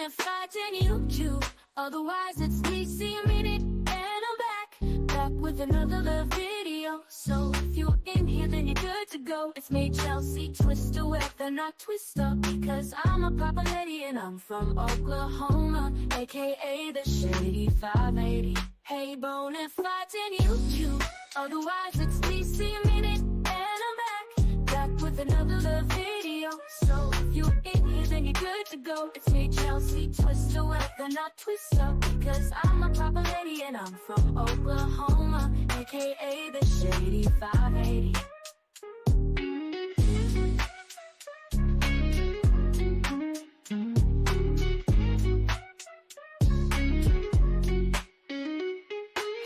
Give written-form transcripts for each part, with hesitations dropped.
Bonafides and YouTube. Otherwise it's DC a minute and I'm back with another love video. So if you're in here then you're good to go. It's me, Chelsea, Twister, whether not Twister, because I'm a proper lady and I'm from Oklahoma, aka the Shady 580. Hey, Bonafides and YouTube. Otherwise it's DC a minute and I'm back with another love video. So if you're in here then you're good to go. It's me, Chelsea, Twister, whether not Twister, because I'm a proper lady and I'm from Oklahoma, aka the Shady 580.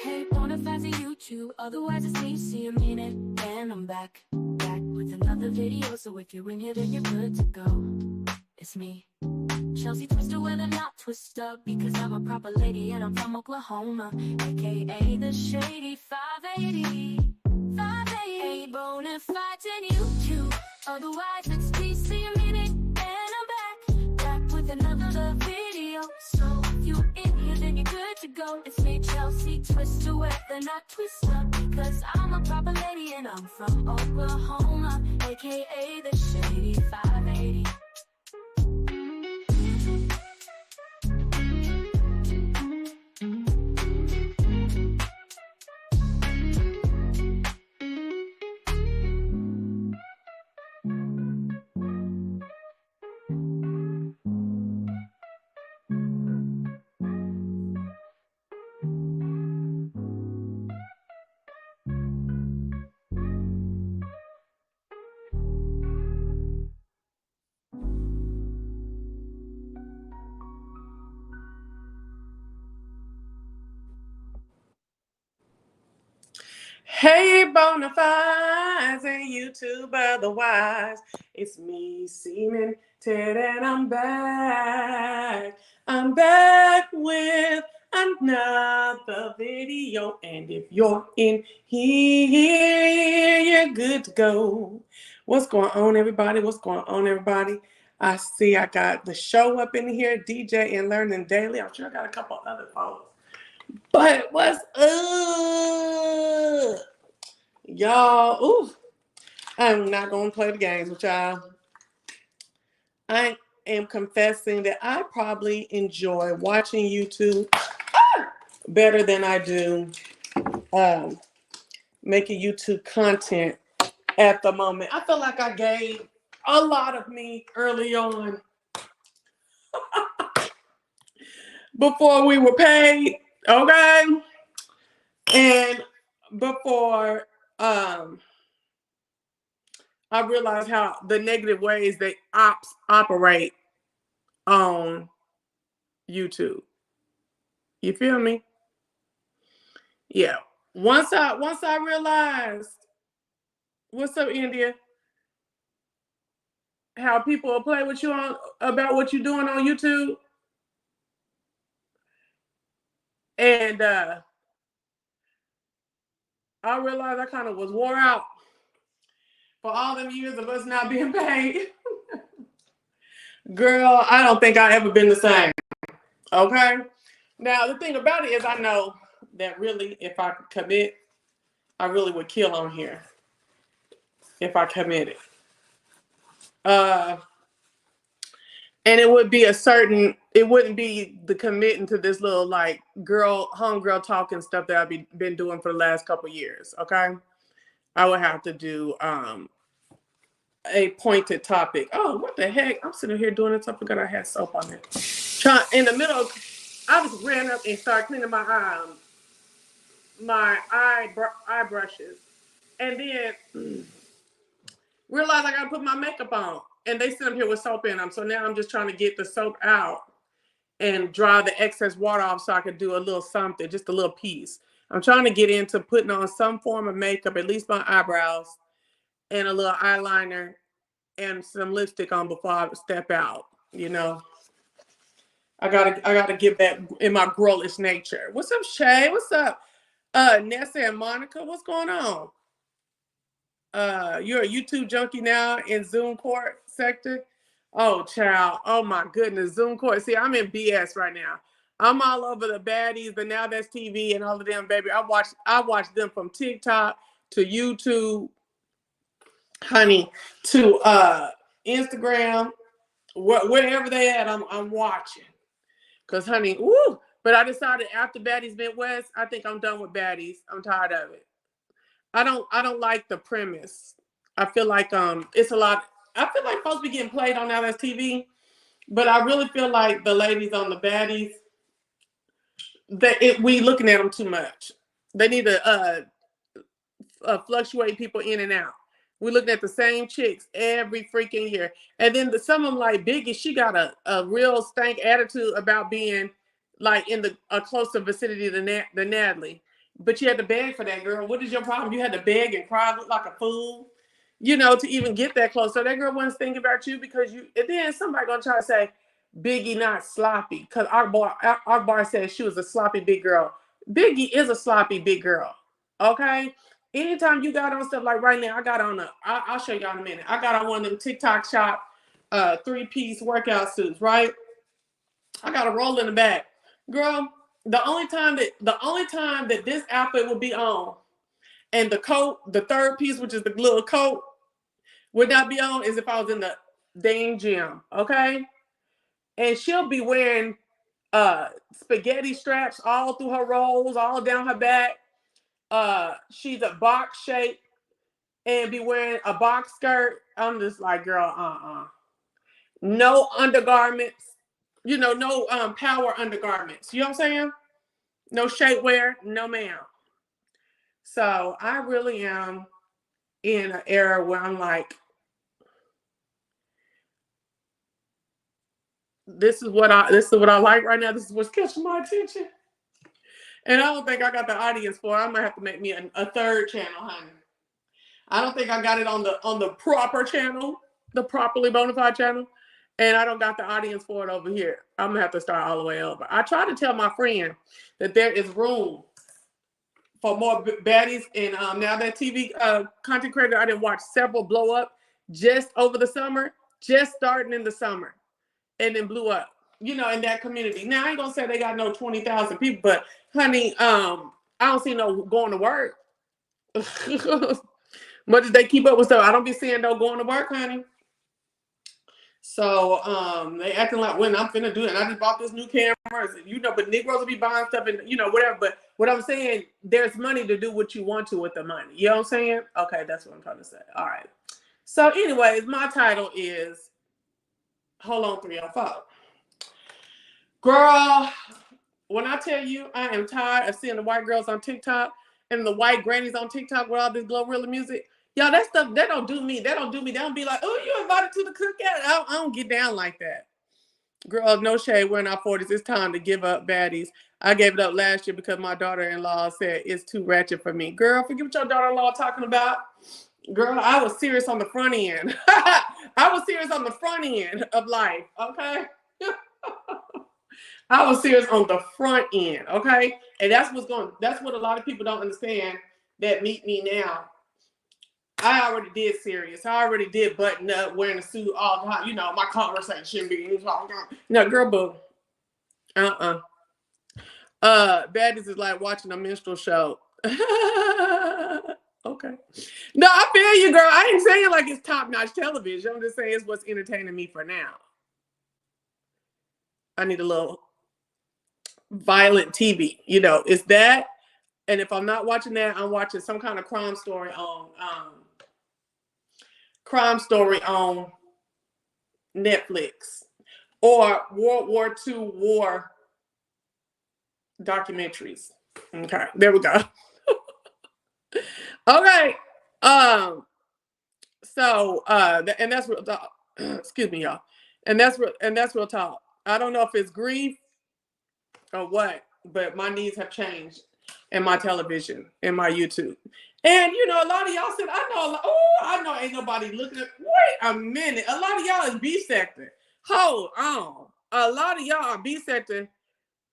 Hey, Bonafides and YouTube. Otherwise it's me, see a minute and I'm back with another video. So if you're in here then you're good to go. It's me, Chelsea, Twister, whether not Twister, because I'm a proper lady and I'm from Oklahoma, aka the Shady 580. 580. Hey, Bonafides and YouTube. Otherwise it's DC a minute and I'm back with another love video. So if you're in here then you're good to go. It's me, Chelsea, Twister, whether not Twister, because I'm a proper lady and I'm from Oklahoma, aka the Shady 580. Hey, Bonafides and YouTube, otherwise it's me, Seaman Ted, and I'm back. I'm back with another video, and if you're in here, you're good to go. What's going on, everybody? What's going on, everybody? I see I got the show up in here, DJ and Learning Daily. I'm sure I got a couple other folks. But what's up, y'all? Ooh, I'm not gonna play the games with y'all. I am confessing that I probably enjoy watching YouTube better than I do making YouTube content at the moment. I feel like I gave a lot of me early on before we were paid. Okay, and before I realized how the negative ways they operate on YouTube. You feel me? Yeah. Once I realized, what's up, India? How people will play with you on about what you're doing on YouTube. And I realized I kind of was wore out for all them years of us not being paid. Girl, I don't think I've ever been the same. Okay? Now, the thing about it is I know that really, if I could commit, I really would kill on here if I committed. And it would be it wouldn't be the committing to this little like homegirl talking stuff that I've been doing for the last couple years. Okay. I would have to do a pointed topic. Oh, what the heck? I'm sitting here doing it. I forgot I had soap on it. In the middle, I just ran up and started cleaning my eye brushes. And then realized I gotta put my makeup on. And they sit up here with soap in them. So now I'm just trying to get the soap out and dry the excess water off so I could do a little something, just a little piece. I'm trying to get into putting on some form of makeup, at least my eyebrows, and a little eyeliner and some lipstick on before I step out, you know. I gotta get back in my girlish nature. What's up, Shay? What's up? Nessa and Monica, what's going on? You're a YouTube junkie now in Zoom court sector. Oh, child. Oh, my goodness. Zoom court. See, I'm in BS right now. I'm all over the baddies, the Now That's TV, and all of them, baby. I watch them from TikTok to YouTube, honey, to Instagram, wherever they at, I'm watching. Cause, honey, woo. But I decided after Baddies Midwest, I think I'm done with baddies. I'm tired of it. I don't like the premise. I feel like it's a lot. I feel like folks be getting played on Now That's TV. But I really feel like the ladies on the baddies, we looking at them too much. They need to fluctuate people in and out. We're looking at the same chicks every freaking year. And then some of them like Biggie, she got a real stank attitude about being like in a closer vicinity than Natalie. But you had to beg for that, girl. What is your problem? You had to beg and cry, look like a fool, to even get that close. So that girl wasn't thinking about you because and then somebody gonna try to say Biggie not sloppy because our bar said she was a sloppy big girl. Biggie is a sloppy big girl. Okay. Anytime you got on stuff like right now, I got on I'll show y'all in a minute. I got on one of them TikTok shop 3-piece workout suits, right? I got a roll in the back. Girl, the only time that this outfit will be on and the coat, the third piece, which is the little coat, would not be on is if I was in the dang gym, okay? And she'll be wearing spaghetti straps all through her rolls, all down her back. She's a box shape and be wearing a box skirt. I'm just like, girl, no undergarments, no power undergarments. You know what I'm saying? No shapewear, no ma'am. So I really am in an era where I'm like, this is what I like right now. This is what's catching my attention. And I don't think I got the audience for it. I'm gonna have to make me a third channel, honey. I don't think I got it on the proper channel, the properly bona fide channel. And I don't got the audience for it over here. I'm gonna have to start all the way over. I tried to tell my friend that there is room for more baddies and Now That TV content creator. I didn't watch several blow up just over the summer, just starting in the summer, and then blew up. In that community. Now I ain't gonna say they got no 20,000 people, but honey, I don't see no going to work. Much as they keep up with stuff, I don't be seeing no going to work, honey. So they acting like when I'm finna do it, and I just bought this new camera, but Negroes will be buying stuff and whatever. But what I'm saying, there's money to do what you want to with the money. You know what I'm saying? Okay, that's what I'm trying to say. All right. So, anyways, my title is Holon 304. Girl, when I tell you I am tired of seeing the white girls on TikTok and the white grannies on TikTok with all this Glorilla music. Y'all, that stuff, that don't do me. That don't do me. They don't be like, oh, you invited to the cookout. I don't get down like that. Girl, no shade. We're in our 40s. It's time to give up baddies. I gave it up last year because my daughter-in-law said it's too ratchet for me. Girl, forget what your daughter-in-law talking about. Girl, I was serious on the front end. I was serious on the front end of life, okay? I was serious on the front end, okay? And that's what a lot of people don't understand that meet me now. I already did serious. I already did button up, wearing a suit all the time. My conversation being no, girl, boo. Baddies is like watching a minstrel show. Okay. No, I feel you, girl. I ain't saying like it's top-notch television. I'm just saying it's what's entertaining me for now. I need a little violent TV. It's that. And if I'm not watching that, I'm watching some kind of crime story on Netflix or World War II war documentaries. Okay, there we go. Okay. So and that's real talk. Excuse me, y'all. And that's real talk. I don't know if it's grief or what, but my needs have changed in my television, in my YouTube. And a lot of y'all said, I know ain't nobody looking at. Wait a minute. A lot of y'all is B sector. Hold on. A lot of y'all are B sector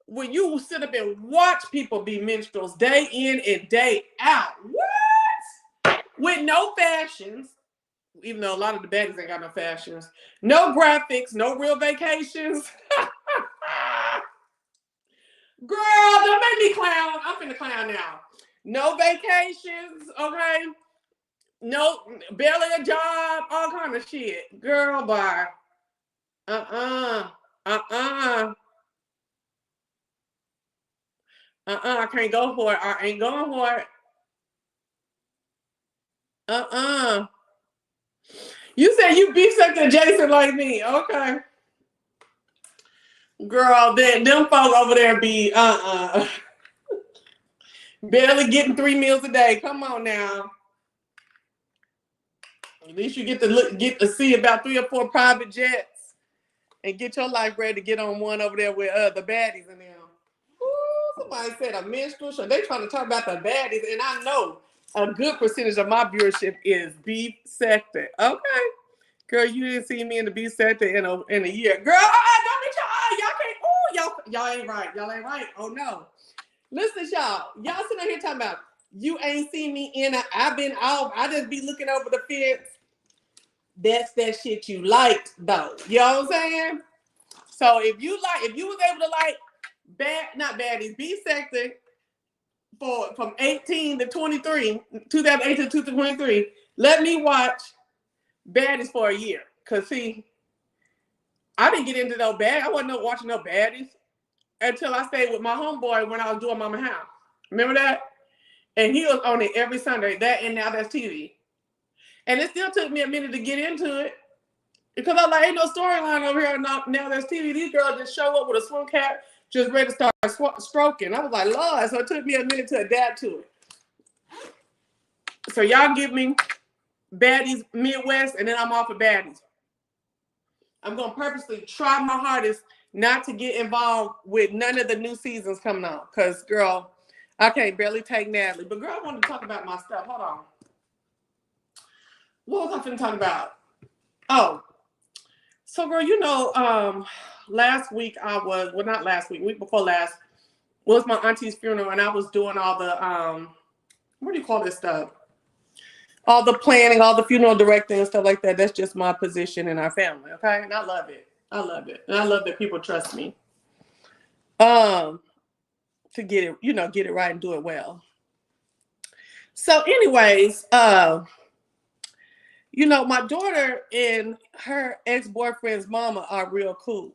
when you sit up and watch people be minstrels day in and day out. What? With no fashions, Even though a lot of the baddies ain't got no fashions. No graphics, no real vacations. Girl, don't make me clown. I'm finna clown now. No vacations, okay? No, barely a job, all kind of shit. Girl, bye. I can't go for it. I ain't going for it. You said you beef something adjacent like me. Okay. Girl, them folk over there be barely getting 3 meals a day. Come on now. At least you get to see about 3 or 4 private jets and get your life ready to get on one over there with the baddies and them. Ooh, somebody said a minstrel show. They trying to talk about the baddies, and I know a good percentage of my viewership is beef sector. Okay. Girl, you didn't see me in the beef sector in a year. Girl, don't be y'all can't. Ooh, y'all ain't right. Y'all ain't right. Oh no. Listen, y'all sitting here talking about you ain't seen me I've been out. I just be looking over the fence. That's that shit you liked though. You know what I'm saying? So if you was able to like not baddies, beef sector from 18 to 23, 2018 to 2023, let me watch baddies for a year. Cause see, I didn't get into no bad. I wasn't watching no baddies until I stayed with my homeboy when I was doing Mama House. Remember that? And he was on it every Sunday. That and Now That's TV. And it still took me a minute to get into it. Because I'm like, ain't no storyline over here. Now That's TV. These girls just show up with a swim cap, just ready to start stroking. I was like, Lord. So it took me a minute to adapt to it. So y'all give me baddies Midwest, and then I'm off of baddies. I'm going to purposely try my hardest not to get involved with none of the new seasons coming out. Because, girl, I can't barely take Natalie. But, girl, I want to talk about my stuff. Hold on. What was I finna talk about? Oh. So, girl, you know, last week not last week, week before last, was my auntie's funeral. And I was doing all the, what do you call this stuff? All the planning, all the funeral directing and stuff like that. That's just my position in our family, okay? And I love it. I love it. And I love that people trust me. To get it right and do it well. So anyways, my daughter and her ex-boyfriend's mama are real cool.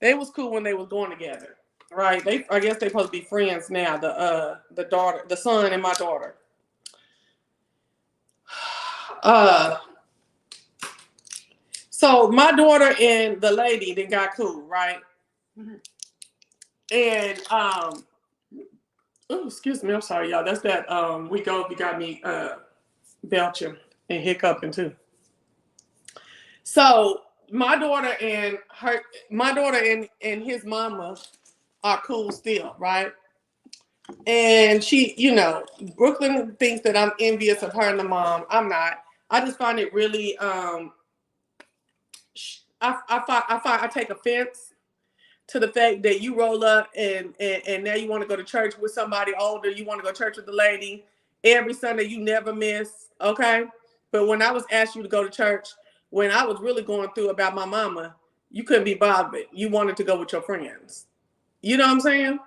They was cool when they was going together, right? I guess they supposed to be friends now, the daughter, the son and my daughter. So my daughter and the lady, they got cool, right? Mm-hmm. And oh, excuse me, I'm sorry, y'all. That's that week over you got me belching and hiccuping too. So my daughter and his mama are cool still, right? And she, Brooklyn thinks that I'm envious of her and the mom. I'm not. I just find it really I take offense to the fact that you roll up and now you want to go to church with somebody older. You want to go to church with the lady every Sunday. You never miss, okay? But when I was asked you to go to church, when I was really going through about my mama, you couldn't be bothered. You wanted to go with your friends. You know what I'm saying?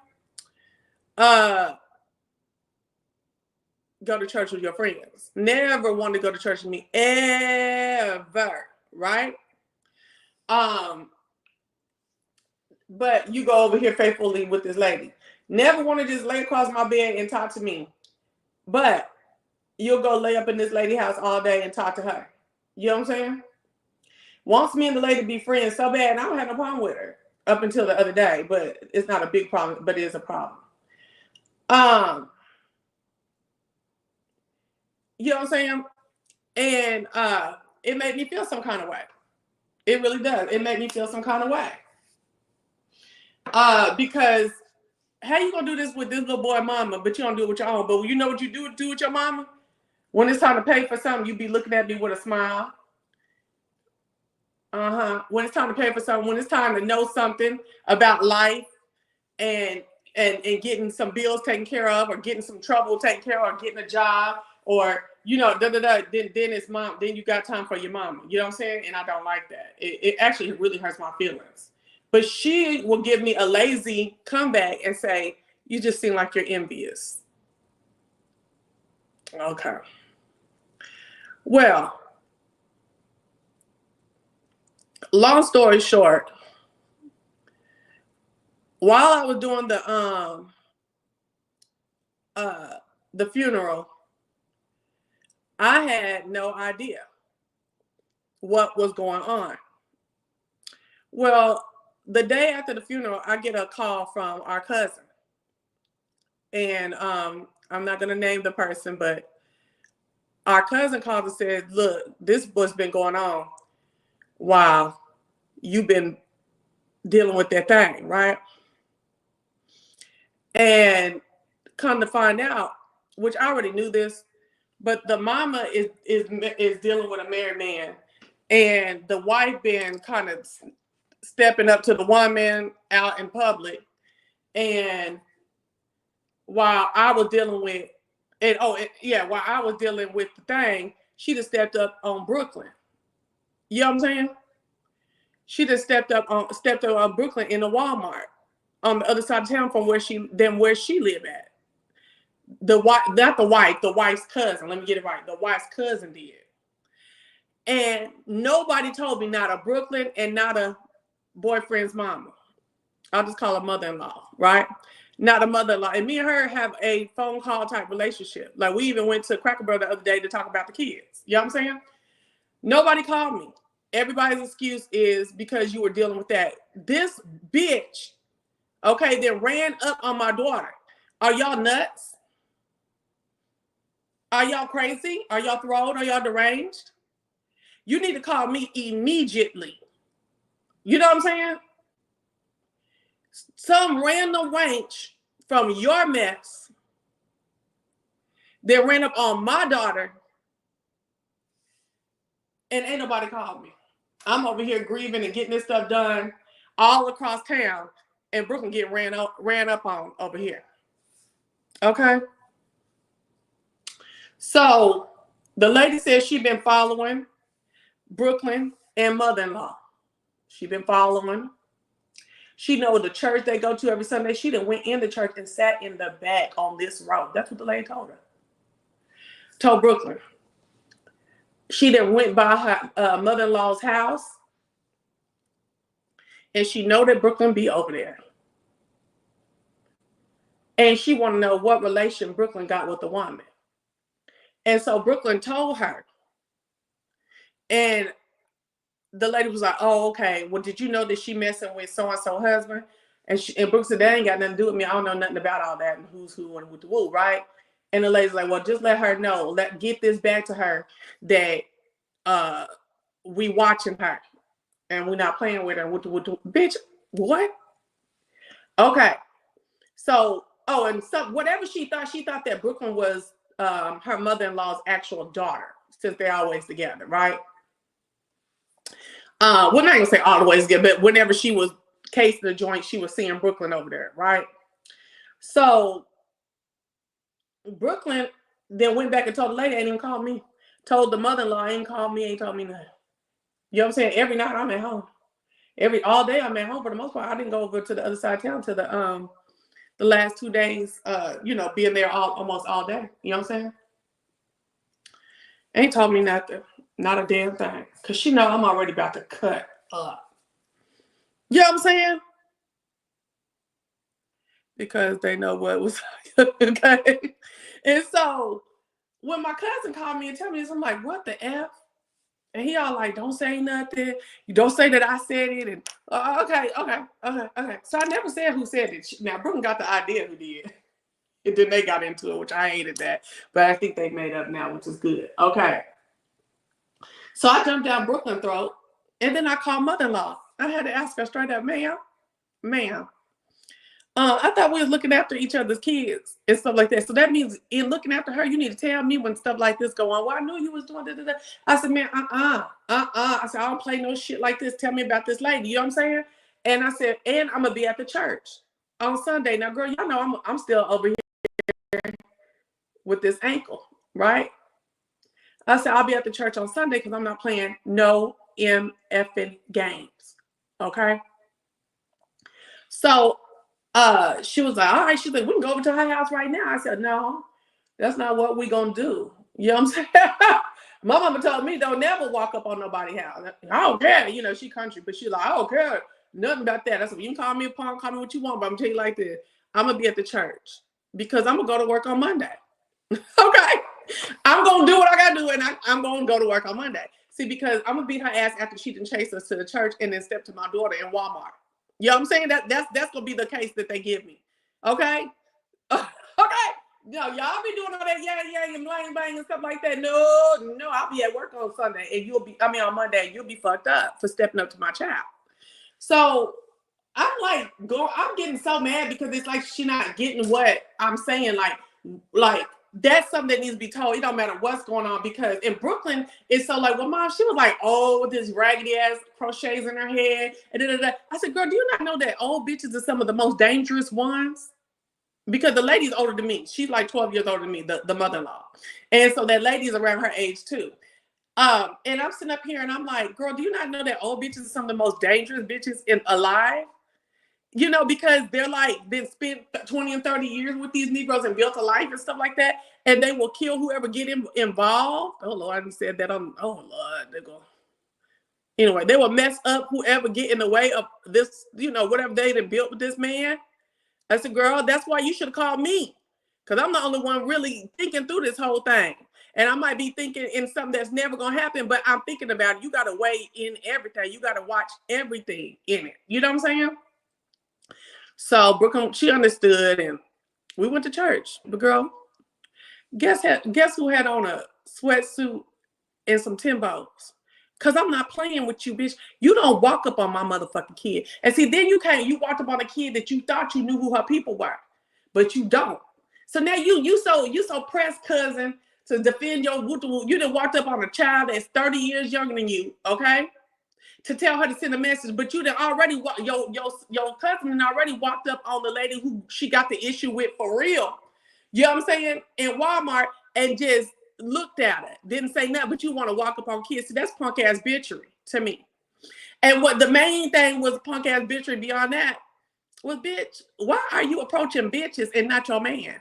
Go to church with your friends. Never want to go to church with me ever, right? But you go over here faithfully with this lady. Never want to just lay across my bed and talk to me. But you'll go lay up in this lady house all day and talk to her. You know what I'm saying? Wants me and the lady to be friends so bad, and I don't have no problem with her up until the other day. But it's not a big problem, but it is a problem. You know what I'm saying? And it made me feel some kind of way. It really does. It made me feel some kind of way. Because how you gonna do this with this little boy mama, but you don't do it with your own? But you know what you do with your mama? When it's time to pay for something, you be looking at me with a smile. When it's time to pay for something, when it's time to know something about life and getting some bills taken care of, or getting some trouble taken care of, or getting a job, or you know, da da da. Then it's mom. Then you got time for your mama. You know what I'm saying? And I don't like that. It actually really hurts my feelings. But she will give me a lazy comeback and say, "You just seem like you're envious." Okay. Well, long story short, while I was doing the funeral, I had no idea what was going on. Well, the day after the funeral, I get a call from our cousin. And I'm not going to name the person, but our cousin called and said, look, this what's been going on while you've been dealing with that thing, right? And come to find out, which I already knew this, but the mama is dealing with a married man, and the wife been kind of stepping up to the woman out in public. And while I was dealing with while I was dealing with the thing, she just stepped up on Brooklyn. You know what I'm saying? She just stepped up on Brooklyn in a Walmart on the other side of town from where she lived at. The wife, not the wife, the wife's cousin. Let me get it right. The wife's cousin did. And nobody told me, not a Brooklyn and not a boyfriend's mama. I'll just call her mother-in-law, right? Not a mother-in-law. And me and her have a phone call type relationship. Like, we even went to Cracker Barrel the other day to talk about the kids. You know what I'm saying? Nobody called me. Everybody's excuse is because you were dealing with that. This bitch, okay, then ran up on my daughter. Are y'all nuts? Are y'all crazy? Are y'all thrown? Are y'all deranged? You need to call me immediately. You know what I'm saying? Some random wench from your mess that ran up on my daughter, and ain't nobody called me. I'm over here grieving and getting this stuff done all across town, and Brooklyn getting ran up on over here. Okay? So the lady said she been following Brooklyn and mother-in-law. She been following. She know the church they go to every Sunday. She done went in the church and sat in the back on this row. That's what the lady told her. Told Brooklyn. She then went by her mother-in-law's house, and she know that Brooklyn be over there. And she want to know what relation Brooklyn got with the woman. And so Brooklyn told her. And the lady was like, oh, okay. Well, did you know that she messing with so-and-so husband? And Brooke said, that ain't got nothing to do with me. I don't know nothing about all that and who's who and what the woo, right? And the lady's like, well, just let her know. Get this back to her that we watching her and we're not playing with her. Bitch, what? Okay. So, and so whatever she thought that Brooklyn was her mother-in-law's actual daughter, since they're always together, right? We're not gonna say always together, but whenever she was casing the joint, she was seeing Brooklyn over there, right? So Brooklyn then went back and told the lady, ain't even called me. Told the mother-in-law, ain't called me, ain't told me nothing. You know what I'm saying? Every night I'm at home. All day I'm at home for the most part. I didn't go over to the other side of town to the last 2 days, being there almost all day. You know what I'm saying? Ain't told me nothing. Not a damn thing. Because she know I'm already about to cut up. You know what I'm saying? Because they know what was okay. And so when my cousin called me and told me this, I'm like, what the F? And he all like, don't say nothing. You don't say that I said it. And okay. So I never said who said it. Now Brooklyn got the idea who did. And then they got into it, which I hated that. But I think they made up now, which is good. Okay. So I jumped down Brooklyn's throat, and then I called mother-in-law. I had to ask her straight up, ma'am, I thought we was looking after each other's kids and stuff like that. So that means in looking after her, you need to tell me when stuff like this go on. Well, I knew you was doing da. I said, man, I said, I don't play no shit like this. Tell me about this lady. You know what I'm saying? And I said, and I'm gonna be at the church on Sunday. Now, girl, y'all know I'm still over here with this ankle. right? I said, I'll be at the church on Sunday because I'm not playing no MFing games. Okay. So she was like, all right, she's like, we can go over to her house right now. I said, no, that's not what we're gonna do. You know what I'm saying? My mama told me don't never walk up on nobody's house. I don't care. You know, she country, but she like, I don't care nothing about that. I said, you can call me a punk, call me what you want, but I'm gonna tell you like this. I'm gonna be at the church because I'm gonna go to work on Monday. Okay. I'm gonna do what I gotta do, and I'm gonna go to work on Monday. See, because I'm gonna beat her ass after she didn't chase us to the church and then step to my daughter in Walmart. You know what I'm saying? That's gonna be the case that they give me. Okay? Okay. No, y'all be doing all that yang and blang bang and stuff like that. No, I'll be at work on Sunday and on Monday, and you'll be fucked up for stepping up to my child. So I'm like, I'm getting so mad because it's like she not getting what I'm saying. Like that's something that needs to be told. It don't matter what's going on, because in Brooklyn, it's so like, well, mom, she was like, oh, with this raggedy ass crochets in her head. And I said, girl, do you not know that old bitches are some of the most dangerous ones? Because the lady's older than me. She's like 12 years older than me, the mother-in-law. And so that lady's around her age too. And I'm sitting up here and I'm like, girl, do you not know that old bitches are some of the most dangerous bitches alive? You know, because they're like been spent 20 and 30 years with these Negroes and built a life and stuff like that. And they will kill whoever get involved. Oh, Lord, I didn't say that on, oh, Lord, they go. Anyway, they will mess up whoever get in the way of this, you know, whatever they done built with this man. I said, girl, that's why you should have called me. Because I'm the only one really thinking through this whole thing. And I might be thinking in something that's never going to happen, but I'm thinking about it. You got to weigh in everything. You got to watch everything in it. You know what I'm saying? So Brooke, she understood, and we went to church. But girl, guess who had on a sweatsuit and some Timbos? Because I'm not playing with you, bitch. You don't walk up on my motherfucking kid. And see, then you walked up on a kid that you thought you knew who her people were, but you don't. So now you so pressed, cousin, to defend your woo. You done walked up on a child that's 30 years younger than you, okay? To tell her to send a message, but you done already your cousin already walked up on the lady who she got the issue with for real. You know what I'm saying? In Walmart, and just looked at it, didn't say nothing, but you want to walk up on kids. See, that's punk ass bitchery to me. And what the main thing was punk ass bitchery beyond that was, bitch, why are you approaching bitches and not your man?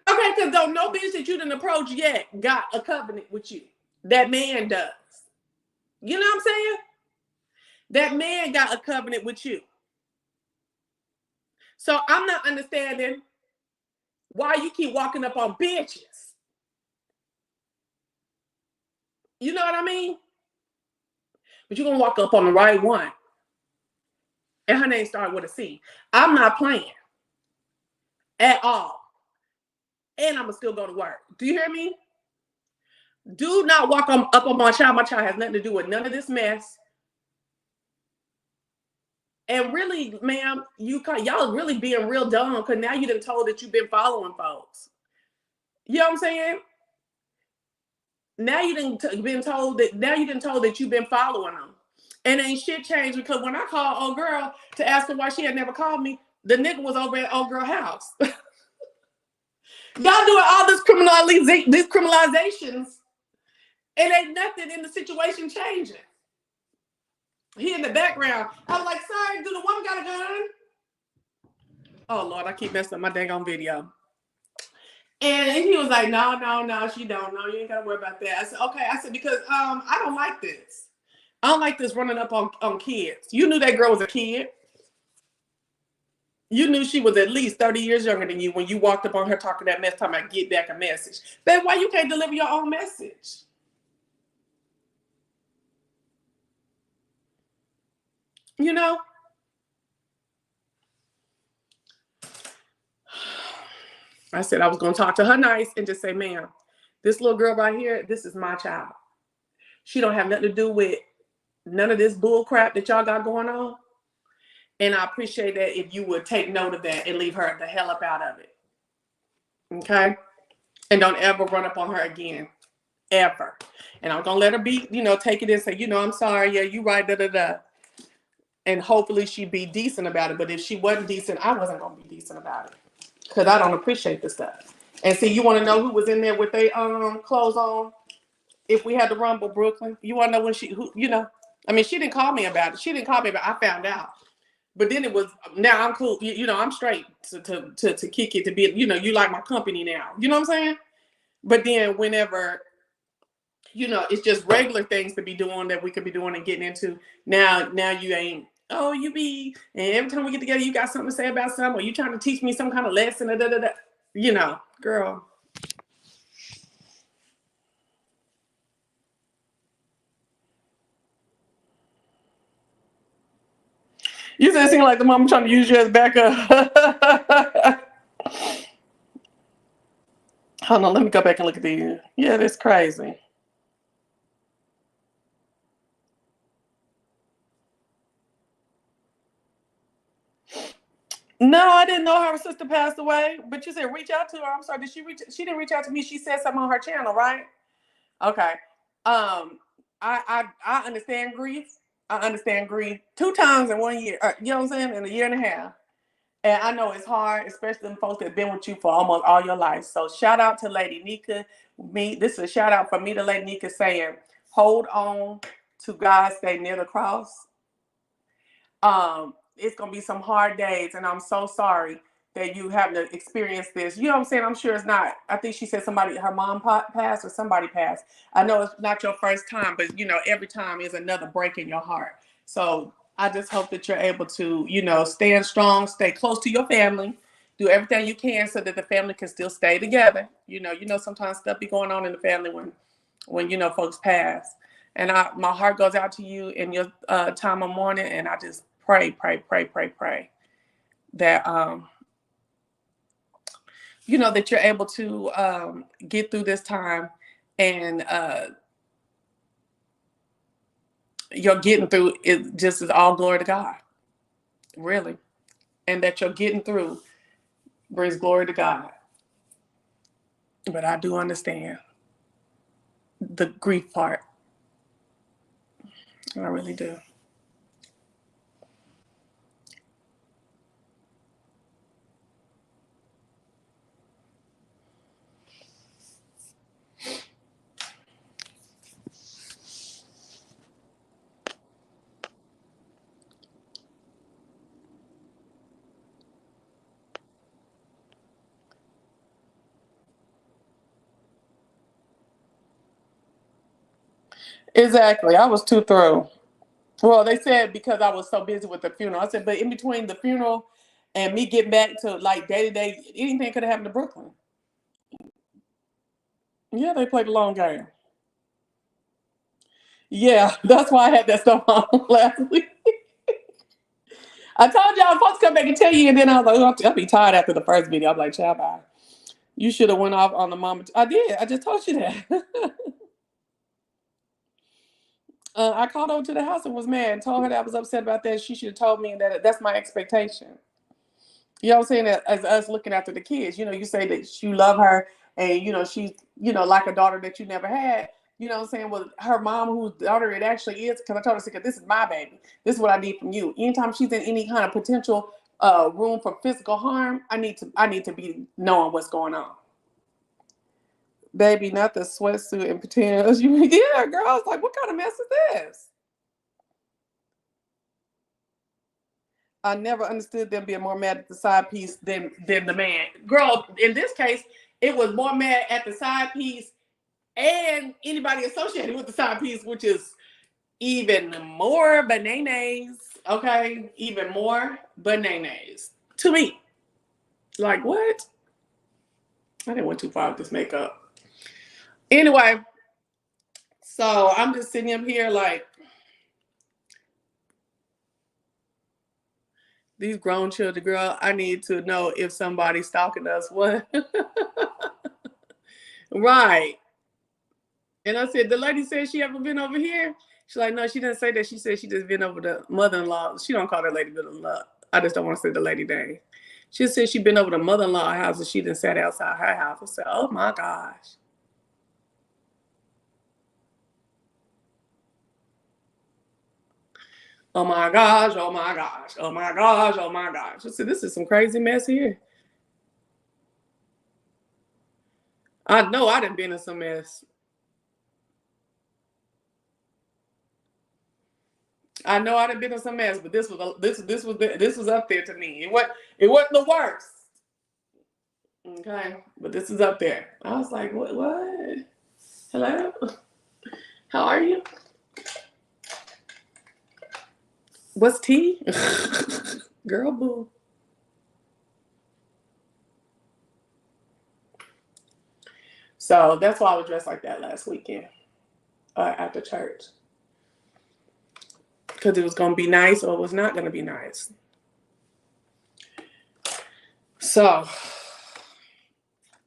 Okay, because don't no bitch that you didn't approach yet got a covenant with you. That man does. You know what I'm saying? That man got a covenant with you. So I'm not understanding why you keep walking up on bitches. You know what I mean? But you're going to walk up on the right one. And her name started with a C. I'm not playing at all. And I'm going to still go to work. Do you hear me? Do not walk up on my child. My child has nothing to do with none of this mess. And really, ma'am, y'all really being real dumb, because now you done told that you've been following folks. You know what I'm saying? Now you done been told that you've been following them. And ain't shit changed, because when I called old girl to ask her why she had never called me, the nigga was over at old girl house. Y'all doing all these criminalizations, and ain't nothing in the situation changing. He in the background. I was like, sorry, do the woman got a gun? Oh, Lord, I keep messing up my dang on video. And he was like, no, she don't. No, you ain't got to worry about that. I said, okay. I said, because I don't like this. I don't like this running up on kids. You knew that girl was a kid. You knew she was at least 30 years younger than you when you walked up on her talking that mess, talking about get back a message. Babe, why you can't deliver your own message? You know? I said I was going to talk to her nice and just say, ma'am, this little girl right here, this is my child. She don't have nothing to do with none of this bull crap that y'all got going on. And I appreciate that if you would take note of that and leave her the hell up out of it. Okay? And don't ever run up on her again. Ever. And I'm going to let her be, take it and say, I'm sorry. Yeah, you right, da-da-da. And hopefully she'd be decent about it. But if she wasn't decent, I wasn't going to be decent about it. Because I don't appreciate this stuff. And see, you want to know who was in there with their clothes on? If we had to rumble Brooklyn, you want to know when I mean, she didn't call me about it. She didn't call me about it. I found out. But then it was, now I'm cool. I'm straight to kick it, to be, you like my company now. You know what I'm saying? But then whenever, it's just regular things to be doing that we could be doing and getting into. Now you ain't, oh, and every time we get together, you got something to say about something, or you trying to teach me some kind of lesson, girl. You said it seemed like the mom trying to use you as backup. Hold on, let me go back and look at these. Yeah, that's crazy. No, I didn't know her sister passed away. But you said reach out to her. I'm sorry. Did she reach? She didn't reach out to me. She said something on her channel, right? Okay. I understand grief. I understand grief 2 times in 1 year. You know what I'm saying? In a year and a half. And I know it's hard, especially them folks that have been with you for almost all your life. So shout out to Lady Nika. This is a shout out for me to Lady Nika saying, hold on to God, stay near the cross. It's gonna be some hard days, and I'm so sorry that you have to experience this. You know what I'm saying? I'm sure it's not. I think she said her mom passed or somebody passed. I know it's not your first time, but every time is another break in your heart. So I just hope that you're able to, stand strong, stay close to your family, do everything you can so that the family can still stay together. Sometimes stuff be going on in the family when folks pass. And my heart goes out to you in your time of mourning, and I just pray that that you're able to get through this time, and you're getting through it just is all glory to God, really, and that you're getting through brings glory to God. But I do understand the grief part. I really do. Exactly. I was too through. Well, they said because I was so busy with the funeral. I said, but in between the funeral and me getting back to like day to day, anything could have happened to Brooklyn. Yeah, they played a long game. Yeah, that's why I had that stuff on last week. I told y'all I'm supposed to come back and tell you, and then I was like, I'll be tired after the first video. I'm like, child, bye. You should have went off on the mama. I did. I just told you that. I called over to the house and was mad and told her that I was upset about that. She should have told me that that's my expectation. You know what I'm saying? As us looking after the kids, you say that you love her and, she's, like a daughter that you never had. You know what I'm saying? Well, her mom, whose daughter it actually is, because I told her, this is my baby. This is what I need from you. Anytime she's in any kind of potential room for physical harm, I need to be knowing what's going on. Baby, not the sweatsuit and pretend. Yeah, girl. I was like, what kind of mess is this? I never understood them being more mad at the side piece than the man. Girl, in this case, it was more mad at the side piece and anybody associated with the side piece, which is even more bananas. Okay, even more bananas to me. Like what? I didn't went too far with this makeup. Anyway, so I'm just sitting up here like these grown children, girl. I need to know if somebody's stalking us. What? Right. And I said, the lady said she ever been over here? She's like, no, she didn't say that. She said she just been over the mother-in-law. She don't call that lady mother-in-law. I just don't want to say the lady name. She said she been over the mother-in-law house and she done sat outside her house. I said, oh my gosh. Oh my gosh, oh my gosh, oh my gosh, oh my gosh. I said, this is some crazy mess here. I know I done been in some mess. I know I done been in some mess, but this was up there to me. It wasn't the worst. Okay, but this is up there. I was like, what? What? Hello? How are you? What's tea? Girl, boo. So that's why I was dressed like that last weekend after church. Because it was going to be nice or it was not going to be nice. So,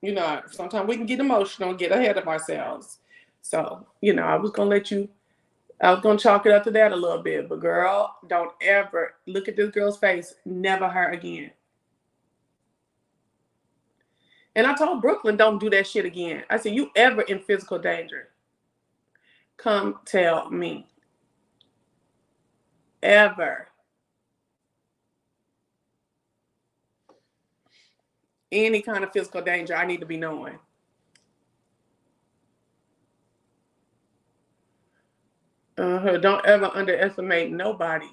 you know, sometimes we can get emotional and get ahead of ourselves. So, you know, I was going to chalk it up to that a little bit. But girl, don't ever look at this girl's face. Never her again. And I told Brooklyn, don't do that shit again. I said, you ever in physical danger, come tell me. Ever. Any kind of physical danger, I need to be knowing. Don't ever underestimate nobody.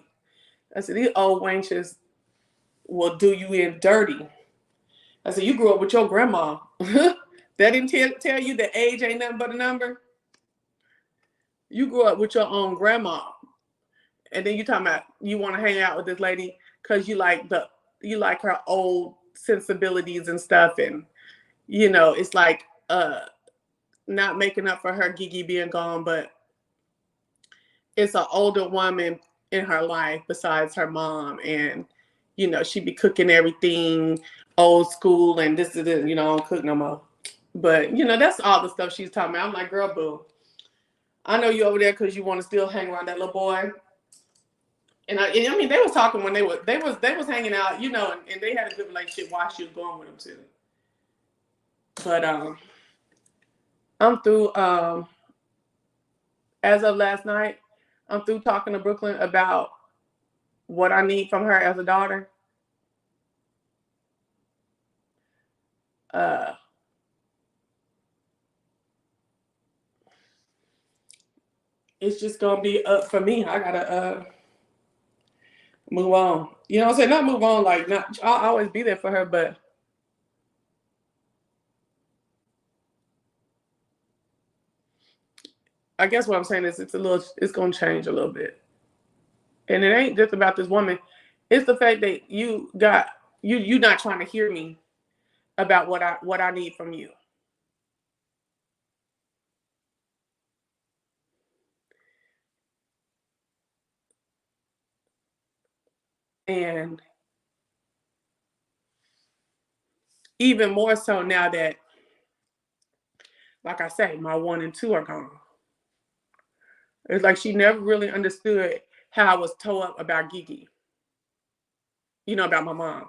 I said, these old wenches will do you in dirty. I said, you grew up with your grandma. That didn't tell you that age ain't nothing but a number? You grew up with your own grandma. And then you talking about you want to hang out with this lady because you like her old sensibilities and stuff. And, you know, it's like not making up for her Gigi being gone, but it's an older woman in her life besides her mom. And, you know, she be cooking everything old school and this is it, you know, I don't cook no more. But, you know, that's all the stuff she's talking about. I'm like, girl, boo. I know you over there because you want to still hang around that little boy. And I mean, they was talking when they was hanging out, you know, and they had a good relationship while she was going with him too. But I'm through. As of last night, I'm through talking to Brooklyn about what I need from her as a daughter. It's just gonna be up for me. I gotta move on. You know what I'm saying? Not move on, like not. I'll always be there for her, but I guess what I'm saying is it's gonna change a little bit. And it ain't just about this woman. It's the fact that you not trying to hear me about what I need from you. And even more so now that, like I say, my 1 and 2 are gone. It's like she never really understood how I was toe up about Gigi. You know, about my mom.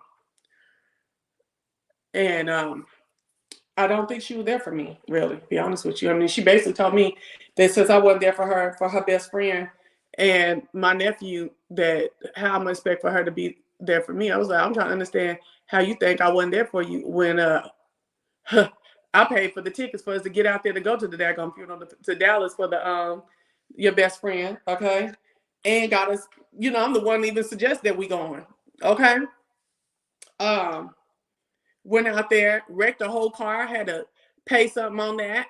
And I don't think she was there for me, really, to be honest with you. I mean, she basically told me that since I wasn't there for her best friend and my nephew, that how I'm gonna expect for her to be there for me. I was like, I'm trying to understand how you think I wasn't there for you when I paid for the tickets for us to get out there to go to the daggone funeral to Dallas for the your best friend, okay? And got us, you know, I'm the one that even suggested that we going, okay? Went out there, wrecked the whole car, had to pay something on that,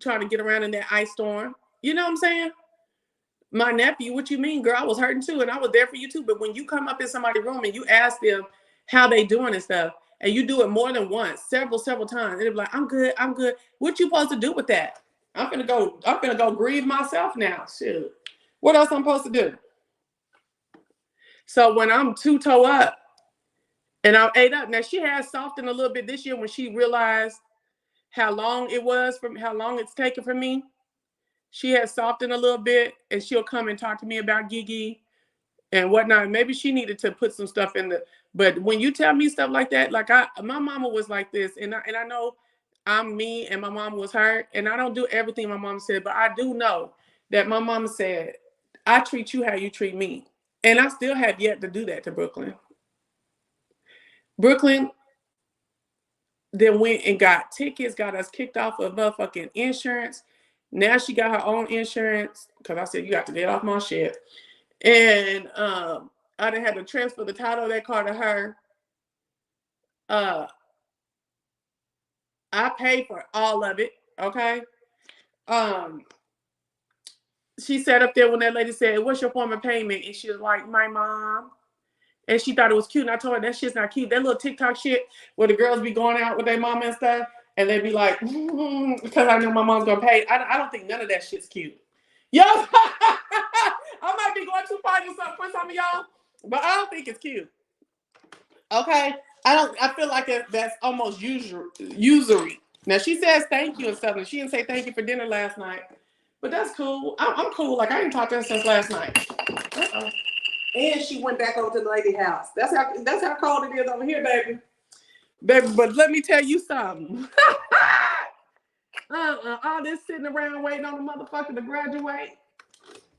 trying to get around in that ice storm. You know what I'm saying? My nephew, what you mean, girl? I was hurting too, and I was there for you too. But when you come up in somebody's room and you ask them how they doing and stuff, and you do it more than once, several times, and they're like, I'm good, I'm good. What you supposed to do with that? I'm gonna go grieve myself now. Shoot. What else I'm supposed to do? So when I'm two toe up and I ate up, now she has softened a little bit this year when she realized how long it's taken for me. She has softened a little bit and she'll come and talk to me about Gigi and whatnot. Maybe she needed to put some stuff in but when you tell me stuff like that, like my mama was like this, and I know I'm me and my mom was her, and I don't do everything my mom said, but I do know that my mama said, I treat you how you treat me. And I still have yet to do that to Brooklyn. Brooklyn, then went and got tickets, got us kicked off of motherfucking insurance. Now she got her own insurance because I said, you got to get off my shit. And I done had to transfer the title of that car to her. I paid for all of it, okay? She sat up there when that lady said, what's your form of payment? And she was like, my mom. And she thought it was cute. And I told her that shit's not cute. That little TikTok shit where the girls be going out with their mama and stuff. And they be like, because I know my mom's going to pay. I don't think none of that shit's cute. Yo, I might be going too far for some of y'all, but I don't think it's cute. Okay? I feel like that's almost usury. Now, she says thank you and stuff. And she didn't say thank you for dinner last night. But that's cool. I'm cool. Like, I ain't talked to her since last night. Uh-oh. And she went back over to the lady's house. That's how cold it is over here, baby. Baby, but let me tell you something. All this sitting around waiting on the motherfucker to graduate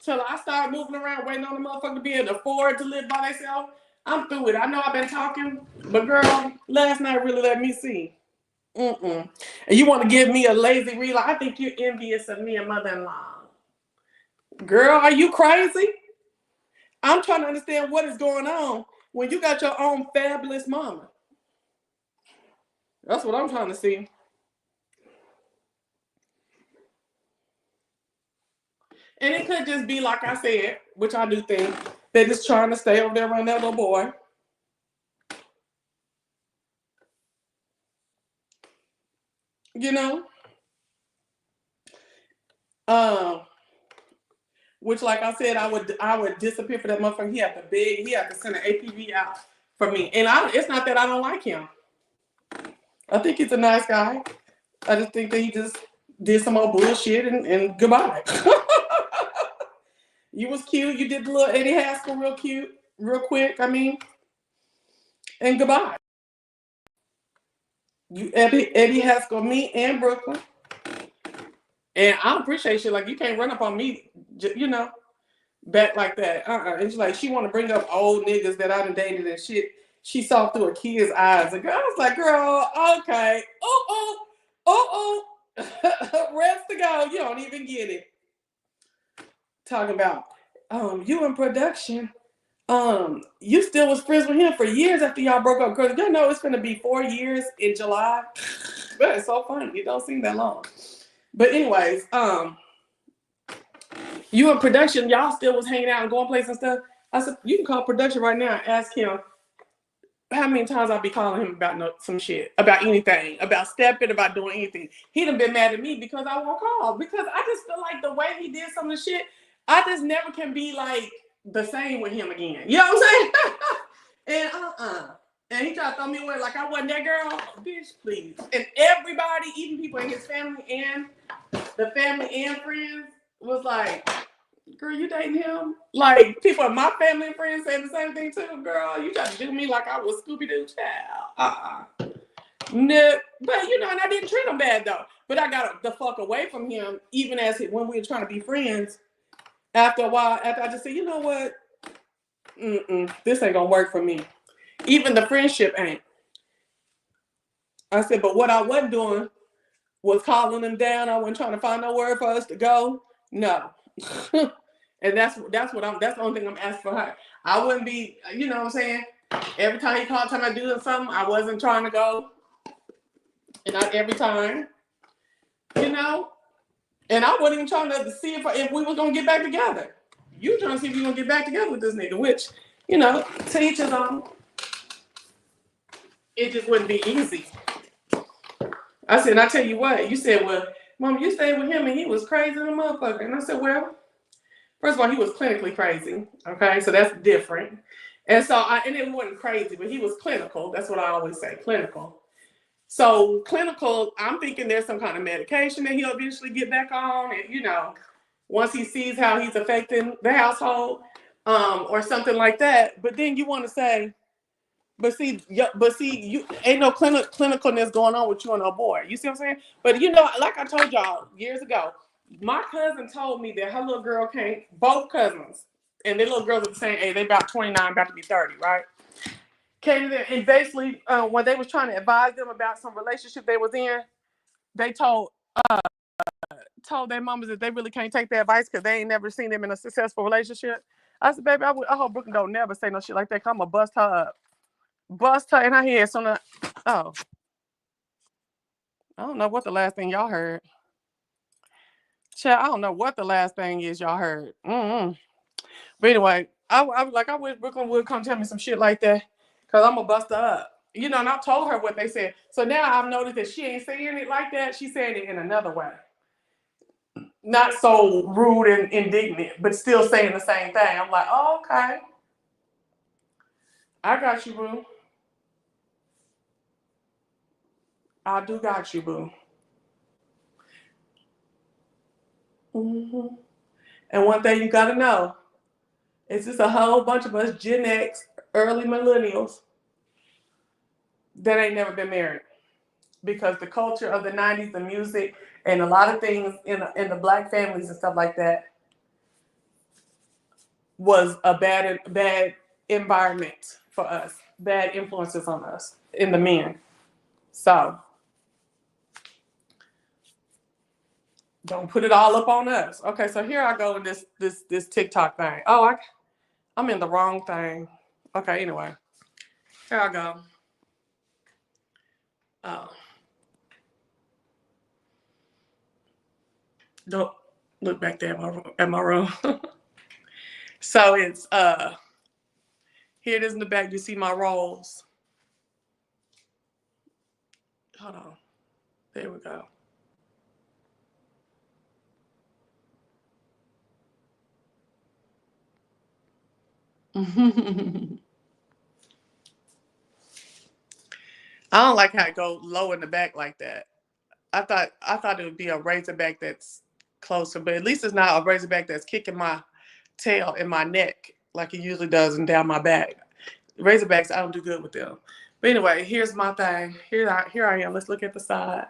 till I start moving around waiting on the motherfucker to be able to afford to live by themselves. I'm through it. I know I've been talking, but girl, last night really let me see. And you want to give me a lazy read? I think you're envious of me and mother-in-law. Girl, are you crazy? I'm trying to understand what is going on when you got your own fabulous mama. That's what I'm trying to see. And it could just be like I said, which I do think, they're just trying to stay over there around that little boy. You know? Which, like I said, I would disappear for that motherfucker. He had to send an APV out for me. And it's not that I don't like him. I think he's a nice guy. I just think that he just did some old bullshit and goodbye. You was cute. You did the little Eddie Haskell real cute, real quick. I mean, and goodbye. You Eddie Haskell, me and Brooklyn. And I appreciate shit. Like, you can't run up on me, you know, back like that. It's like she want to bring up old niggas that I done dated and shit. She saw through her kid's eyes. And I was like, girl, okay. Rest to go. You don't even get it. Talking about, you in production. You still was friends with him for years after y'all broke up. Because y'all know it's going to be 4 years in July. But it's so funny. It don't seem that long. But anyways, you in production, y'all still was hanging out and going places and stuff. I said, you can call production right now and ask him how many times I'll be calling him about some shit, about anything, about stepping, about doing anything. He done been mad at me because I won't call. Because I just feel like the way he did some of the shit, I just never can be like the same with him again. You know what I'm saying? And and he tried to throw me away like I wasn't that girl. Bitch, please. And everybody, even people in his family and the family and friends, was like, girl, you dating him? Like, people in my family and friends saying the same thing too. Girl, you tried to do me like I was Scooby-Doo child. No, but you know, and I didn't treat him bad though. But I got the fuck away from him, even when we were trying to be friends. After a while, after I just said, you know what? This ain't gonna work for me. Even the friendship ain't. I said, but what I wasn't doing was calling him down. I wasn't trying to find nowhere for us to go. No. And that's the only thing I'm asking for her. I wouldn't be, you know what I'm saying? Every time he called, time I do something, I wasn't trying to go. And not every time. You know? And I wasn't even trying to see if we were gonna get back together. You trying to see if we gonna get back together with this nigga, which, you know, to each his own. It just wouldn't be easy. I said, and I tell you what, you said, well, Mom, you stayed with him and he was crazy than a motherfucker. And I said, well, first of all, he was clinically crazy. Okay, so that's different. And so and it wasn't crazy, but he was clinical. That's what I always say, clinical. So clinical, I'm thinking there's some kind of medication that he'll eventually get back on. And, you know, once he sees how he's affecting the household, or something like that. But then you want to say, But see, you ain't no clinicalness going on with you and no boy. You see what I'm saying? But you know, like I told y'all years ago, my cousin told me that her little girl both cousins, and their little girls are the same age. They about 29, about to be 30, right? came there and basically when they was trying to advise them about some relationship they was in, they told their mamas that they really can't take their advice because they ain't never seen them in a successful relationship. I said, baby, I hope Brooklyn don't never say no shit like that. Cause I'm gonna bust her up, bust her in her head. So now, oh, I don't know what the last thing y'all heard. Child, I don't know what the last thing is y'all heard. But anyway, I was like, I wish Brooklyn would come tell me some shit like that, cause I'm gonna bust her up. You know, and I told her what they said. So now I've noticed that she ain't saying it like that. She's saying it in another way. Not so rude and indignant, but still saying the same thing. I'm like, oh, okay. I got you, boo. I do got you, boo. And one thing you gotta know is just a whole bunch of us Gen X, early millennials that ain't never been married. Because the culture of the 90s, the music, and a lot of things in the black families and stuff like that was a bad environment for us, bad influences on us in the men. So don't put it all up on us. Okay, so here I go with this TikTok thing. Oh, I'm in the wrong thing. Okay, anyway, here I go. Oh, don't look back there at my room. So it's here it is in the back. You see my rolls. Hold on. There we go. I don't like how it goes low in the back like that. I thought it would be a razorback that's closer, but at least it's not a razorback that's kicking my tail in my neck like it usually does and down my back. Razorbacks, I don't do good with them. But anyway, here's my thing. Here I am. Let's look at the side.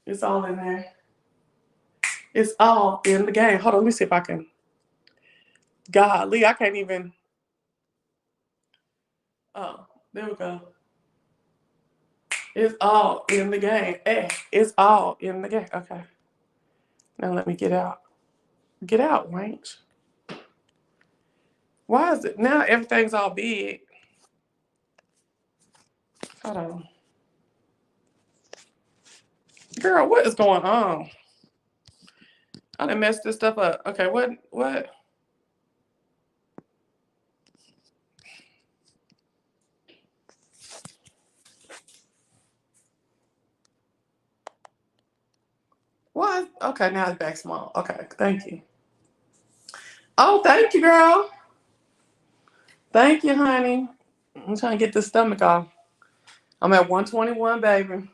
It's all in there. It's all in the game. Hold on, let me see if I can. Golly, I can't even. Oh, there we go. It's all in the game. Hey, it's all in the game. Okay. Now let me get out. Get out, Wanch. Why is it now everything's all big? Hold on. Girl, what is going on? I done messed this stuff up. Okay, what? What? Okay, now it's back small. Okay, thank you. Oh, thank you, girl. Thank you, honey. I'm trying to get the stomach off. I'm at 121, baby.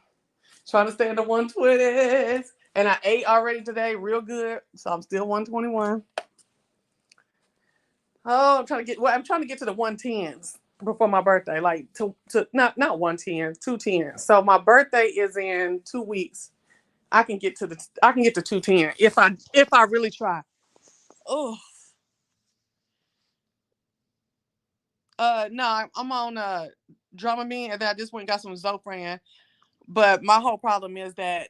Trying to stay in the 120s. And I ate already today, real good. So I'm still 121. Oh, I'm trying to get to the 110s before my birthday. Like to not 110, 210. So my birthday is in 2 weeks. I can get to 210 if I really try. Oh. No, I'm on Dramamine, and then I just went and got some Zofran. But my whole problem is that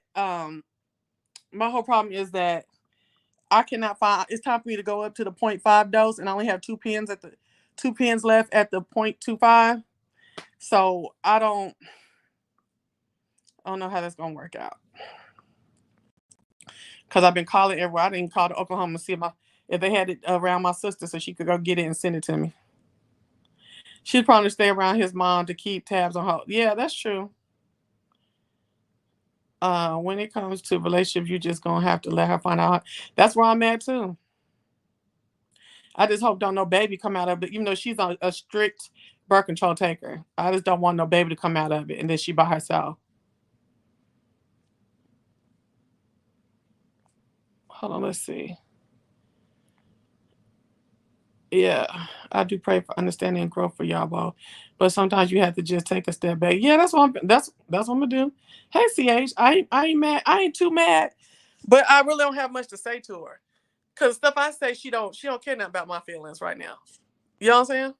I cannot find. It's time for me to go up to the 0.5 dose, and I only have two pens left at the 0.25. So I don't know how that's gonna work out. Because I've been calling everywhere. I didn't call to Oklahoma to see if they had it around my sister so she could go get it and send it to me. She'd probably stay around his mom to keep tabs on her. Yeah, that's true. When it comes to relationships, you just gonna have to let her find out. That's where I'm at too. I just hope don't no baby come out of it, even though she's on a strict birth control taker. I just don't want no baby to come out of it and then she by herself. Hold on, let's see. Yeah, I do pray for understanding and growth for y'all both. But sometimes you have to just take a step back. Yeah, that's what I'm gonna do. Hey CH, I ain't mad. I ain't too mad. But I really don't have much to say to her. Cause stuff I say, she don't care nothing about my feelings right now. You know what I'm saying?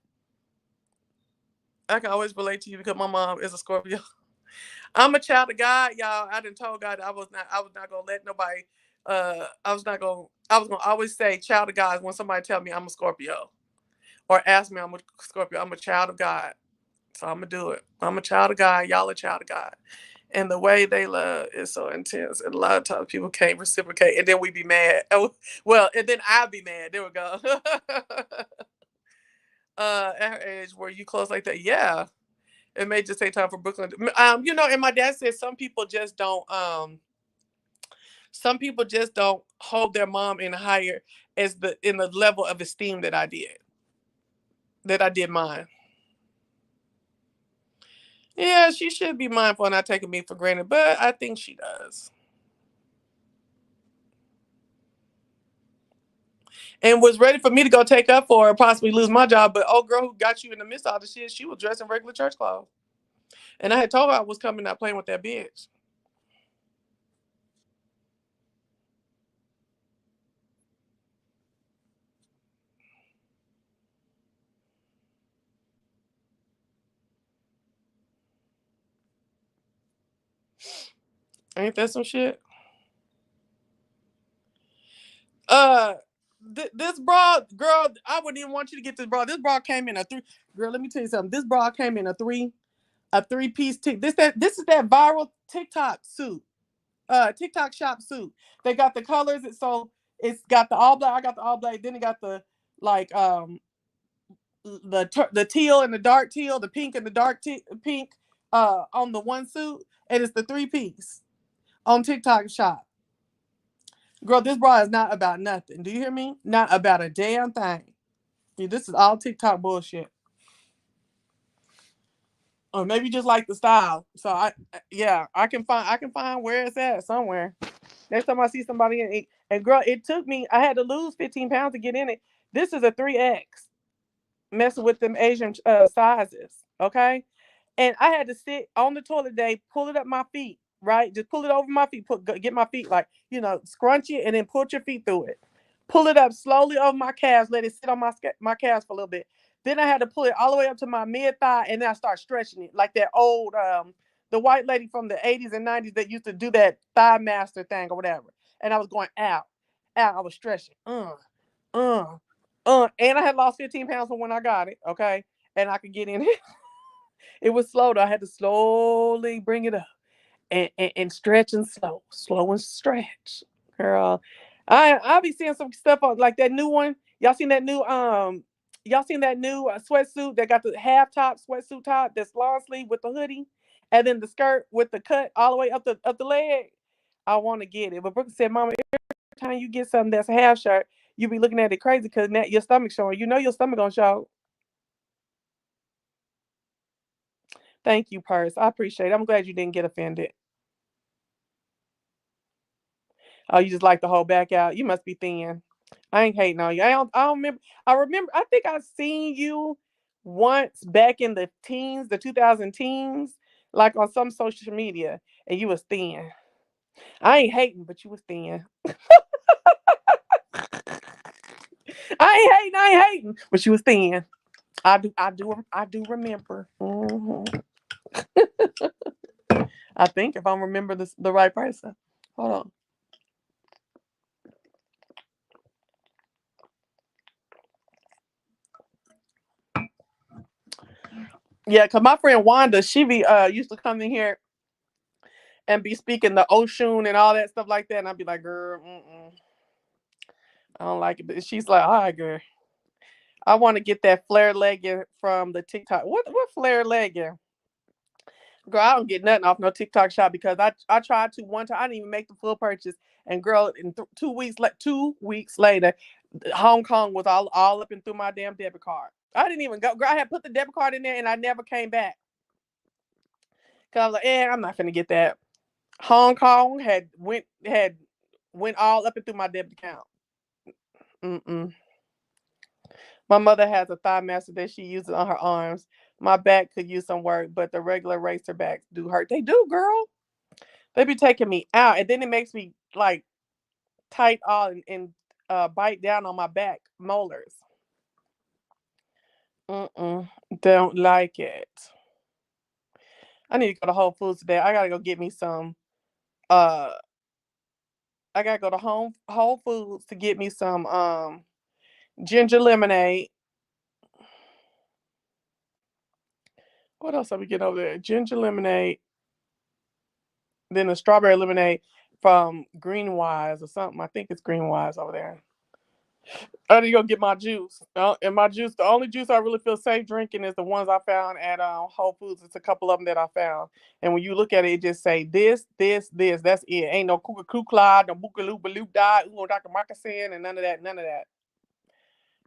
I can always relate to you because my mom is a Scorpio. I'm a child of God, y'all. I done told God I was not gonna let nobody I was gonna always say child of God when somebody tell me I'm a Scorpio or ask me I'm a Scorpio. I'm a child of God. So I'm gonna do it. I'm a child of God, y'all a child of God. And the way they love is so intense. And a lot of times people can't reciprocate and then we be mad. Oh, well, and then I'll be mad. There we go. At her age were you close like that? Yeah. It may just take time for Brooklyn. And my dad said some people just don't hold their mom in higher as in the level of esteem that I did mine. Yeah, she should be mindful and not taking me for granted, but I think she does. And was ready for me to go take up for her, possibly lose my job. But old girl who got you in the midst of all the shit, she was dressed in regular church clothes. And I had told her I was coming out playing with that bitch. Ain't that some shit? Uh, this bra, girl, I wouldn't even want you to get this bra. This bra came in a three. Girl, let me tell you something. This bra came in a three-piece tick. This is that viral TikTok suit. TikTok shop suit. They got the colors. It's got the all black. I got the all black. Then it got the like the teal and the dark teal, the pink and the dark pink on the one suit, and it's the three-piece on TikTok shop. Girl, this bra is not about nothing. Do you hear me? Not about a damn thing. This is all TikTok bullshit. Or maybe you just like the style. So I can find where it's at somewhere. Next time I see somebody and girl, it took me. I had to lose 15 pounds to get in it. This is a 3X. Messing with them Asian sizes. Okay, and I had to sit on the toilet day, pull it up my feet, right? Just pull it over my feet, get my feet like, scrunch it and then put your feet through it. Pull it up slowly over my calves, let it sit on my calves for a little bit. Then I had to pull it all the way up to my mid thigh, and then I start stretching it like that old the white lady from the 80s and 90s that used to do that thigh master thing or whatever. And I was going out. I was stretching. Uh, and I had lost 15 pounds from when I got it. Okay, and I could get in it. It was slow though. I had to slowly bring it up and stretch and slow and stretch. Girl, I'll be seeing some stuff on like that new one. Y'all seen that new sweatsuit that got the half top sweatsuit top that's long sleeve with the hoodie, and then the skirt with the cut all the way up the leg. I want to get it, but Brooke said, "Mama, every time you get something that's a half shirt, you be looking at it crazy because now your stomach showing. You know your stomach gonna show." Thank you, Purse. I appreciate it. I'm glad you didn't get offended. Oh, you just like the whole back out. You must be thin. I ain't hating on you. I don't remember. I remember. I think I seen you once back in the teens, the 2000 teens, like on some social media, and you was thin. I ain't hating, but you was thin. I ain't hating, but you was thin. I do remember. I think if I remember the right person. Hold on. Yeah, cause my friend Wanda, she be used to come in here and be speaking the Oshun and all that stuff like that, and I'd be like, girl, I don't like it. But she's like, all right, girl, I want to get that flare legging from the TikTok. What flare legging? Girl, I don't get nothing off no TikTok shop because I tried to one time. I didn't even make the full purchase, and girl, in 2 weeks later, Hong Kong was all up and through my damn debit card. I didn't even go. Girl, I had put the debit card in there, and I never came back. Cause I was like, I'm not gonna get that. Hong Kong had went all up and through my debit account. Mm-mm. My mother has a thigh master that she uses on her arms. My back could use some work, but the regular racer backs do hurt. They do, girl. They be taking me out, and then it makes me like tight all and bite down on my back molars. Mm-mm. Don't like it. I need to go to Whole Foods today. I gotta go get me some. Uh, I gotta go to Whole Foods to get me some ginger lemonade. What else are we getting over there? Ginger lemonade, then a strawberry lemonade from Greenwise or something. I think it's Greenwise over there. I need to go get my juice. And my juice, the only juice I really feel safe drinking is the ones I found at Whole Foods. It's a couple of them that I found. And when you look at it, it just say this, this, this. That's it. Ain't no Kuka Kukla, no Bookaloo Baloo Die, Dr. Moccasin, and none of that. None of that.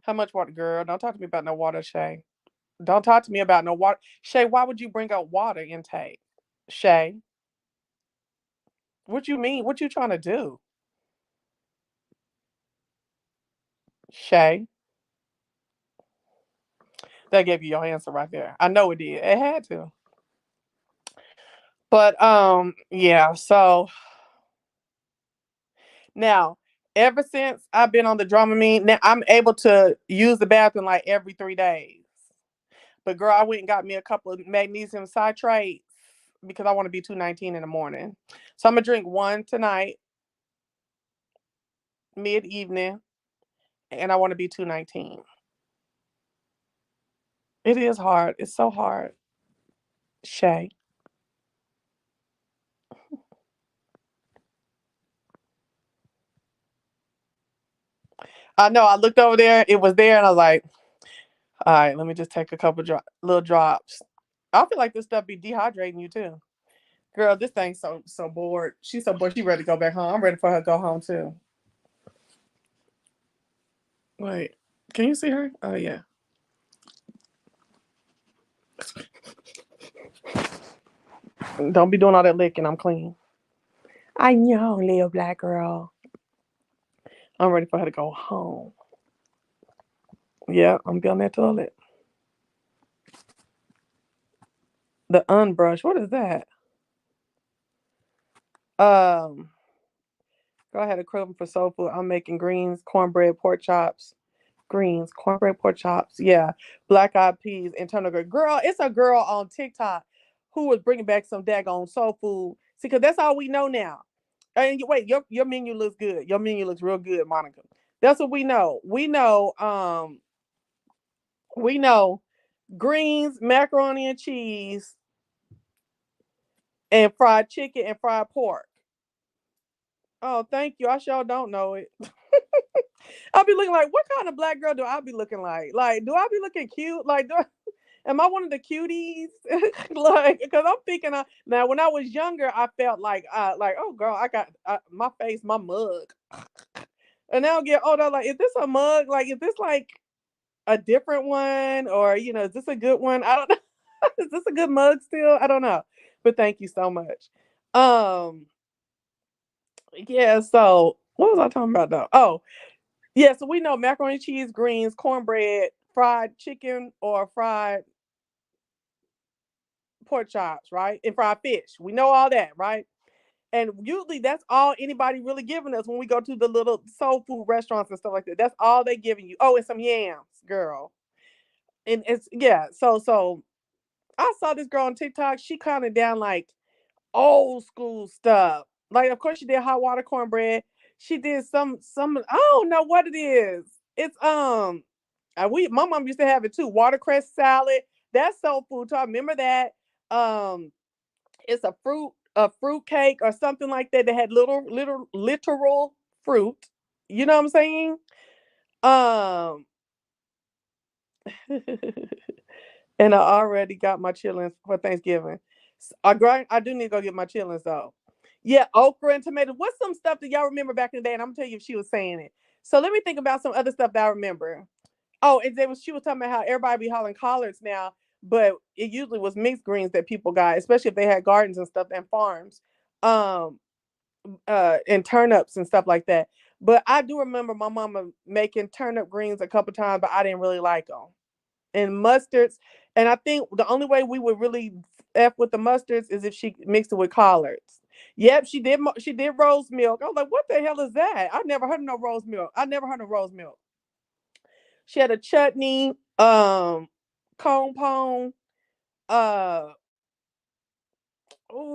How much water, girl? Don't talk to me about no water, Shay. Don't talk to me about no water. Shay, why would you bring up water intake? Shay, what you mean? What you trying to do? Shay, that gave you your answer right there. I know it did. It had to. But yeah, so now ever since I've been on the Dramamine, now I'm able to use the bathroom like every 3 days. But girl, I went and got me a couple of magnesium citrates because I want to be 219 in the morning. So I'm gonna drink one tonight, mid evening, and I want to be 219. It is hard. It's so hard. Shay. I know I looked over there, it was there, and I was like, all right, let me just take a couple little drops. I feel like this stuff be dehydrating you too. Girl, this thing's so bored. She's so bored. She ready to go back home. I'm ready for her to go home too. Wait, can you see her? Oh yeah. Don't be doing all that licking. I'm clean. I know, little black girl. I'm ready for her to go home. Yeah, I'm be on that toilet. The unbrush. What is that? Um, Girl, I had a craving for soul food. I'm making greens, cornbread, pork chops. Greens, cornbread, pork chops. Yeah, black eyed peas, and turnip. Girl, it's a girl on TikTok who was bringing back some daggone soul food. See, because that's all we know now. And wait, your menu looks good. Your menu looks real good, Monica. That's what we know. We know greens, macaroni and cheese, and fried chicken and fried pork. Oh, thank you. I sure don't know it. I'll be looking like, what kind of black girl do I be looking like? Like, do I be looking cute? Like, am I one of the cuties? Like, because I'm thinking, now when I was younger, I felt like, oh girl, I got my face, my mug. And now I get older, like, is this a mug? Like, is this like a different one, or is this a good one? I don't know. Is this a good mug still? I don't know. But thank you so much. Um, yeah. So what was I talking about though? Oh, yeah. So we know macaroni and cheese, greens, cornbread, fried chicken, or fried pork chops, right? And fried fish. We know all that, right? And usually that's all anybody really giving us when we go to the little soul food restaurants and stuff like that. That's all they giving you. Oh, and some yams, girl. And it's yeah. So I saw this girl on TikTok. She kind of down like old school stuff. Like, of course, she did hot water cornbread. She did some. I don't know what it is. It's my mom used to have it too. Watercress salad. That's soul food. So I remember that. Um, it's a fruit cake or something like that that had little literal fruit. You know what I'm saying? Um, and I already got my chillings for Thanksgiving. I do need to go get my chillings though. Yeah, okra and tomato. What's some stuff that y'all remember back in the day? And I'm gonna tell you if she was saying it. So let me think about some other stuff that I remember. Oh, and she was talking about how everybody be hauling collards now, but it usually was mixed greens that people got, especially if they had gardens and stuff and farms. Um, and turnips and stuff like that. But I do remember my mama making turnip greens a couple times, but I didn't really like them. And mustards, and I think the only way we would really f with the mustards is if she mixed it with collards. Yep, she did. She did rose milk. I was like, what the hell is that? I never heard of no rose milk. I never heard of rose milk. She had a chutney. Cone pone. Oh,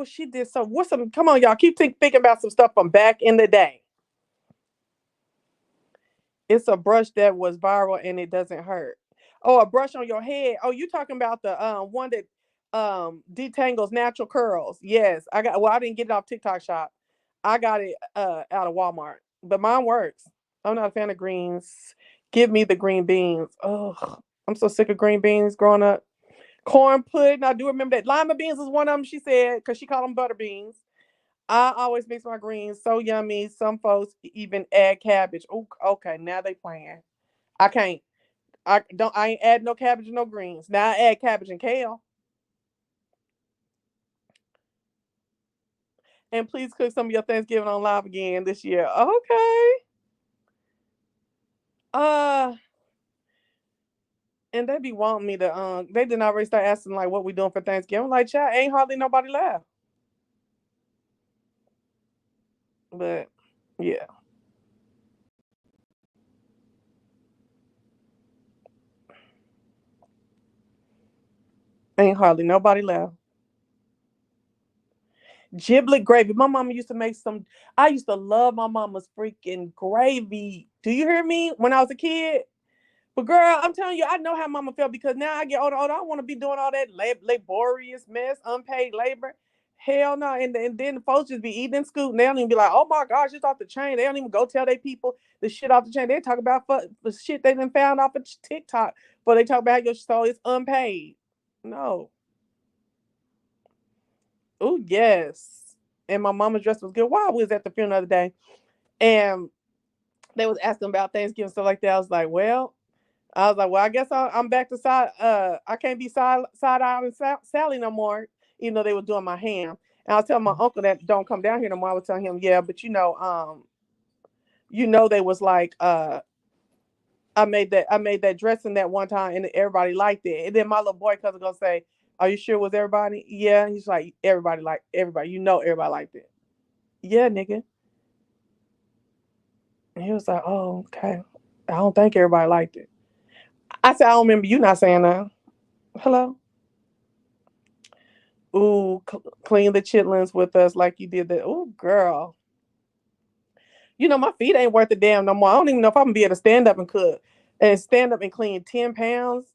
she did some. What's some? Come on, y'all. Keep thinking about some stuff from back in the day. It's a brush that was viral and it doesn't hurt. Oh, a brush on your head. Oh, you talking about the one that detangles natural curls. Yes. I got well, I didn't get it off TikTok shop. I got it out of Walmart. But mine works. I'm not a fan of greens. Give me the green beans. Oh, I'm so sick of green beans growing up. Corn pudding. I do remember that. Lima beans is one of them, she said, because she called them butter beans. I always mix my greens. So yummy. Some folks even add cabbage. Oh, okay. Now they playing. I can't. I ain't add no cabbage and no greens. Now I add cabbage and kale. And please cook some of your Thanksgiving on live again this year. Okay. Uh and they be wanting me to they didn't already start asking like what we doing for Thanksgiving. I'm like, child, ain't hardly nobody left. But yeah. Ain't hardly nobody left. Giblet gravy. My mama used to make some. I used to love my mama's freaking gravy. Do you hear me? When I was a kid. But girl, I'm telling you, I know how mama felt because now I get older. I don't want to be doing all that laborious mess, unpaid labor. Hell no. And then the folks just be eating and scooting. They don't even be like, oh my gosh, it's off the chain. They don't even go tell their people the shit off the chain. They talk about the shit they done found off of TikTok. But they talk about your soul is unpaid. No. Oh, yes. And my mama's dress was good. Why was at the funeral the other day? And they was asking about Thanksgiving stuff like that. I was like, well, I guess I'm back to side. I can't be side eye and Sally no more. Even though they were doing my ham. And I was telling my uncle that don't come down here no more. I was telling him, yeah, but they was like, I made that dressing that one time and everybody liked it. And then my little boy cousin gonna say, are you sure it was everybody? Yeah. He's like, everybody liked everybody. Everybody liked it. Yeah, nigga. And he was like, oh, okay. I don't think everybody liked it. I said, I don't remember you not saying that. Hello? Ooh, clean the chitlins with us like you did that. Ooh, girl. My feet ain't worth a damn no more. I don't even know if I'm gonna be able to stand up and cook and stand up and clean 10 pounds.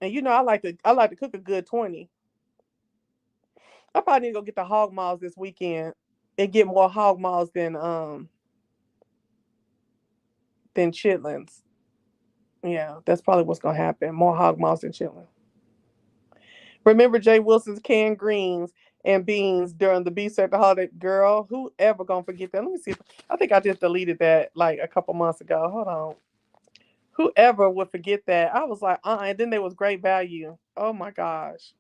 And I like to cook a good 20. I probably need to go get the hog maws this weekend and get more hog maws than chitlins. Yeah, that's probably what's gonna happen. More hog maws than chitlins. Remember Jay Wilson's canned greens and beans during the beef at the holiday? Girl, who ever gonna forget that? Let me see. I think I just deleted that like a couple months ago. Hold on. Whoever would forget that? I was like, and then there was great value. Oh my gosh.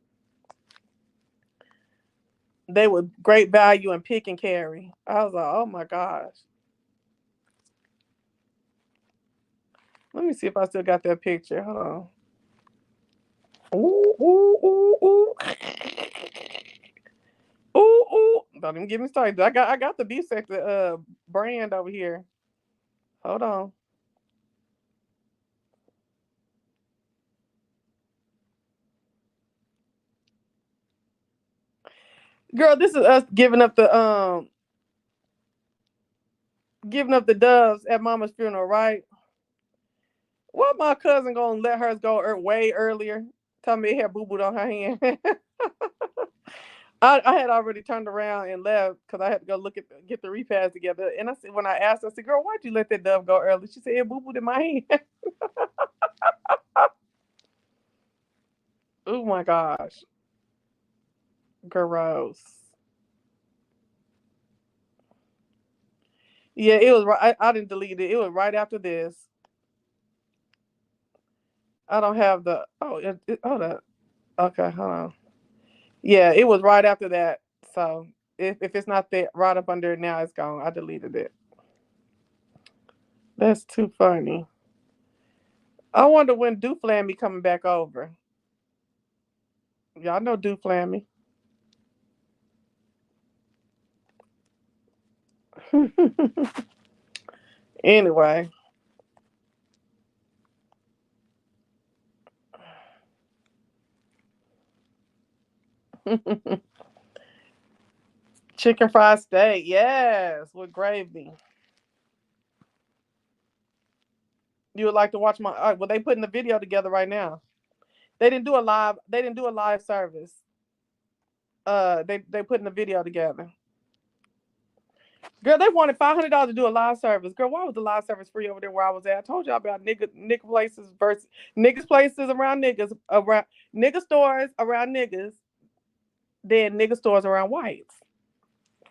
They were great value and pick and carry. I was like, oh my gosh. Let me see if I still got that picture. Hold on. Ooh, ooh, ooh, ooh. Ooh, ooh. Don't even get me started. I got the beef sector brand over here. Hold on. Girl, this is us giving up the doves at mama's funeral, right? Well, my cousin gonna let hers go way earlier. Tell me it had boo boo on her hand. I had already turned around and left because I had to go get the repast together. And I said, when I asked her, I said, "Girl, why'd you let that dove go early?" She said, "It boo booed in my hand." Oh my gosh, gross. Yeah, it was right. I didn't delete it. It was right after this. I don't have the. Oh, hold up. Okay, hold on. Yeah, it was right after that. So if it's not there, right up under it now, it's gone. I deleted it. That's too funny. I wonder when Duflammy coming back over. Y'all know Duflammy. Anyway, Chicken fried steak, yes, with gravy. You would like to watch my? Well, they putting the video together right now. They didn't do a live. They didn't do a live service. They putting the video together. Girl, they wanted $500 to do a live service. Girl, why was the live service free over there where I was at? I told y'all about nigga places versus niggas places around nigga stores around niggas, then nigga stores around whites.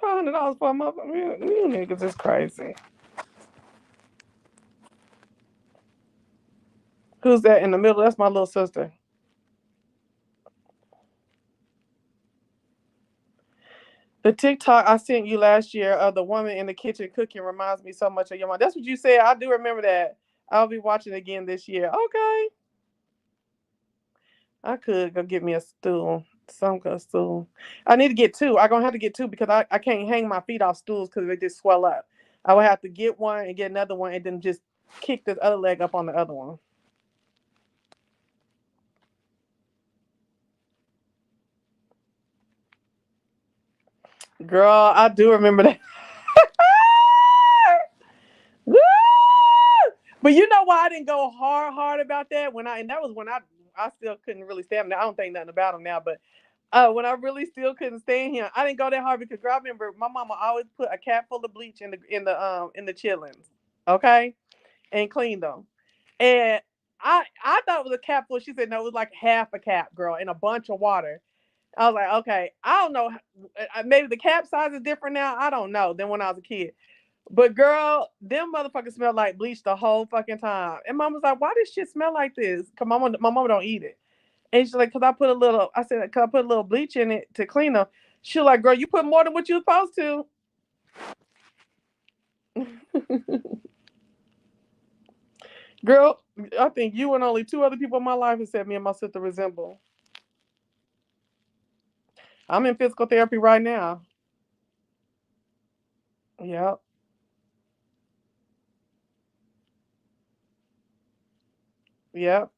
$500 for a motherfucker. You niggas is crazy. Who's that in the middle? That's my little sister. The TikTok I sent you last year of the woman in the kitchen cooking reminds me so much of your mom. That's what you said. I do remember that. I'll be watching it again this year. Okay. I could go get me a stool. Some kind of stool. I need to get two. I'm gonna have to get two because I can't hang my feet off stools because they just swell up. I would have to get one and get another one and then just kick this other leg up on the other one. Girl, I do remember that. Woo! But you know why I didn't go hard about that and that was when I still couldn't really stand him. I don't think nothing about him now, but when I really still couldn't stand him, I didn't go that hard because girl, I remember my mama always put a cap full of bleach in the chillings, okay, and cleaned them. And I thought it was a cap full. She said no, it was like half a cap, girl, and a bunch of water. I was like, okay, I don't know. Maybe the cap size is different now. I don't know than when I was a kid. But girl, them motherfuckers smell like bleach the whole fucking time. And mom was like, why does shit smell like this? Cause my mama don't eat it. And she's like, cause I said, cause I put a little bleach in it to clean them. She was like, girl, you put more than what you supposed to. Girl, I think you and only two other people in my life have said me and my sister resemble. I'm in physical therapy right now. Yep. Yep.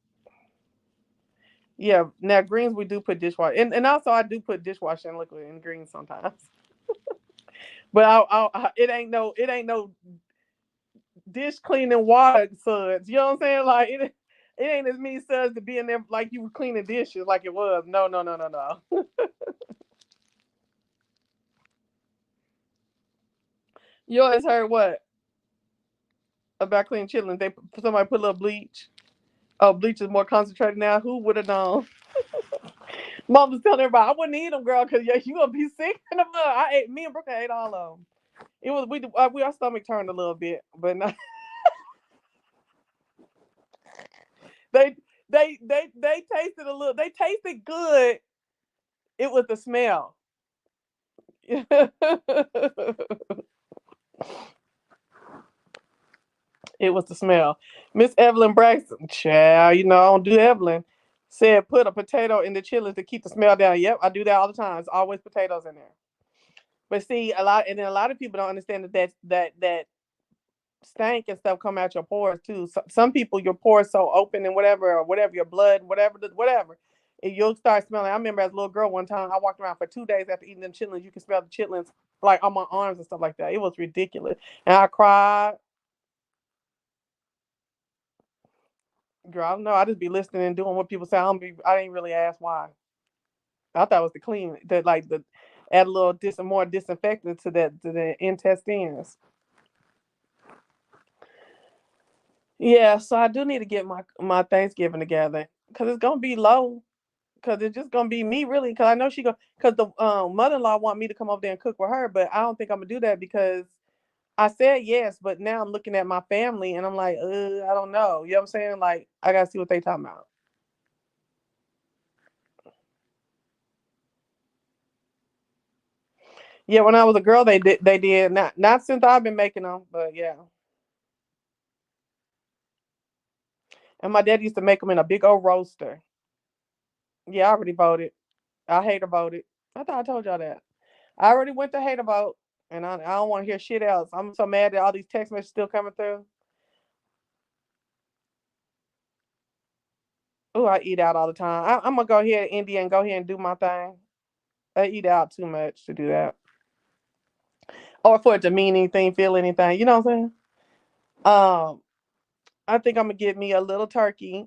Yeah. Now greens we do put dishwasher. And also I do put dishwashing liquid in greens sometimes. But it ain't no dish cleaning water suds. You know what I'm saying? Like it ain't as many suds to be in there like you were cleaning dishes like it was. No, no, no, no, no. You always heard what about clean chitlins? Somebody put a little bleach. Oh, bleach is more concentrated now. Who would have known? Mom was telling everybody I wouldn't eat them, girl, because yeah, you gonna be sick in the mud. Me and Brooke ate all of them. It was our stomach turned a little bit, but no, they they tasted a little. They tasted good. It was the smell. It was the smell. Miss Evelyn Braxton, child, I don't do Evelyn. Said put a potato in the chilies to keep the smell down. Yep, I do that all the time. It's always potatoes in there. But see, a lot of people don't understand that stank and stuff come out your pores too. Some people your pores so open and whatever your blood, whatever. And you'll start smelling. I remember as a little girl one time, I walked around for 2 days after eating them chitlins. You can smell the chitlins like on my arms and stuff like that. It was ridiculous, and I cried. Girl, I don't know. I just be listening and doing what people say. I didn't really ask why. I thought it was the clean, the add a little more disinfectant to the intestines. Yeah, so I do need to get my Thanksgiving together because it's gonna be low. Because it's just gonna be me really. Because I know because the mother-in-law want me to come over there and cook with her, but I don't think I'm gonna do that because I said yes, but now I'm looking at my family and I'm like, I don't know. You know what I'm saying? Like I gotta see what they talking about. Yeah, when I was a girl, they did not since I've been making them, but yeah. And my dad used to make them in a big old roaster. Yeah, I already voted. I hate to voted. I thought I told y'all that. I already went to hate a vote, and I don't want to hear shit else. I'm so mad that all these text messages still coming through. Oh, I eat out all the time. I'm gonna go ahead, India, and go ahead and do my thing. I eat out too much to do that. Or for it to mean anything, feel anything. You know what I'm saying? Um, I think I'm gonna get me a little turkey.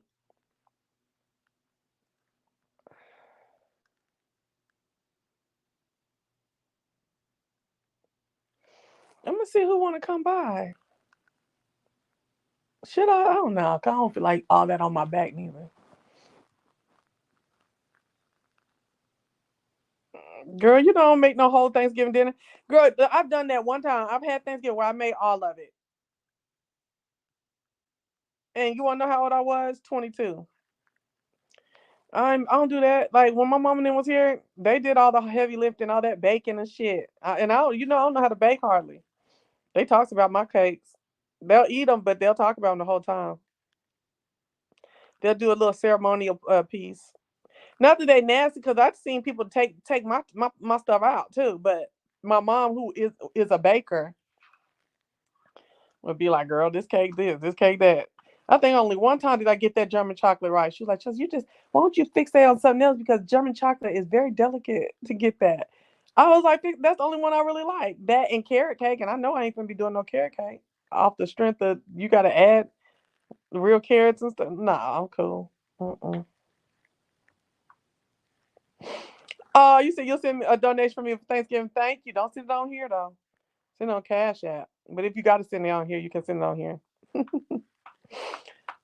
I'm gonna see who wanna come by. Should I? I don't know. 'Cause I don't feel like all that on my back neither. Girl, you don't make no whole Thanksgiving dinner. Girl, I've done that one time. I've had Thanksgiving where I made all of it. And you wanna know how old I was? 22. I don't do that. Like when my mom and them was here, they did all the heavy lifting, all that baking and shit. And I don't, I don't know how to bake hardly. They talks about my cakes. They'll eat them, but they'll talk about them the whole time. They'll do a little ceremonial piece. Not that they nasty, because I've seen people take my stuff out too. But my mom, who is a baker, would be like, "Girl, this cake this cake that." I think only one time did I get that German chocolate right. She was like, "Just you just why don't you fixate on something else because German chocolate is very delicate to get that." I was like, "That's the only one I really like. That and carrot cake, and I know I ain't gonna be doing no carrot cake off the strength of you got to add real carrots and stuff. Nah, I'm cool. Mm-mm. Oh, you said you'll send me a donation for me for Thanksgiving. Thank you. Don't send it on here though. Send it on Cash App. But if you got to send it on here, you can send it on here.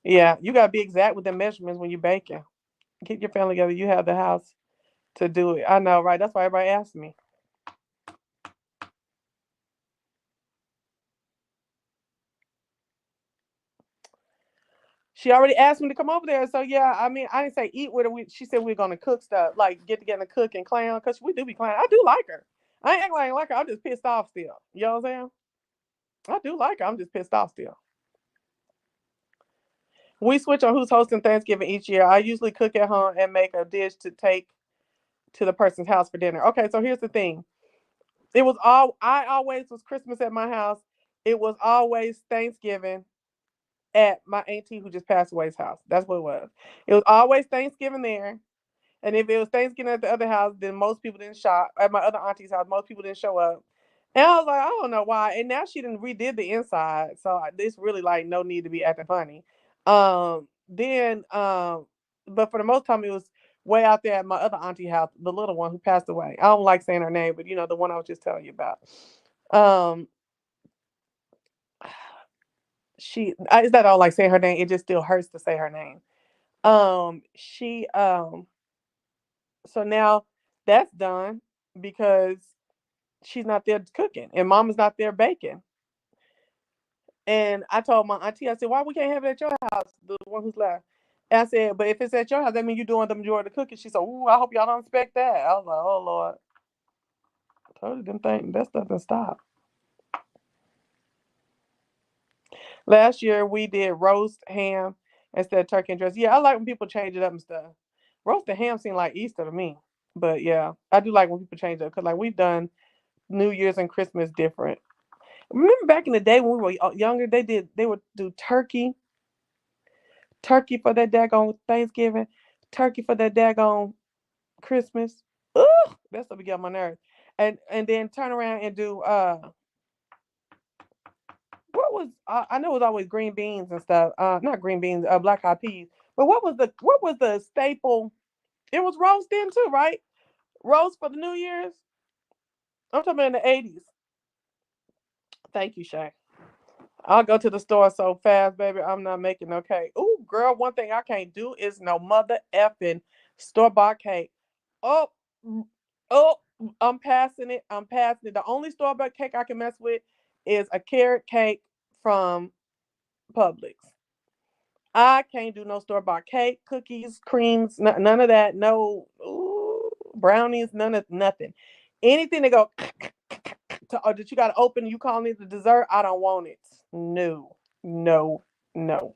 Yeah, you gotta be exact with the measurements when you're baking. Get your family together. You have the house to do it. I know, right? That's why everybody asks me. She already asked me to come over there, so yeah. I mean, I didn't say eat with her. She said we are gonna cook stuff, like get together and cook and clown, because we do be clown. I do like her. I ain't acting like her. I'm just pissed off still. You know what I'm saying? I do like her. I'm just pissed off still. We switch on who's hosting Thanksgiving each year. I usually cook at home and make a dish to take to the person's house for dinner. Okay, so here's the thing. It was all I always was Christmas at my house. It was always Thanksgiving at my auntie who just passed away's house. That's what it was. It was always Thanksgiving there. And if it was Thanksgiving at the other house, then most people didn't shop. At my other auntie's house, most people didn't show up. And I was like, I don't know why. And now she didn't redid the inside, so it's really like no need to be acting funny. But for the most time, it was way out there at my other auntie house, the little one who passed away. I don't like saying her name, but the one I was just telling you about. Um, it's not all like saying her name. It just still hurts to say her name. She So now that's done because she's not there cooking and mama's not there baking. And I told my auntie, I said, why we can't have it at your house? The one who's left. And I said, but if it's at your house, that means you're doing the majority of the cooking. She said, ooh, I hope y'all don't expect that. I was like, oh Lord. I told you them things, that stuff didn't stop. Last year we did roast ham instead of turkey and dressing. Yeah, I like when people change it up and stuff. Roasted ham seemed like Easter to me. But yeah, I do like when people change it up because like we've done New Year's and Christmas different. Remember back in the day when we were younger, they would do turkey for that daggone Thanksgiving, turkey for that daggone Christmas. Ugh, that stuff would get on my nerves. And then turn around and do what was I know it was always green beans and stuff. Not green beans, black eyed peas. But what was the staple? It was roast then too, right? Roast for the New Year's. I'm talking about in the 80s. Thank you, Shay. I'll go to the store so fast, baby. I'm not making no cake. Ooh, girl, one thing I can't do is no mother effing store bought cake. Oh, oh, I'm passing it. I'm passing it. The only store bought cake I can mess with is a carrot cake from Publix. I can't do no store bought cake, cookies, creams, none of that. No brownies, none of nothing. Anything that go or that you got to open, you calling it the dessert. I don't want it. No, no, no.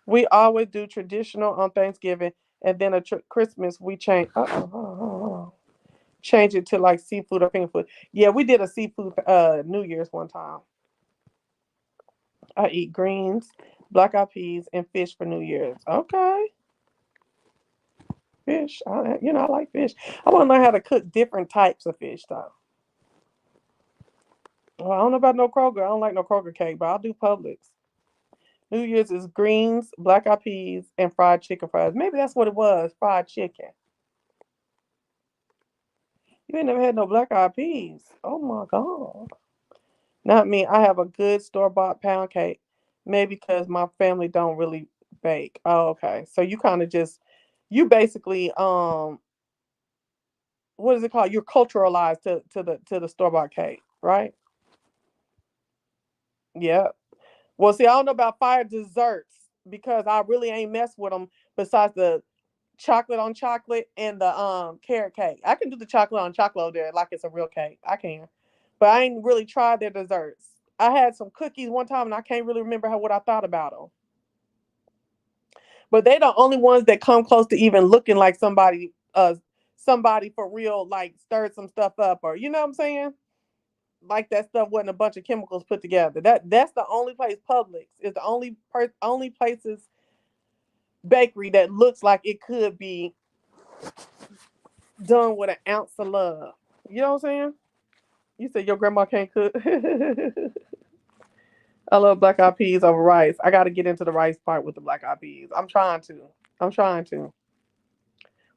We always do traditional on Thanksgiving, and then Christmas we change. Change it to like seafood or finger food. Yeah, we did a seafood New Year's one time. I eat greens, black eyed peas, and fish for New Year's. Okay. Fish. I like fish. I want to learn how to cook different types of fish, though. Well, I don't know about no Kroger. I don't like no Kroger cake, but I'll do Publix. New Year's is greens, black eyed peas, and fried chicken fries. Maybe that's what it was, fried chicken. You ain't never had no black eyed peas. Oh my God. Not me. I have a good store bought pound cake. Maybe because my family don't really bake. Oh, okay. So you kind of just, you basically, what is it called? You're culturalized to the store bought cake, right? Yeah. Well, see, I don't know about fire desserts because I really ain't messed with them besides the chocolate on chocolate and the carrot cake. I can do the chocolate on chocolate over there like it's a real cake. I can. But I ain't really tried their desserts. I had some cookies one time and I can't really remember what I thought about them. But they the only ones that come close to even looking like somebody for real like stirred some stuff up, or you know what I'm saying? Like that stuff wasn't a bunch of chemicals put together. That's the only place. Publix is the only places bakery that looks like it could be done with an ounce of love. You know what I'm saying? You said your grandma can't cook. I love black eyed peas over rice. I got to get into the rice part with the black eyed peas. I'm trying to. I'm trying to.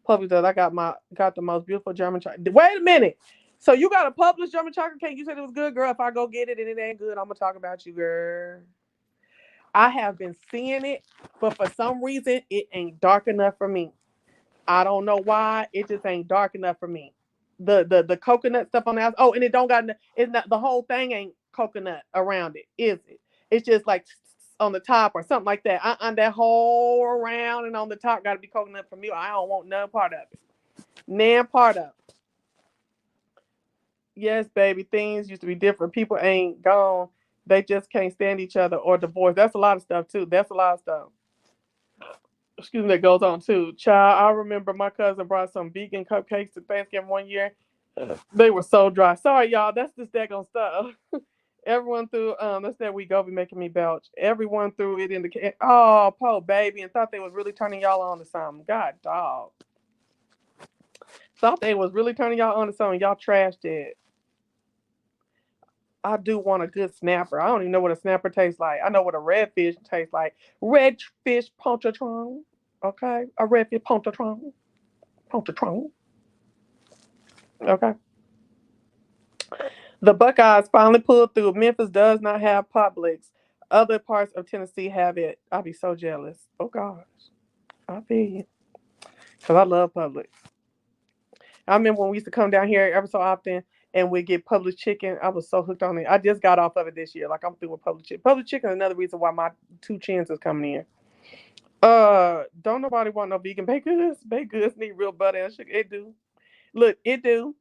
Publix does. I got the most beautiful German chocolate. Wait a minute. So you got a published German chocolate cake? You said it was good, girl. If I go get it and it ain't good, I'm gonna talk about you, girl. I have been seeing it, but for some reason it ain't dark enough for me. I don't know why. It just ain't dark enough for me. The coconut stuff on the outside. Oh, and it don't got it's not the whole thing ain't coconut around it, is it? It's just like on the top or something like that. That whole around and on the top got to be coconut for me. I don't want none part of it. None part of it. Yes, baby. Things used to be different. People ain't gone. They just can't stand each other or divorce. That's a lot of stuff too. That's a lot of stuff. Excuse me, that goes on too. Child, I remember my cousin brought some vegan cupcakes to Thanksgiving one year. They were so dry. Sorry, y'all. That's just daggone stuff. Everyone threw that's that week over making me belch. Everyone threw it in the can. Oh, poor baby, and thought they was really turning y'all on to something. God dog. Thought they was really turning y'all on to something. Y'all trashed it. I do want a good snapper. I don't even know what a snapper tastes like. I know what a red fish tastes like. Red fish pontchartrain. Okay, a red fish pontchartrain. Pontchartrain. Okay. The Buckeyes finally pulled through. Memphis does not have Publix. Other parts of Tennessee have it. I'll be so jealous. Oh gosh, I be because I love Publix. I remember when we used to come down here every so often and we get Publix chicken. I was so hooked on it. I just got off of it this year. Like I'm through with Publix chicken. Publix chicken is another reason why my two chins is coming in. Don't nobody want no vegan baked goods. Baked goods need real butter and sugar. It do. Look, it do.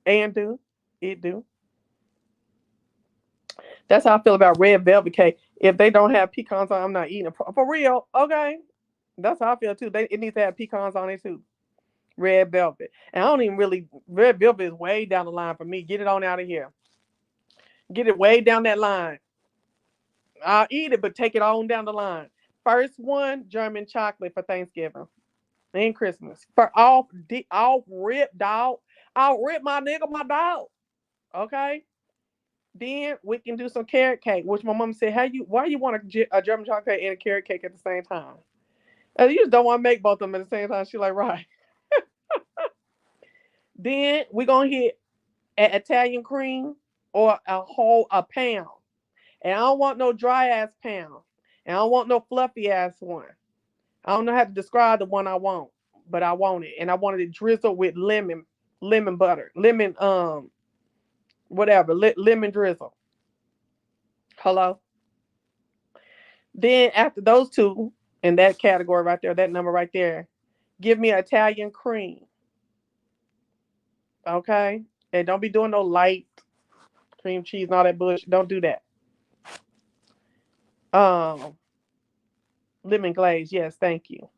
And do. It do. That's how I feel about red velvet cake. If they don't have pecans on, I'm not eating it. For real, okay. That's how I feel too. It needs to have pecans on it too. Red velvet. And I don't even really red velvet is way down the line for me. Get it on out of here. Get it way down that line. I'll eat it, but take it on down the line. First one, German chocolate for Thanksgiving and Christmas. For off rip dog. I'll rip my nigga my dog. Okay. Then we can do some carrot cake, which my mom said, why you want a German chocolate cake and a carrot cake at the same time? And you just don't want to make both of them at the same time. She like, right. Then we're gonna hit an Italian cream or a pound. And I don't want no dry ass pound. And I don't want no fluffy ass one. I don't know how to describe the one I want, but I want it. And I wanted it drizzled with lemon butter, whatever, lemon drizzle. Hello. Then after those two in that category right there, that number right there, give me Italian cream. Okay? And don't be doing no light cream cheese and all that bullshit. Don't do that. Um, lemon glaze, yes, thank you.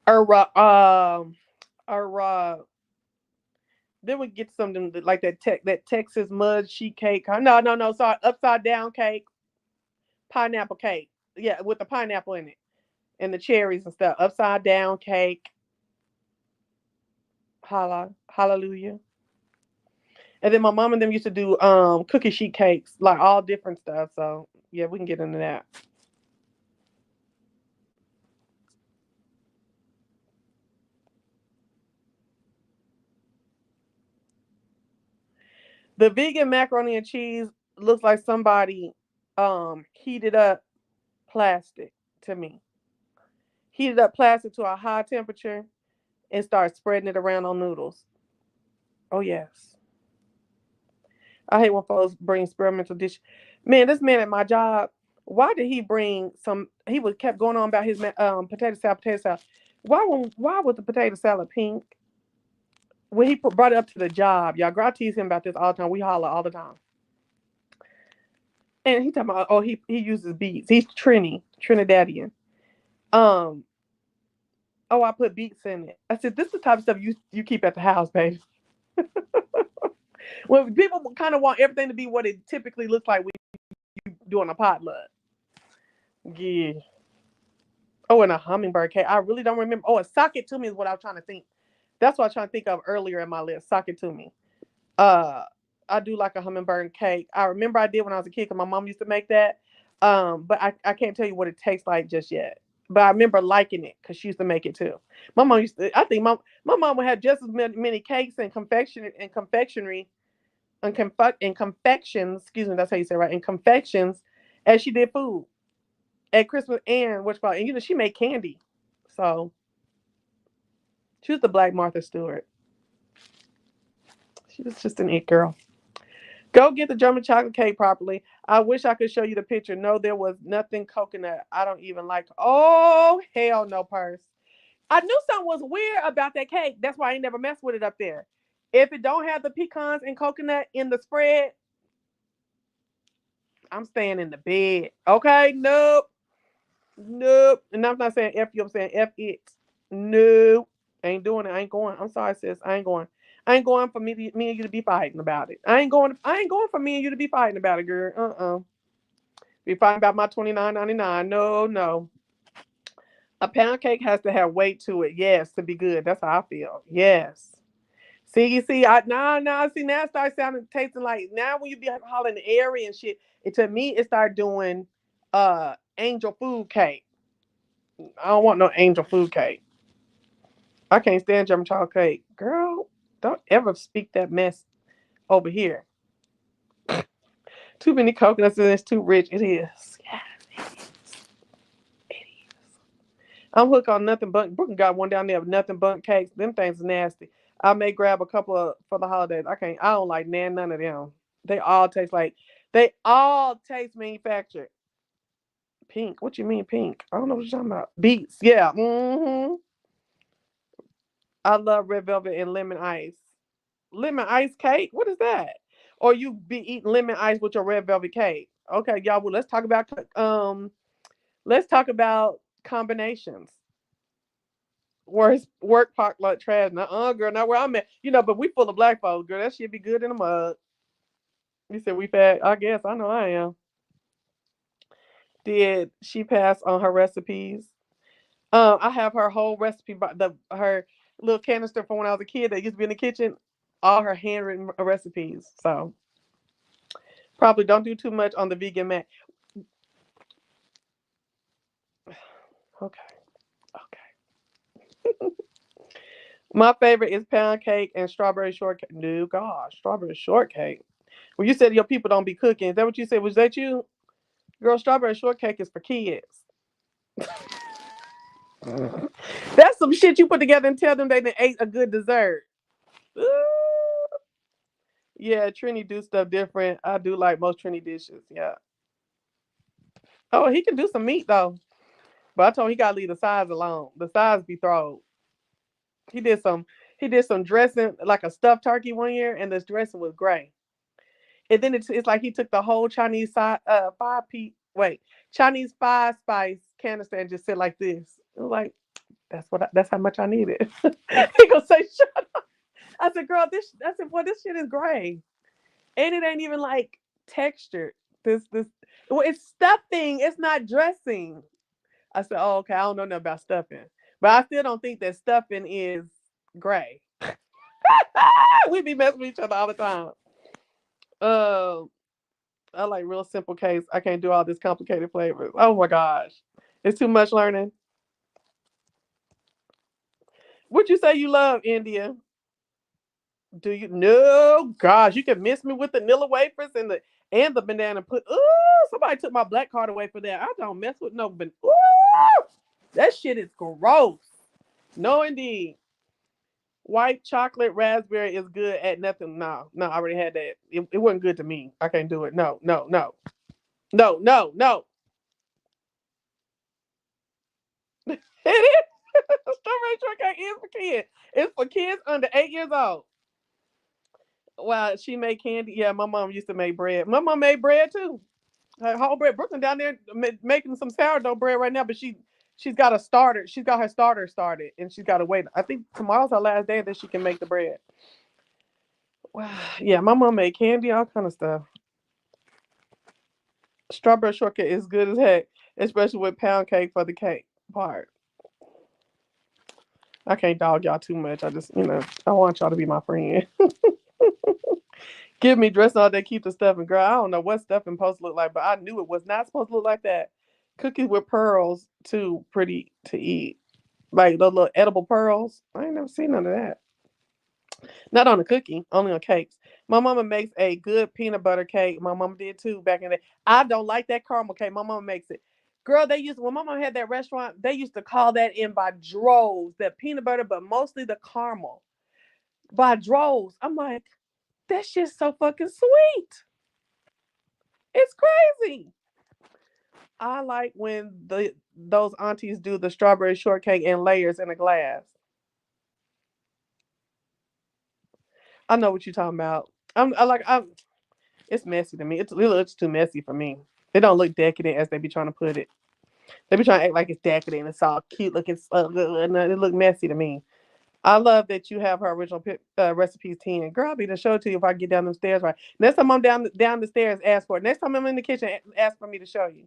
Or or then we get something like that Texas mud sheet cake. No, sorry, upside down cake, pineapple cake. Yeah, with the pineapple in it. and the cherries and stuff. Upside down cake. Hallelujah. And then my mom and them used to do cookie sheet cakes, like all different stuff. So yeah, we can get into that. The vegan macaroni and cheese looks like somebody heated up plastic to me. Heated up plastic to a high temperature and start spreading it around on noodles. Oh yes. I hate when folks bring experimental dish. Man, this man at my job, why did he bring some? He was kept going on about his potato salad, potato salad. Why was the potato salad pink? When he brought it up to the job, y'all, girl, I tease him about this all the time. We holler all the time. And he talking about, oh, he uses beets. He's Trinidadian. Um, oh, I put beets in it. I said, this is the type of stuff you keep at the house, baby. When people kind of want everything to be what it typically looks like when you doing a potluck. Yeah. Oh, and a hummingbird cake. I really don't remember. Oh, a sock it to me is what I was trying to think. That's what I was trying to think of earlier in my list. Sock it to me. Uh, I do like a hummingbird cake. I remember I did when I was a kid because my mom used to make that. But I can't tell you what it tastes like just yet. But I remember liking it because she used to make it too. My mom used to. I think my mom would have just as many cakes and confectionery and confections. Excuse me, that's how you say it, right? And confections as she did food at Christmas and what's called. And she made candy. So she was the Black Martha Stewart. She was just an it girl. Go get the German chocolate cake properly. I wish I could show you the picture. No, there was nothing coconut. I don't even like. Oh, hell no, purse. I knew something was weird about that cake. That's why I ain't never messed with it up there. If it don't have the pecans and coconut in the spread, I'm staying in the bed. Okay, nope. Nope. And I'm not saying F you, I'm saying F it. Nope. Ain't doing it. I ain't going. I'm sorry, sis. I ain't going. I ain't going for me and you to be fighting about it. I ain't going for me and you to be fighting about it, girl. Be fighting about my $29.99. No, no. A pound cake has to have weight to it, yes, to be good. That's how I feel. Yes. See, you see, see, now it starts sounding, tasting like, now when you be hollering the airy and shit, to me, it started doing angel food cake. I don't want no angel food cake. I can't stand German chocolate cake. Girl, don't ever speak that mess over here. Too many coconuts and it's too rich. It is. Yeah, it is. I'm hooked on nothing but Brooklyn got one down there of nothing but cakes. Them things are nasty. I may grab a couple of for the holidays. I don't like none of them. They all taste manufactured. Pink. What you mean pink? I don't know what you're talking about. Beets. Yeah. I love red velvet and lemon ice. Lemon ice cake? What is that? Or you be eating lemon ice with your red velvet cake? Okay, y'all. Well, let's talk about combinations. Work park like trash. Nuh-uh, girl, not where I'm at. But we full of black folks, girl. That shit be good in the mug. You said we fat. I guess I know I am. Did she pass on her recipes? I have her whole recipe, her little canister from when I was a kid that used to be in the kitchen. All her handwritten recipes. So probably don't do too much on the vegan mat. Okay. Okay. My favorite is pound cake and strawberry shortcake. No, gosh, strawberry shortcake. Well, you said your people don't be cooking. Is that what you said? Was that you? Girl, strawberry shortcake is for kids. That's some shit you put together and tell them they done ate a good dessert. Ooh. Yeah, Trini do stuff different. I do like most Trini dishes. Yeah. Oh, he can do some meat though. But I told him he gotta leave the sides alone. The sides be thrown. He did some he did some dressing like a stuffed turkey one year, and this dressing was gray. And then it's like he took the whole Chinese Chinese five spice canister and just said like this. It was like that's how much I needed. He gonna say shut up. I said, girl, this shit is gray. And it ain't even like textured. This well, it's stuffing, it's not dressing. I said, oh, okay, I don't know nothing about stuffing. But I still don't think that stuffing is gray. We be messing with each other all the time. Uh, I like real simple cakes. I can't do all this complicated flavors. Oh my gosh. It's too much learning. Would you say you love India? Do you? No, gosh, you can miss me with the vanilla wafers and the banana put. Ooh, somebody took my black card away for that. I don't mess with no ooh, that shit is gross. No, indeed. White chocolate raspberry is good at nothing. No, no, I already had that. It wasn't good to me. I can't do it. No, no, no, no, no, no. It is. Strawberry shortcake is for kids. It's for kids under 8 years old. Well, she made candy. Yeah, my mom used to make bread. My mom made bread too. Her whole bread. Brooklyn down there making some sourdough bread right now, but she's got a starter. She's got her starter started, and she's got to wait. I think tomorrow's her last day that she can make the bread. Wow. Yeah, my mom made candy, all kind of stuff. Strawberry shortcake is good as heck, especially with pound cake for the cake part. I can't dog y'all too much. I just, I want y'all to be my friend. Give me dress all day, keep the stuffing. Girl, I don't know what stuffing supposed to look like, but I knew it was not supposed to look like that. Cookies with pearls, too pretty to eat. Like those little edible pearls. I ain't never seen none of that. Not on a cookie, only on cakes. My mama makes a good peanut butter cake. My mama did too back in the day. I don't like that caramel cake. My mama makes it. Girl, when my mama had that restaurant, they used to call that in by droves, that peanut butter, but mostly the caramel. By droves. I'm like, that shit's so fucking sweet. It's crazy. I like when those aunties do the strawberry shortcake in layers in a glass. I know what you're talking about. I'm it's messy to me. It looks too messy for me. It don't look decadent as they be trying to put it. They be trying to act like it's decadent. It's all cute looking. And it look messy to me. I love that you have her original recipes 10. Girl, I'll be to show it to you if I get down the stairs right. Next time I'm down the stairs, ask for it. Next time I'm in the kitchen, ask for me to show you.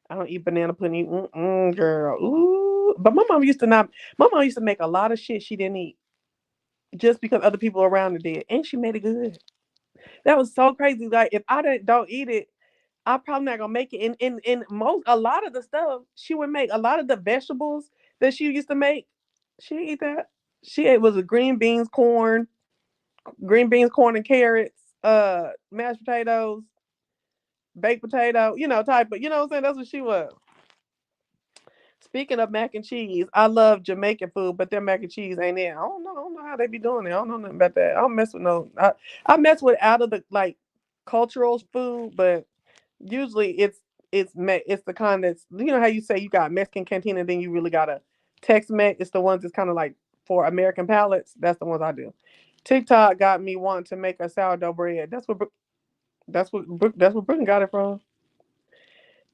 I don't eat banana pudding. Girl. Ooh. But my mom used to not. My mom used to make a lot of shit she didn't eat just because other people around her did, and she made it good. That was so crazy. Like if I don't eat it, I'm probably not gonna make it. In most a lot of the stuff she would make, a lot of the vegetables that she used to make, she didn't eat that. She ate was a green beans, corn and carrots, mashed potatoes, baked potato, type of, what I'm saying? That's what she was. Speaking of mac and cheese, I love Jamaican food, but their mac and cheese ain't it. I don't know how they be doing it. I don't know nothing about that. I don't mess with no. I mess with out of the like cultural food, but usually it's the kind that's how you say you got Mexican canteen and then you really got a Tex-Mex. It's the ones that's kind of like for American palates. That's the ones I do. TikTok got me wanting to make a sourdough bread. That's what Brooklyn got it from.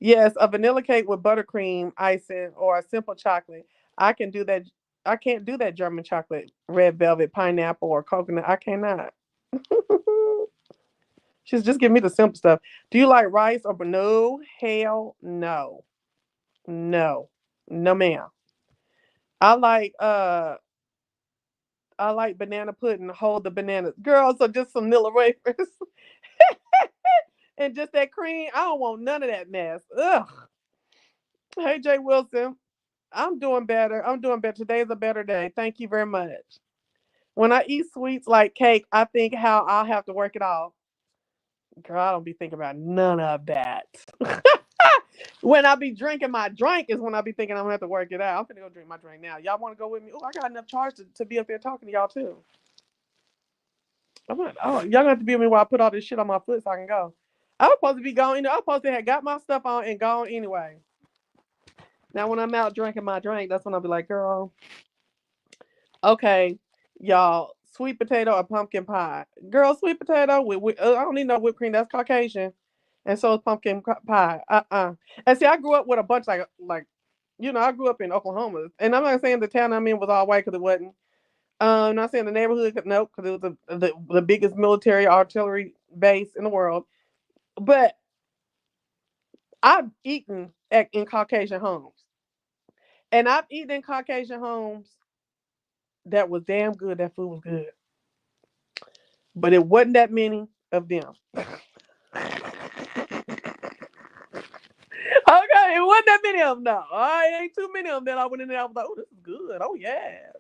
Yes, a vanilla cake with buttercream icing or a simple chocolate. I can do that. I can't do that German chocolate, red velvet, pineapple, or coconut. I cannot. She's just giving me the simple stuff. Do you like rice or no? Hell no. No. No ma'am. I like uh I like banana pudding, hold the bananas. Girl, so just some Nilla wafers. And just that cream. I don't want none of that mess. Ugh. Hey Jay Wilson. I'm doing better. I'm doing better. Today's a better day. Thank you very much. When I eat sweets like cake, I think how I'll have to work it off. Girl, I don't be thinking about none of that. When I be drinking my drink is when I be thinking I'm gonna have to work it out. I'm gonna go drink my drink now. Y'all want to go with me? Oh, I got enough charge to be up there talking to y'all too. Y'all gonna have to be with me while I put all this shit on my foot so I can go. I was supposed to be going. I was supposed to have got my stuff on and gone anyway. Now when I'm out drinking my drink, that's when I'll be like, girl, okay, y'all, sweet potato or pumpkin pie. Girl, sweet potato I don't need no whipped cream. That's Caucasian, and so is pumpkin pie. And see, I grew up with a bunch I grew up in Oklahoma, and I'm not saying the town I'm in was all white because it wasn't. Not saying the neighborhood, nope, because it was the biggest military artillery base in the world. But I've eaten in Caucasian homes, and I've eaten in Caucasian homes that was damn good. That food was good, but it wasn't that many of them. Okay, it wasn't that many of them. No, I ain't too many of them that I went in there. I was like, oh, this is good. Oh yeah.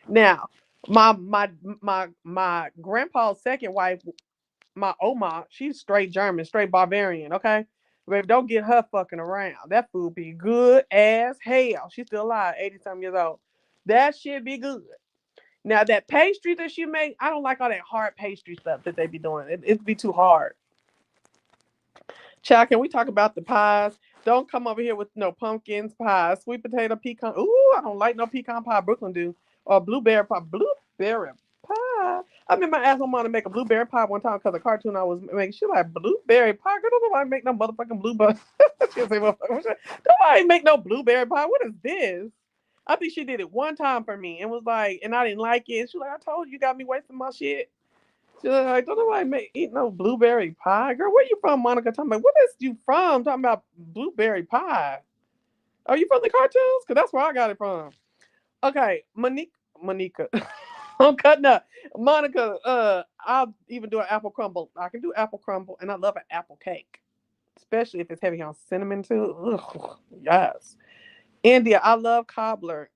Now, my grandpa's second wife, my Oma, she's straight German, straight barbarian. Okay, but don't get her fucking around. That food be good as hell. She's still alive, 80 something years old. That shit be good. Now that pastry that she make, I don't like all that hard pastry stuff that they be doing. It'd be too hard. Child, can we talk about the pies? Don't come over here with no pumpkins pie, sweet potato pecan. Ooh, I don't like no pecan pie. Brooklyn do, or blueberry pie. Blueberry pie. I remember I asked my mom to make a blueberry pie one time because the cartoon I was making. She was like, blueberry pie. Girl, don't nobody make no motherfucking blueberry. She say, nobody make no blueberry pie. What is this? I think she did it one time for me and was like, and I didn't like it. She was like, I told you, you got me wasting my shit. She's like, don't nobody eat no blueberry pie. Girl, where you from, Monica? Talking about, what is you from? Talking about blueberry pie. Are you from the cartoons? Because that's where I got it from. Okay, Monica. I'm cutting up. Monica, I'll even do an apple crumble. I can do apple crumble, and I love an apple cake, especially if it's heavy on cinnamon too. Ugh, yes. India, I love cobbler.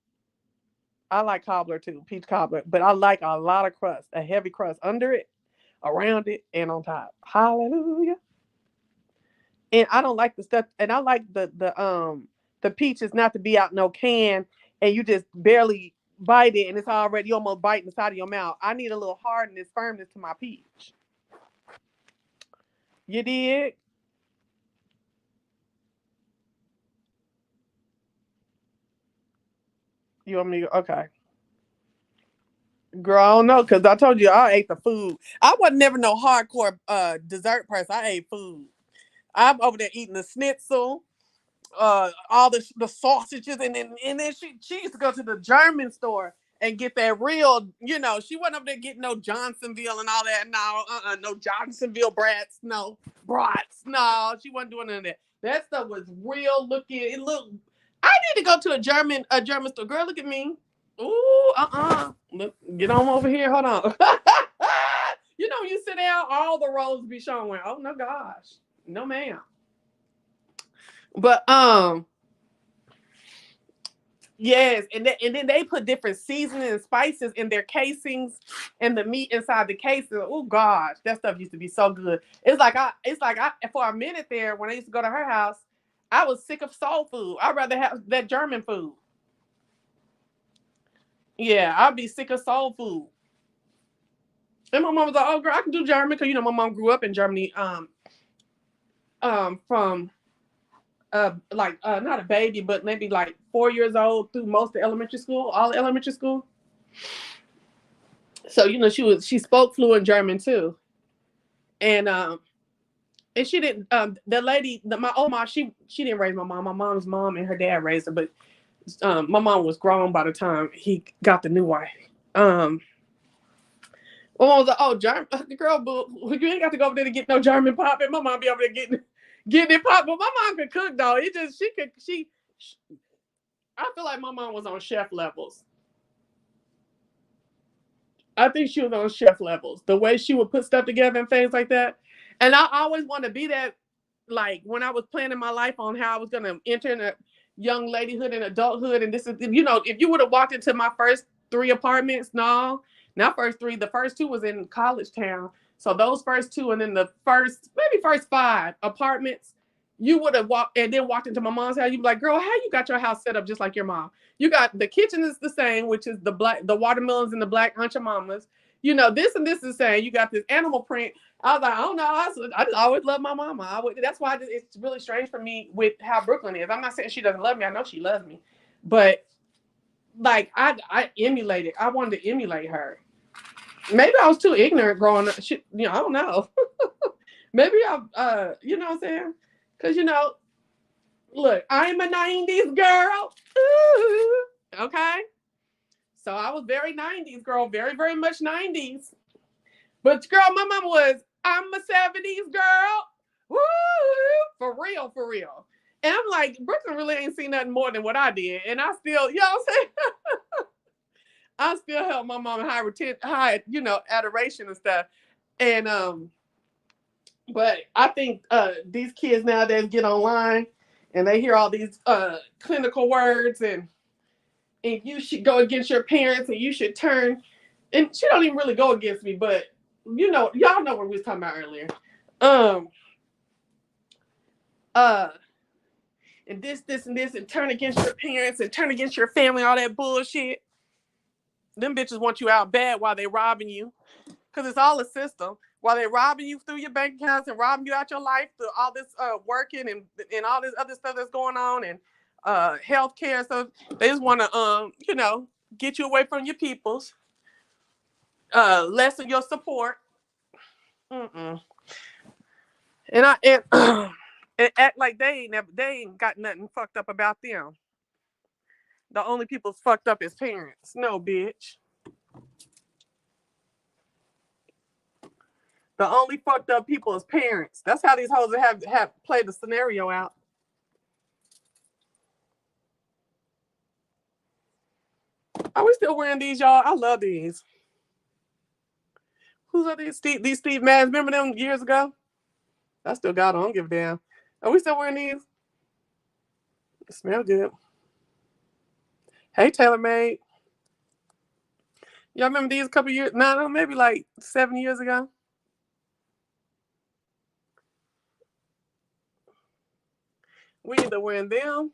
I like cobbler too, peach cobbler, but I like a lot of crust, a heavy crust under it, around it, and on top. Hallelujah. And I don't like the stuff, and I like the peaches not to be out no can, and you just barely bite it, and it's already almost biting the side of your mouth. I need a little hardness, firmness to my peach. You did? You want me to? Okay. Girl, I don't know, because I told you I ate the food. I wasn't never no hardcore dessert person. I ate food. I'm over there eating the schnitzel, all the sausages, and then she used to go to the German store and get that real, she wasn't up there getting no Johnsonville and all that. No, no Johnsonville brats. No, she wasn't doing none of that. That stuff was real looking. It looked. I need to go to a German store. Girl, look at me. Ooh, Look, get on over here. Hold on. You sit down, all the rows be showing. Oh no, gosh, no, ma'am. But yes, and then they put different seasoning and spices in their casings and the meat inside the casing. Oh gosh, that stuff used to be so good. It's like I for a minute there when I used to go to her house, I was sick of soul food. I'd rather have that German food. Yeah, I'd be sick of soul food. And my mom was like, "Oh, girl, I can do German because my mom grew up in Germany. From like not a baby, but maybe like 4 years old through most of elementary school, all elementary school. So she spoke fluent German too, and she didn't. The lady, my Oma, she didn't raise my mom. My mom's mom and her dad raised her, but my mom was grown by the time he got the new wife. My mom was like, "Oh, German girl, boo, you ain't got to go over there to get no German pop." And my mom be over there getting it pop. But my mom could cook though. It just she. I feel like my mom was on chef levels. I think she was on chef levels. The way she would put stuff together and things like that. And I always wanted to be that. Like when I was planning my life on how I was going to enter in a young ladyhood and adulthood, and this is, if you would have walked into my first three apartments, no, not first three. The first two was in College Town. So those first two, and then the first five apartments, you would have walked and then walked into my mom's house. You'd be like, girl, how you got your house set up just like your mom? You got the kitchen is the same, which is the watermelons and the black Aunt Mamas. This and this is the same. You got this animal print. I was like, I don't know. I just always love my mama. That's why it's really strange for me with how Brooklyn is. I'm not saying she doesn't love me. I know she loves me, but like I emulated. I wanted to emulate her. Maybe I was too ignorant growing up. I don't know. Maybe you know what I'm saying? Because look, I'm a 90s girl. Ooh, okay. So I was very 90s girl, very, very much 90s. But girl, my mama was, I'm a 70s girl. Woo! For real, for real. And I'm like, Brooklyn really ain't seen nothing more than what I did. And I still, you know what I'm saying? I still help my mom in high, you know, adoration and stuff. And but I think these kids nowadays get online and they hear all these clinical words and you should go against your parents and you should turn. And she don't even really go against me, but you know, y'all know what we was talking about earlier. Uh and this, and this, and turn against your parents and turn against your family, all that bullshit. Them bitches want you out bad while they robbing you. Because it's all a system. While they're robbing you through your bank accounts and robbing you out your life through all this working and all this other stuff that's going on and healthcare. So they just want to, you know, get you away from your peoples, lessen your support. Mm-mm. And act like they ain't got nothing fucked up about them. The only people's fucked up is parents. No, bitch. The only fucked up people is parents. That's how these hoes have played the scenario out. Are we still wearing these, y'all? I love these. Who's are these? These Steve Madden. Remember them years ago? I still got them. I don't give a damn. Are we still wearing these? They smell good. Hey, TaylorMade. Y'all remember these a couple years? No, maybe like 7 years ago. We either wearing them.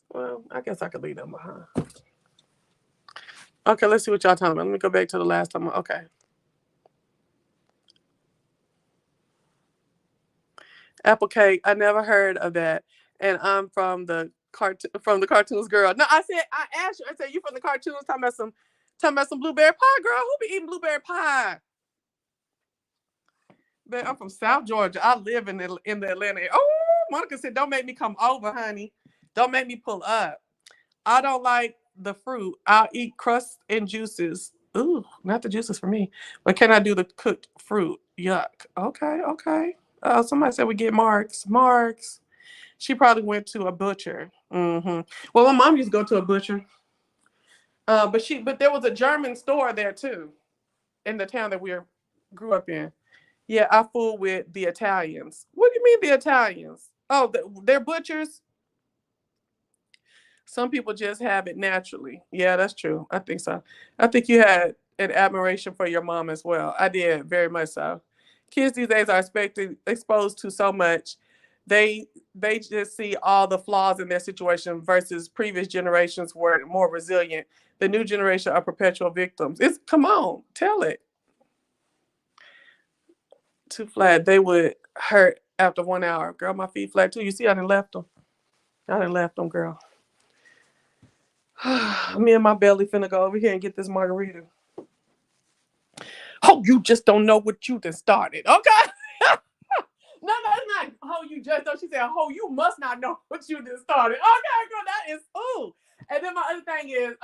Well, I guess I could leave them behind. Okay, let's see what y'all talking about. Let me go back to the last time. Okay. Apple cake. I never heard of that. And I'm from the cartoons, girl. No, I asked you. I said you from the cartoons. Talking about some blueberry pie, girl. Who be eating blueberry pie? But I'm from South Georgia. I live in the Atlanta area. Oh, Monica said, "Don't make me come over, honey. Don't make me pull up. I don't like the fruit. I'll eat crust and juices. Ooh, not the juices for me. But can I do the cooked fruit? Yuck. Okay. Somebody said we get Marks. Marks. She probably went to a butcher. Mm-hmm. Well, my mom used to go to a butcher. But there was a German store there too, in the town that we grew up in. Yeah, I fool with the Italians. What do you mean the Italians? Oh, they're butchers. Some people just have it naturally. Yeah, that's true. I think so. I think you had an admiration for your mom as well. I did, very much so. Kids these days are exposed to so much. They just see all the flaws in their situation versus previous generations were more resilient. The new generation are perpetual victims. Come on, tell it. Too flat. They would hurt after 1 hour. Girl, my feet flat too. You see, I done left them, girl. Me and my belly finna go over here and get this margarita. Oh, you just don't know what you done started. Okay. No, it's not. Oh, you just don't. She said, oh, you must not know what you done started. Okay, girl, that is ooh. And then my other thing is,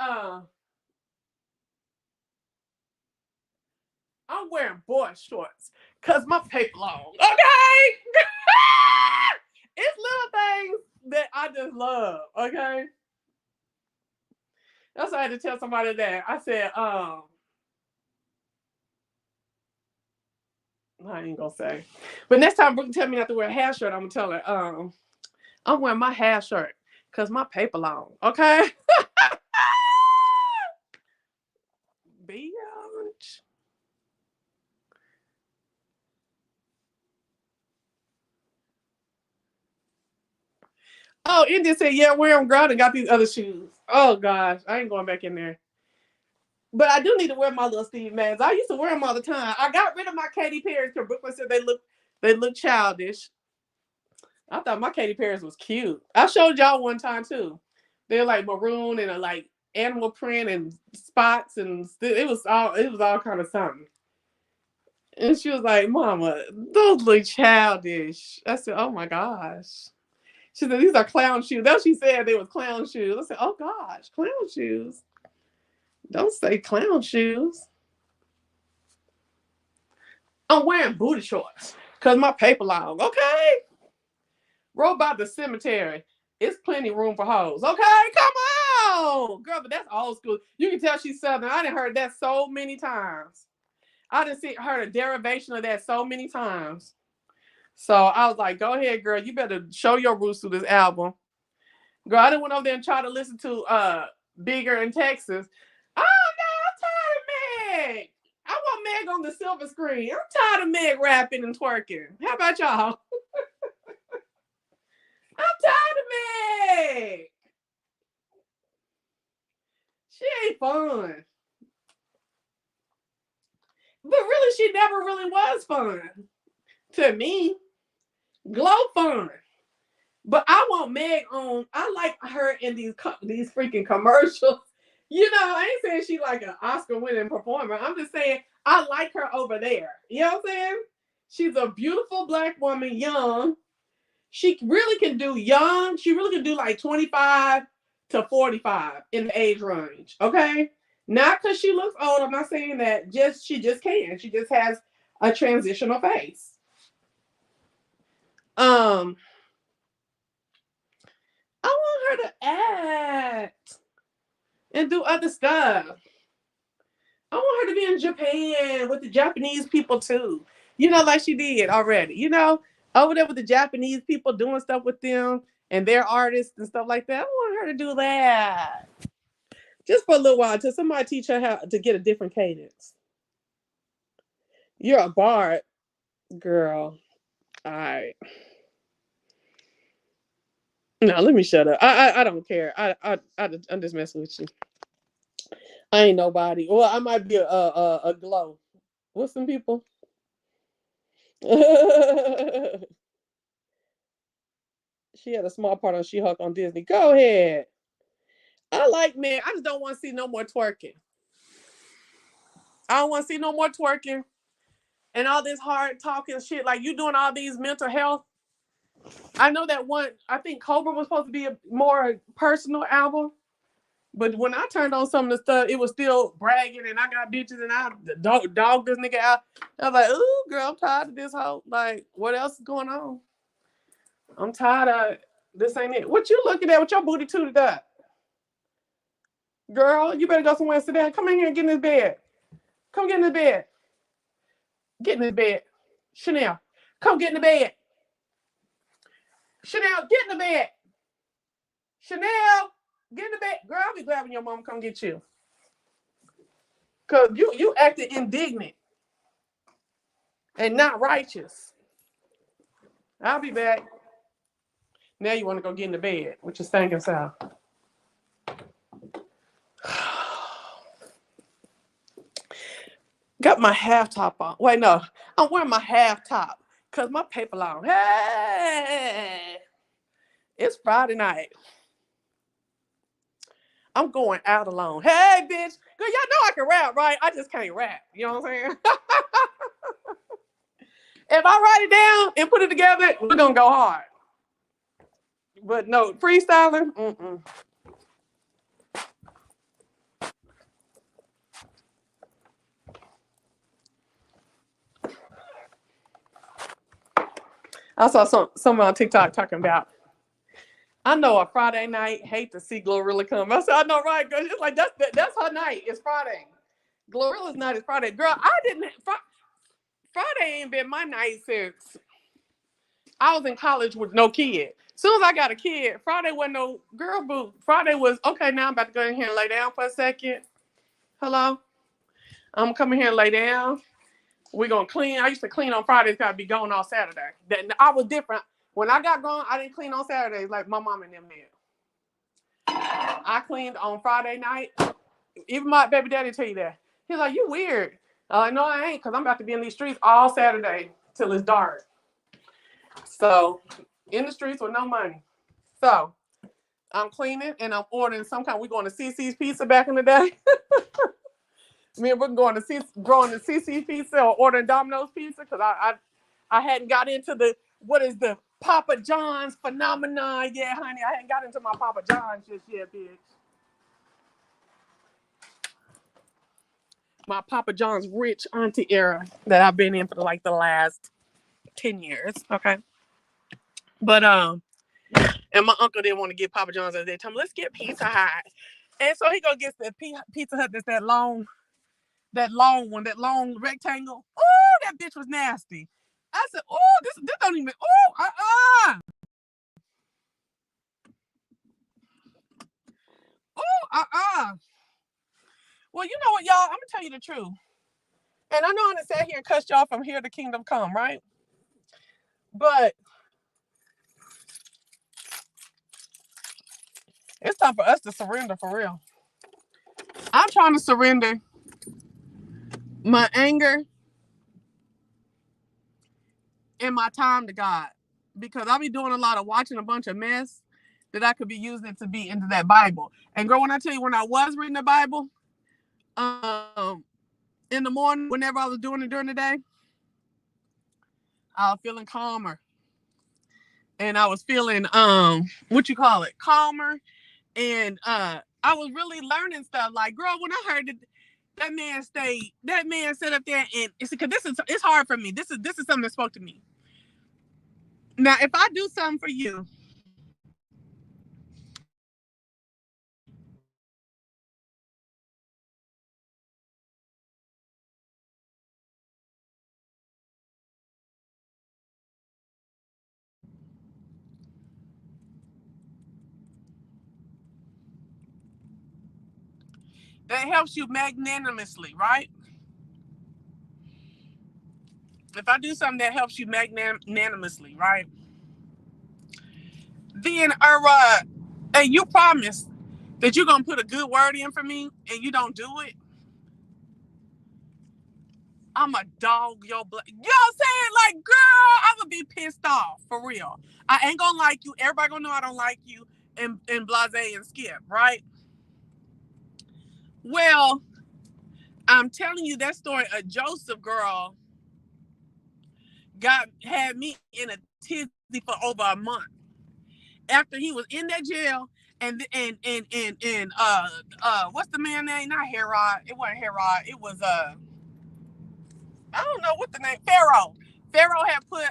I'm wearing boy shorts because my paper long. Okay. It's little things that I just love. Okay. That's why I had to tell somebody that. I said, I ain't gonna say. But next time Brooke tell me not to wear a hair shirt, I'm gonna tell her, I'm wearing my hair shirt because my paper long. Okay. Bitch. Oh, India said, yeah, wear them, girl, and got these other shoes. Oh gosh, I ain't going back in there. But I do need to wear my little Steve Madden. I used to wear them all the time. I got rid of my Katy Perry's because Brooklyn said they look childish. I thought my Katy Perry's was cute. I showed y'all one time too. They're like maroon and a like animal print and spots and it was all kind of something. And she was like, "Mama, those look childish." I said, "Oh my gosh." She said, "These are clown shoes." Then she said they was clown shoes. I said, "Oh gosh, clown shoes." Don't say clown shoes. I'm wearing booty shorts Cause my paper long. Okay. Roll by the cemetery. It's plenty room for hoes. Okay, come on. Girl, but that's old school. You can tell she's Southern. I done heard that so many times. I done heard a derivation of that so many times. So I was like, go ahead, girl. You better show your roots through this album. Girl, I done went over there and tried to listen to Bigger in Texas. Oh no, I'm tired of Meg. I want Meg on the silver screen. I'm tired of Meg rapping and twerking. How about y'all? I'm tired of Meg. She ain't fun. But really, she never really was fun. To me, Glow fun. But I want Meg on. I like her in these freaking commercials. You know, I ain't saying she like an Oscar-winning performer. I'm just saying I like her over there. You know what I'm saying? She's a beautiful black woman, young. She really can do young. She really can do like 25 to 45 in the age range. Okay? Not because she looks old. I'm not saying that. She just can. She just has a transitional face. I want her to act and do other stuff. I want her to be in Japan with the Japanese people too. You know, like she did already. You know, over there with the Japanese people doing stuff with them and their artists and stuff like that. I want her to do that. Just for a little while until somebody teach her how to get a different cadence. You're a bard, girl. All right. No, let me shut up. I don't care. I'm just messing with you. I ain't nobody. Well, I might be a glow. What's some people? She had a small part on She-Hulk on Disney. Go ahead. I like men. I just don't want to see no more twerking. I don't want to see no more twerking and all this hard talking shit. Like you doing all these mental health. I know that one. I think Cobra was supposed to be a more personal album. But when I turned on some of the stuff, it was still bragging and I got bitches and I dog this nigga out. I was like, ooh, girl, I'm tired of this hoe. Like, what else is going on? I'm tired of this ain't it. What you looking at with your booty tooted up? Girl, you better go somewhere and sit down. Come in here and get in this bed. Come get in this bed. Get in this bed. Chanel, come get in the bed. Chanel, get in the bed. Chanel, get in the bed. Girl, I'll be glad when your mom come get you. Because you acted indignant and not righteous. I'll be back. Now you want to go get in the bed with your stinking self. Got my half top on. Wait, no. I'm wearing my half top because my paper long. Hey! It's Friday night. I'm going out alone. Hey, bitch. Girl, y'all know I can rap, right? I just can't rap. You know what I'm saying? If I write it down and put it together, we're going to go hard. But no, freestyling, I saw someone on TikTok talking about, I know a Friday night, hate to see Glorilla come. I said, I know, right? Girl, it's like, that's her night. It's Friday. Glorilla's night is Friday. Girl, Friday ain't been my night since I was in college with no kid. As soon as I got a kid, Friday wasn't no girl boo. Friday was, okay, now I'm about to go in here and lay down for a second. Hello? I'm coming here and lay down. We're going to clean. I used to clean on Fridays because I'd be gone all Saturday. I was different. When I got gone, I didn't clean on Saturdays like my mom and them did. I cleaned on Friday night. Even my baby daddy tell you that. He's like, you weird. No, I ain't, because I'm about to be in these streets all Saturday till it's dark. So, in the streets with no money. So, I'm cleaning and I'm ordering some kind. We're going to CC's Pizza back in the day. Me and we're going to CC's Pizza or ordering Domino's Pizza because I hadn't got into what is the Papa John's phenomenon yet, honey. I hadn't got into my Papa John's just yet, bitch. My Papa John's rich auntie era that I've been in for like the last 10 years. Okay. But and my uncle didn't want to get Papa John's at that time. Let's get Pizza Hut. And so he go get the Pizza Hut that's that long one, that long rectangle. Oh, that bitch was nasty. I said, oh, this don't even, oh, oh, Well, you know what, y'all? I'm gonna tell you the truth. And I know I'm gonna sit here and cuss y'all from here to kingdom come, right? But it's time for us to surrender for real. I'm trying to surrender my anger and my time to God, because I'll be doing a lot of watching a bunch of mess that I could be using it to be into that Bible. And girl, when I tell you, when I was reading the Bible, in the morning, whenever I was doing it during the day, I was feeling calmer. And I was feeling calmer. And I was really learning stuff. Like, girl, when I heard that man sat up there, and it's because it's hard for me. This is something that spoke to me. Now, if I do something for you, that helps you magnanimously, right? If I do something that helps you magnanimously, right? Then, and you promise that you're gonna put a good word in for me, and you don't do it, I'm a dog your blood. You know what I'm saying? Like, girl, I'm gonna be pissed off for real. I ain't gonna like you. Everybody gonna know I don't like you, and blase and skip, right? Well, I'm telling you that story. A Joseph girl had me in a tizzy for over a month after he was in that jail. And what's the man name? Not Herod. It wasn't Herod. It was I don't know what the name. Pharaoh. Pharaoh had put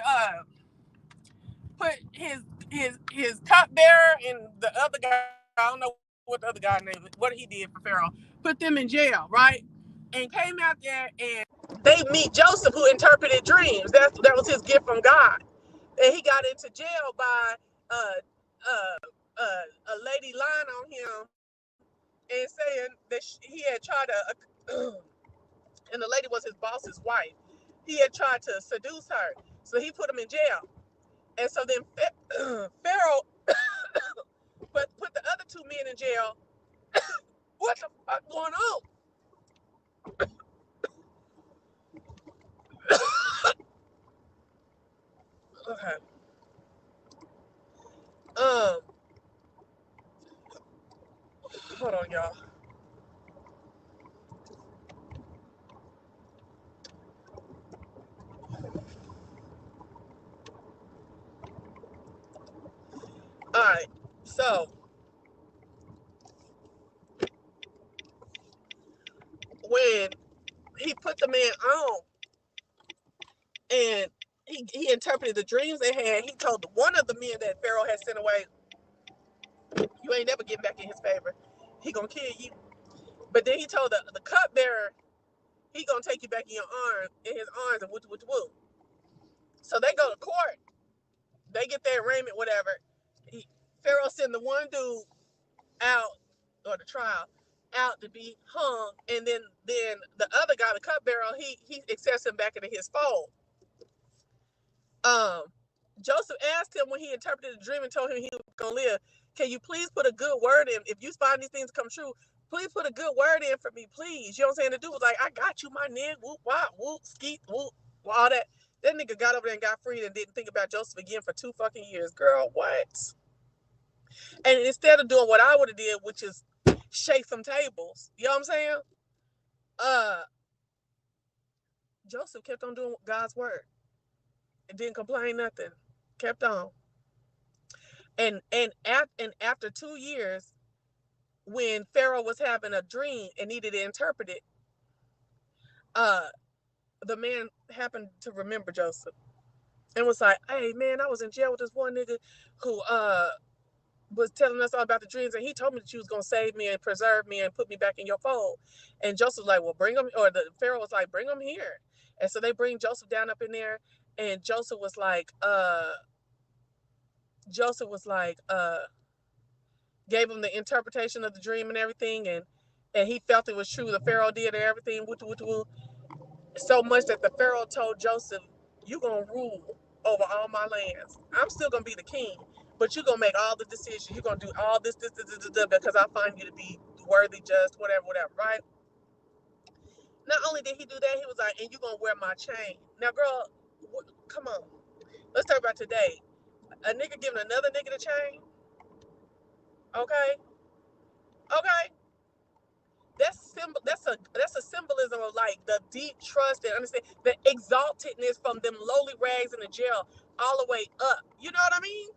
his cupbearer and the other guy. I don't know what the other guy name. What he did for Pharaoh. Put them in jail, right? And came out there, and they meet Joseph, who interpreted dreams. That was his gift from God. And he got into jail by a lady lying on him and saying that he had tried to, and the lady was his boss's wife. He had tried to seduce her, so he put him in jail. And so then Pharaoh put the other two men in jail. What the fuck going on? Okay. Hold on, y'all. All right. So when he put the man on, and he interpreted the dreams they had, he told one of the men that Pharaoh had sent away, you ain't never getting back in his favor. He gonna kill you. But then he told the cupbearer, he gonna take you back in his arms, and woo. So they go to court. They get their arraignment, whatever. Pharaoh sent the one dude out, or the trial, out to be hung, and then the other guy, the cupbearer, he accepts him back into his fold. Joseph asked him when he interpreted the dream and told him he was gonna live, can you please put a good word in? If you find these things come true, please put a good word in for me, please. You know what I'm saying? The dude was like, I got you, my nigga. Whoop, wop, whoop, skeet, whoop, all that. That nigga got over there and got freed and didn't think about Joseph again for 2 fucking years. Girl, what? And instead of doing what I would have did, which is shake some tables, you know what I'm saying? Joseph kept on doing God's word. It didn't complain nothing. Kept on. And after 2 years, when Pharaoh was having a dream and needed to interpret it, the man happened to remember Joseph. and was like, hey man, I was in jail with this one nigga who was telling us all about the dreams, and he told me that you was gonna save me and preserve me and put me back in your fold. And Joseph was like, well, bring him, or the Pharaoh was like, bring him here. And so they bring Joseph down up in there, and Joseph was like, gave him the interpretation of the dream and everything, and he felt it was true. The Pharaoh did and everything, so much that the Pharaoh told Joseph, you gonna rule over all my lands. I'm still gonna be the king, but you're gonna make all the decisions. You're gonna do all this, because I find you to be worthy, just, whatever, right? Not only did he do that, he was like, and you're gonna wear my chain. Now, girl, come on. Let's talk about today. A nigga giving another nigga the chain. Okay? Okay? That's a symbolism of like the deep trust and understand the exaltedness from them lowly rags in the jail all the way up. You know what I mean?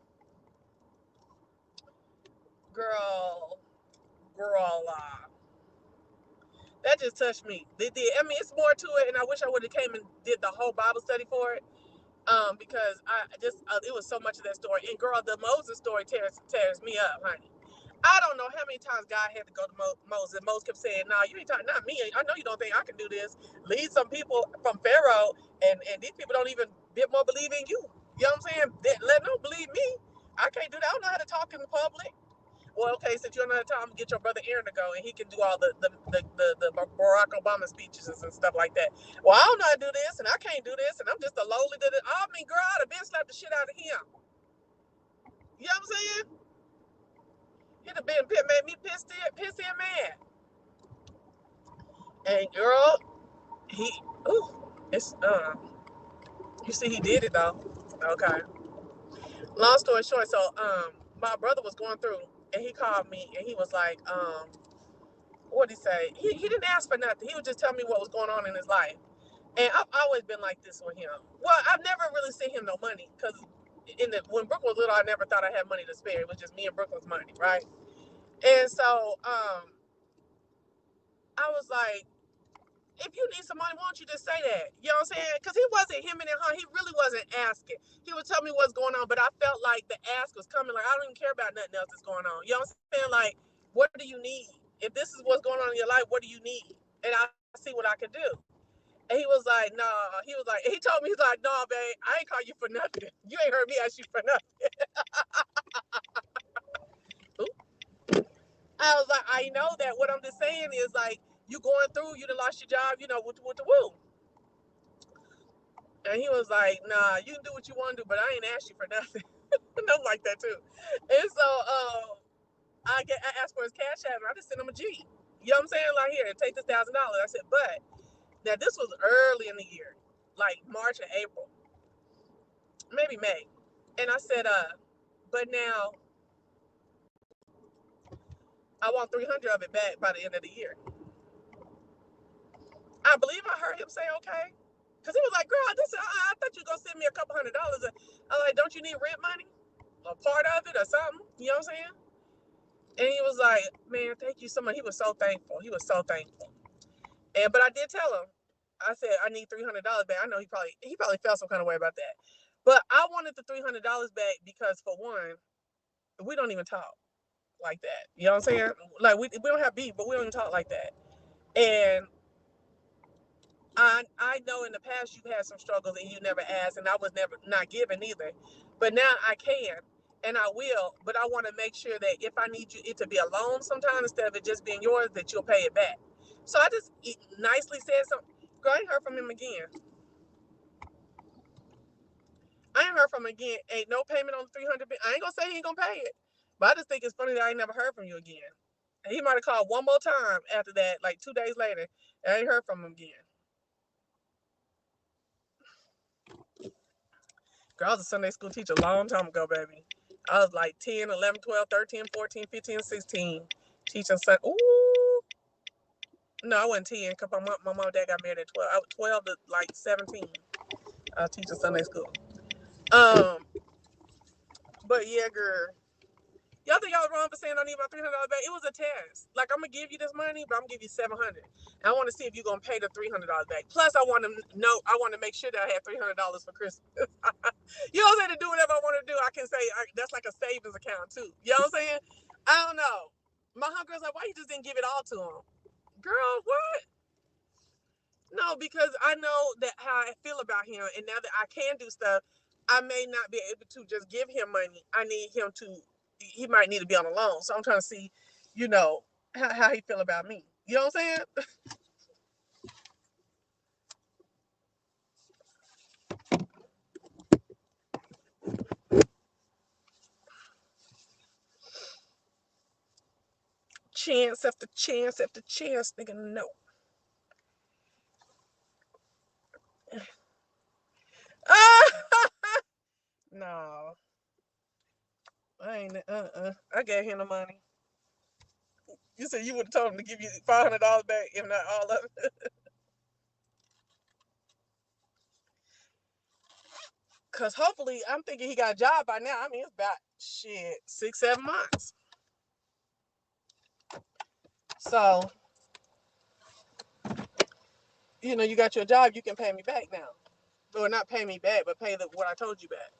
Girl, that just touched me. They did. I mean, it's more to it, and I wish I would have came and did the whole Bible study for it. Because it was so much of that story. And girl, the Moses story tears me up, honey. I don't know how many times God had to go to Moses. Moses kept saying, "No, you ain't talking, not me. I know you don't think I can do this. Lead some people from Pharaoh, and these people don't even bit more believe in you. You know what I'm saying? Let them believe me. I can't do that. I don't know how to talk in public. Well, okay, since you don't know how to talk, get your brother Aaron to go, and he can do all the Barack Obama speeches and stuff like that. Well, I don't know how to do this, and I can't do this, and I'm just a lowly. I mean, girl, I'd have been slapped the shit out of him. You know what I'm saying? He'd have made me pissed and mad. And girl, it's you see he did it though. Okay. Long story short, so my brother was going through and he called me and he was like, what'd he say? He didn't ask for nothing. He would just tell me what was going on in his life. And I've always been like this with him. Well, I've never really sent him no money because when Brooke was little, I never thought I had money to spare. It was just me and Brooklyn's money, right? And so I was like, if you need some money, why don't you just say that? You know what I'm saying? Because he wasn't him and her. He really wasn't asking. He would tell me what's going on, but I felt like the ask was coming. Like, I don't even care about nothing else that's going on. You know what I'm saying? Like, what do you need? If this is what's going on in your life, what do you need? And I'll see what I can do. And he was like, nah. He was like, he told me, he's like, nah, babe, I ain't call you for nothing. You ain't heard me ask you for nothing. I was like, I know that. What I'm just saying is like, you going through, you done lost your job, you know, with the woo. And he was like, nah, you can do what you want to do, but I ain't asked you for nothing. And I'm like that too. And so I asked for his cash app and I just sent him a G. You know what I'm saying? Like, here, take this $1,000. I said, but now this was early in the year, like March or April, maybe May. And I said, but now I want 300 of it back by the end of the year. I believe I heard him say, okay. Because he was like, girl, I thought you were going to send me a couple $100. I was like, don't you need rent money? A part of it or something? You know what I'm saying? And he was like, man, thank you so much. He was so thankful. But I did tell him, I said, I need $300 back. I know he probably felt some kind of way about that. But I wanted the $300 back because, for one, we don't even talk like that. You know what I'm saying? Like, we don't have beef, but we don't even talk like that. And I know in the past you've had some struggles and you never asked, and I was never not given either. But now I can, and I will. But I want to make sure that if I need it to be a loan sometime instead of it just being yours, that you'll pay it back. So I just nicely said something. Girl, I ain't heard from him again. Ain't no payment on the 300. I ain't gonna say he ain't gonna pay it, but I just think it's funny that I ain't never heard from you again. And he might have called one more time after that, like 2 days later, and I ain't heard from him again. Girl, I was a Sunday school teacher a long time ago, baby. I was like 10, 11, 12, 13, 14, 15, 16. Teaching Sunday. Ooh. No, I wasn't 10 because my mom and dad got married at 12. I was 12 to like 17. I was teaching Sunday school. But yeah, girl. Y'all think y'all was wrong for saying I need my $300 back? It was a test. Like, I'm going to give you this money, but I'm going to give you $700. I want to see if you're going to pay the $300 back. Plus, I want to make sure that I had $300 for Christmas. You know what I'm saying? To do whatever I want to do, I can say that's like a savings account too. You know what I'm saying? I don't know. My homegirl's like, why you just didn't give it all to him? Girl, what? No, because I know that how I feel about him, and now that I can do stuff, I may not be able to just give him money. I need him to. He might need to be on a loan. So I'm trying to see, you know, how he feel about me. You know what I'm saying? Chance after chance after chance, nigga, no. No, I ain't. I gave him the money. You said you would have told him to give you $500 back, if not all of it. Cause hopefully, I'm thinking he got a job by now. I mean, it's about 6-7 months. So, you got your job, you can pay me back now. Or not pay me back, but pay what I told you back.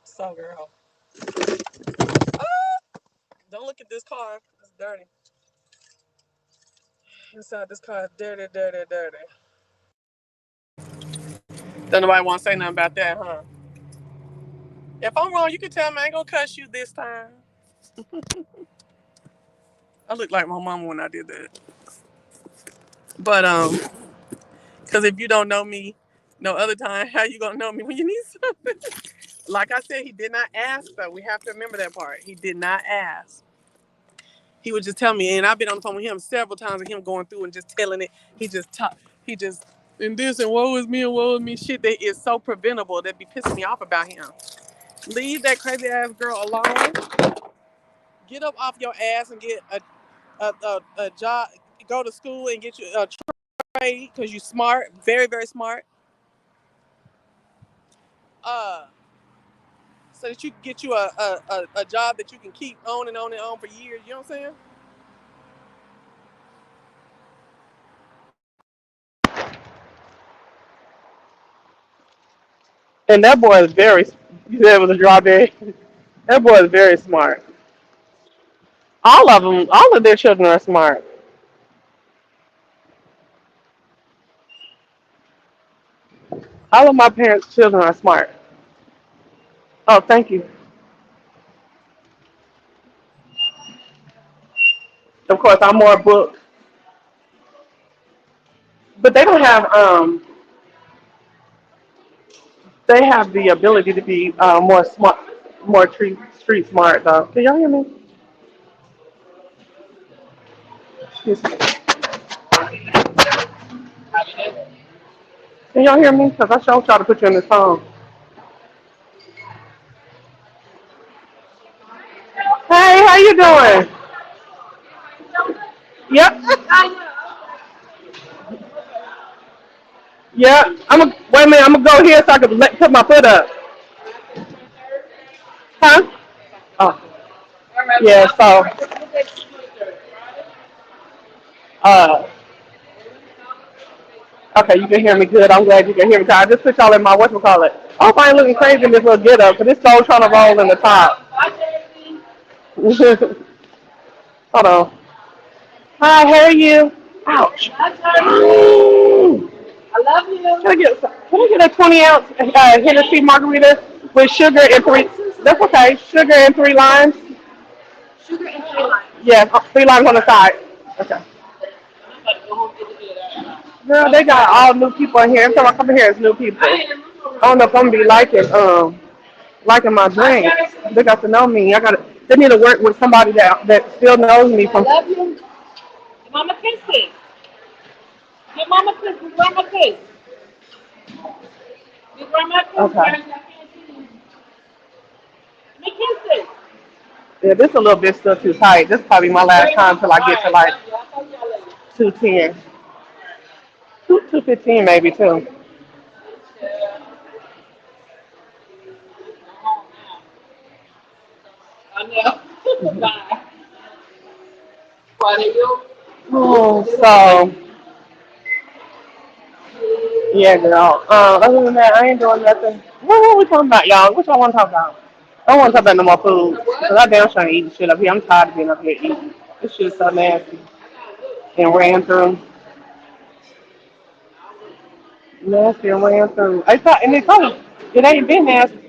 So, girl. Don't look at this car. It's dirty. Inside this car is dirty, dirty, dirty. Don't nobody want to say nothing about that, huh? If I'm wrong, you can tell me. I ain't gonna cuss you this time. I look like my mama when I did that. But because if you don't know me no other time, how you gonna know me when you need something? Like I said, he did not ask though. We have to remember that part. He did not ask. He would just tell me, and I've been on the phone with him several times, and him going through and just telling it. He just and this and woe is me and woe is me shit that is so preventable that be pissing me off about him. Leave that crazy ass girl alone. Get up off your ass and get a job. Go to school and get you a trade because you smart, very very smart. So that you can get you a job that you can keep on and on and on for years. You know what I'm saying? And that boy is very. You said it was a strawberry. That boy is very smart. All of them, all of their children are smart. All of my parents' children are smart. Oh, thank you. Of course, I'm more book, but they don't have. They have the ability to be more smart, more street smart though. Can y'all hear me? Excuse me. Can y'all hear me? Because I showed y'all to put you on this phone. Hey, how you doing? Yep. Yep. Wait a minute. I'm gonna go here so I can put my foot up. Huh? Oh. Yeah. So. Uh. Okay, you can hear me good. I'm glad you can hear me. I just put y'all in my whatchamacallit. I hope I ain't looking crazy in this little get up, because this soul trying to roll in the top. Hold on. Hi, how are you? Ouch. I love you. Can I get a 20-ounce Hennessy margarita with sugar and three? That's okay. Sugar and 3 limes. Sugar and 3 limes. Yeah, 3 limes on the side. Okay. Girl, they got all new people in here. Every time I come in here, it's new people. I don't know if I'm gonna be liking my drink. They got to know me. They need to work with somebody that still knows me from. I love you. Mama kisses. Give mama kisses. Grandma kiss. Give grandma kisses. Okay. Me kisses. Yeah, this a little bit still too tight. This is probably my last time till I get to like 210. 215 maybe too. I know. Oh, so yeah, girl. Other than that, I ain't doing nothing. What are we talking about, y'all? What y'all want to talk about? I don't want to talk about no more food. Cause I damn sure ain't eating shit up here. I'm tired of being up here eating. This shit's so nasty. And ran through. Nasty and ran through. I thought, and they told me it ain't been nasty.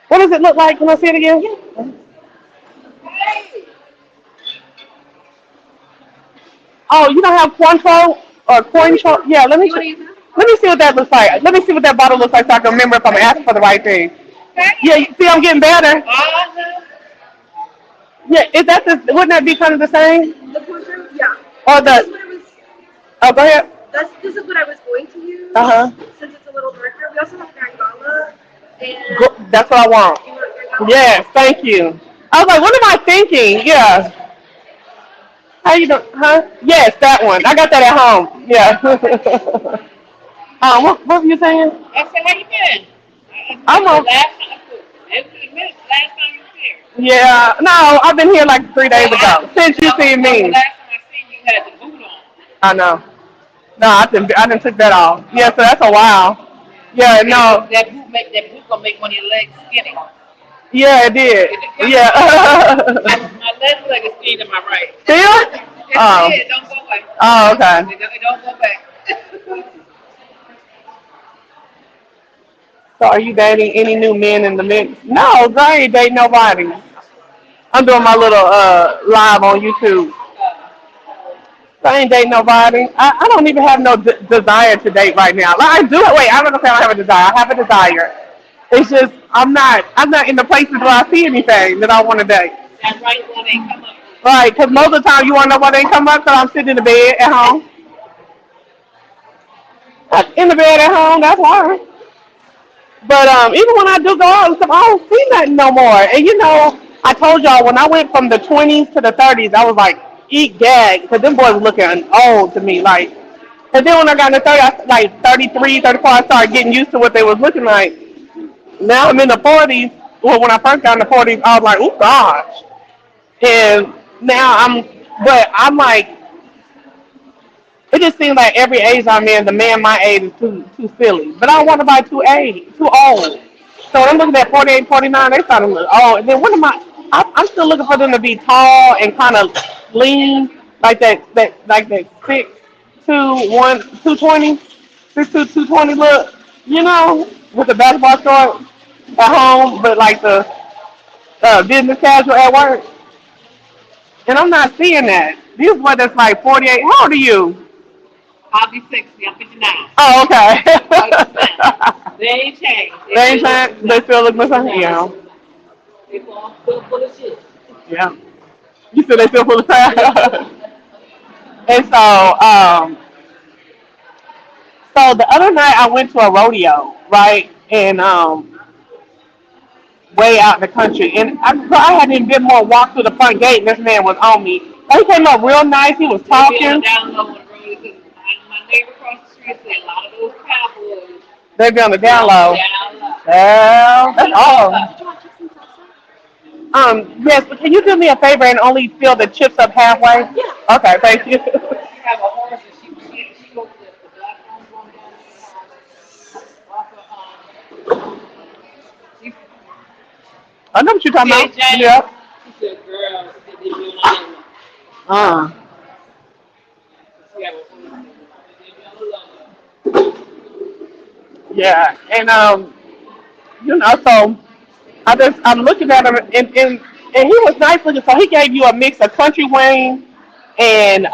What does it look like? Can I see it again? Oh, you don't have Cointreau or Cointreau? Yeah, let me see what that looks like. Let me see what that bottle looks like so I can remember if I'm asking for the right thing. Yeah, you see, I'm getting better. Yeah, is that the? Wouldn't that be kind of the same? Or the? Oh, go ahead. Uh huh. That's what I want. Yes, thank you. I was like, what am I thinking? Yeah. How you doing? Huh? Yes, that one. I got that at home. Yeah. What were you saying? I'm on. Yeah. No, I've been here like 3 days ago. Since you seen me. I know. No, I didn't took that off. Yeah, so that's a while. Yeah, no. Yeah, it did. Yeah. Still? Oh. Oh, okay. So are you dating any new men in the mix? No, girl, I ain't dating nobody. I'm doing my little live on YouTube. So I ain't dating nobody. I don't even have no desire to date right now. Like, I do. Wait, I'm not gonna say I don't have a desire. I have a desire. It's just I'm not in the places where I see anything that I want to date. Right, because most of the time you want to know why they come up. Because I'm sitting in the bed at home. In the bed at home. That's why. But even when I do go out and stuff, I don't see nothing no more. And I told y'all when I went from the 20s to the 30s, I was like, eat gag, because them boys were looking old to me. Like, and then when I got in the 30s, like 33, 34, I started getting used to what they was looking like. Now I'm in the 40s. Well, when I first got in the 40s, I was like, oh gosh. And now but I'm like, it just seems like every age I'm in, the man my age is too silly. But I don't want to buy too old. So when I'm looking at 48, 49, they starting to look old. And then what am I'm still looking for them to be tall and kind of lean, like that 6'2", 220, 6'2", 220 look, with the basketball shorts at home, but like the business casual at work. And I'm not seeing that. These brothers like 48. How old are you? Oh, okay. They ain't changed. They still look the same. Yeah. Yeah. You said they still full of time. And so the other night I went to a rodeo, right? And way out in the country. And I hadn't even been more walk through the front gate, and this man was on me. He came up real nice. He was talking. They be on the down low. Well, that's all. Yes, but can you do me a favor and only fill the chips up halfway? Okay, thank you. I know what you're talking about. Yeah. Uh, yeah, and so I'm looking at him, and he was nice looking. So he gave you a mix of country wing and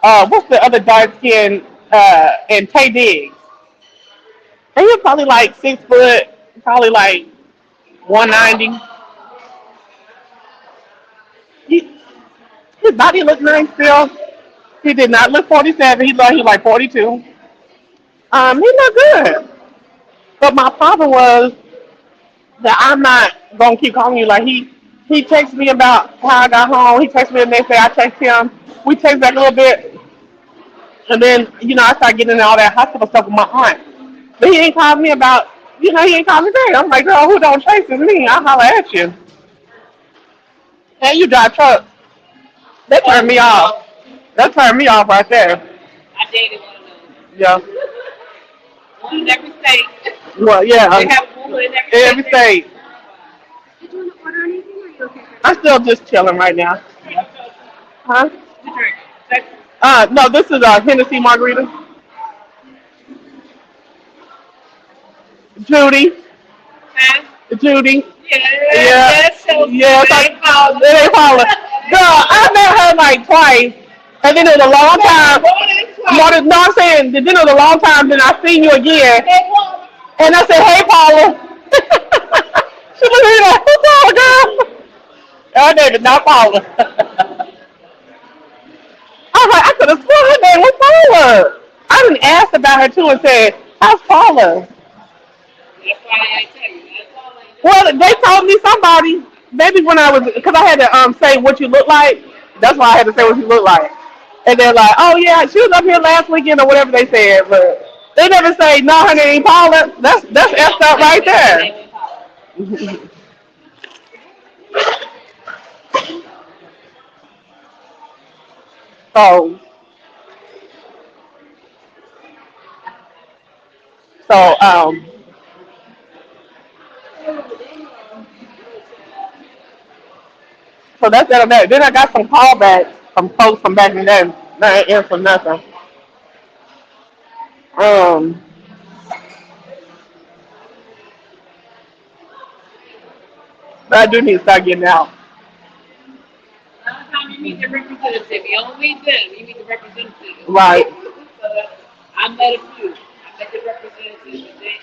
what's the other dark skin and Tay Diggs. And he was probably like 6 foot, probably like 190. He, his body looked nice still. He did not look 47. He looked like 42. He looked good. But my problem was that I'm not gonna keep calling you. Like he texted me about how I got home. He texted me the next day. I text him. We text back a little bit, and then I started getting into all that hospital stuff with my aunt. But he ain't called me about You know, he ain't called me back. I'm like, girl, who don't chase is me. I'll holler at you. And you drive truck. That turned me off. That turned me off right there. I dated one of those. Yeah. One in every state. Well, yeah. They have a woman in Every every state. state. Did you want to order anything or are you okay? I'm still just chilling right now. Huh? You drink. That's No, this is a Hennessy margarita. Judy. fast. Judy. Yeah, Yeah. that's so Yeah. good. They call It ain't Paula. Girl, I met her like twice. And then it was a long time. No, I'm saying, then it was a long time, then I seen you again. And I said, hey, Paula. She looked at me like, who's Paula, girl? Her name is not Paula. I was like, I could have sworn her name was Paula. I didn't ask about her, too, and said, how's Paula? That's why I tell you. That's all I do. Well, they told me somebody, maybe when I was, because I had to say what you look like. That's why I had to say what you look like. And they're like, oh, yeah, she was up here last weekend or whatever they said. But they never say, no, her name ain't Paula. That's effed up right there. So, so, so that's that on that. Then I got some callbacks from folks from back in the day. That ain't in for nothing. Um, but I do need to start getting out. Sometimes you meet the representative. You don't meet them. You meet the representative. Right. So I met a few. I met the representative. But they,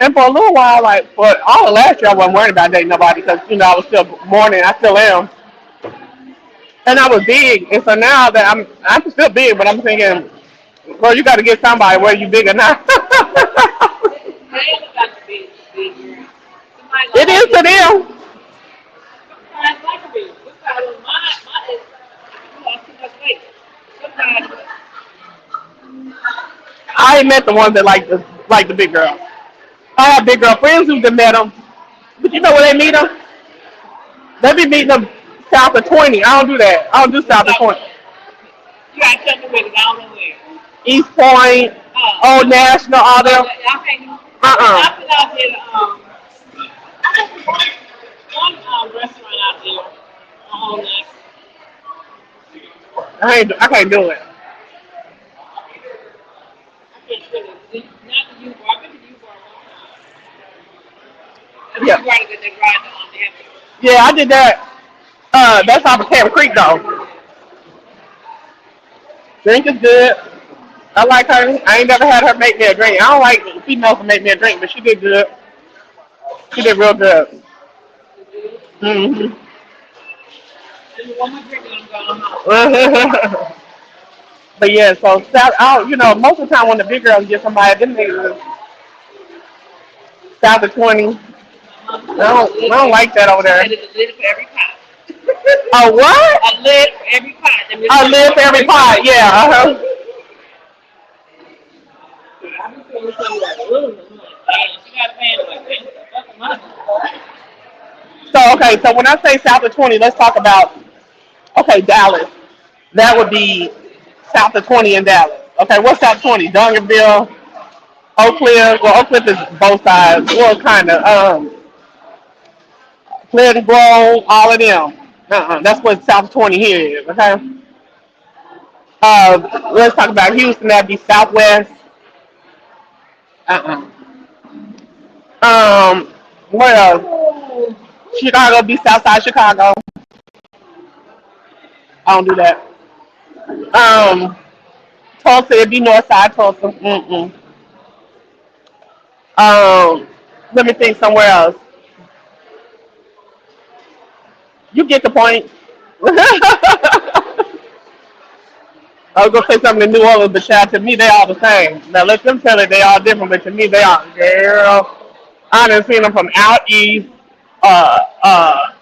And for a little while, like for all of last year, I wasn't worried about dating nobody because I was still mourning. I still am, and I was big. And so now that I'm still big, but I'm thinking, well, you got to get somebody whether you big or not. they ain't about to be girl. Somebody It is like to it. them. Sometimes like me. Sometimes my is you lost too much weight. Sometimes I ain't met the ones that like the big girl. I have big girl friends who have met them, but you know where they meet them? They be meeting them south of 20. I don't do that. I don't do south of 20. you gotta tell me where, 'cause I don't know where. East Point, Old National, all them. I can't. Uh-uh. I've been out there. One restaurant out there on Holon. I can't do it. I can't tell you. Not the U bar. I've been to the U bar one time. The Yeah. U bar that they ride on the ambulance. Yeah, I did that. That's off of Camp Creek though. Drink is good. I like her. I ain't never had her make me a drink. I don't like females to make me a drink, but she did good. She did real good. Hmm. And one more drink and I'm going home. But yeah, so most of the time when the big girls get somebody, them niggas south of 20. I don't like that over She there. said it's a lid for every pot. A what? A lid for every pot. I live for every pot. Yeah. Uh-huh. I've been feeling so like, ooh, damn, she got a fan like that. That's a money. So when I say south of 20, let's talk about Dallas. That would be south of 20 in Dallas. Okay, what's south of 20? Duncanville, Oak Cliff. Well, Oak Cliff is both sides. Well, kind of. Pleasant Grove, all of them. That's what south of 20 here is. Okay. Let's talk about Houston. That'd be southwest. Uh-uh. What else? Chicago be Southside Chicago. I don't do that. Um, Tulsa it'd be Northside Tulsa. Mm-mm. Um, Let me think somewhere else. You get the point. I was gonna say something in New Orleans, but shout to me they all the same. Now let them tell it they all different, but to me they all girl. I done seen them from out east. Uh, uh,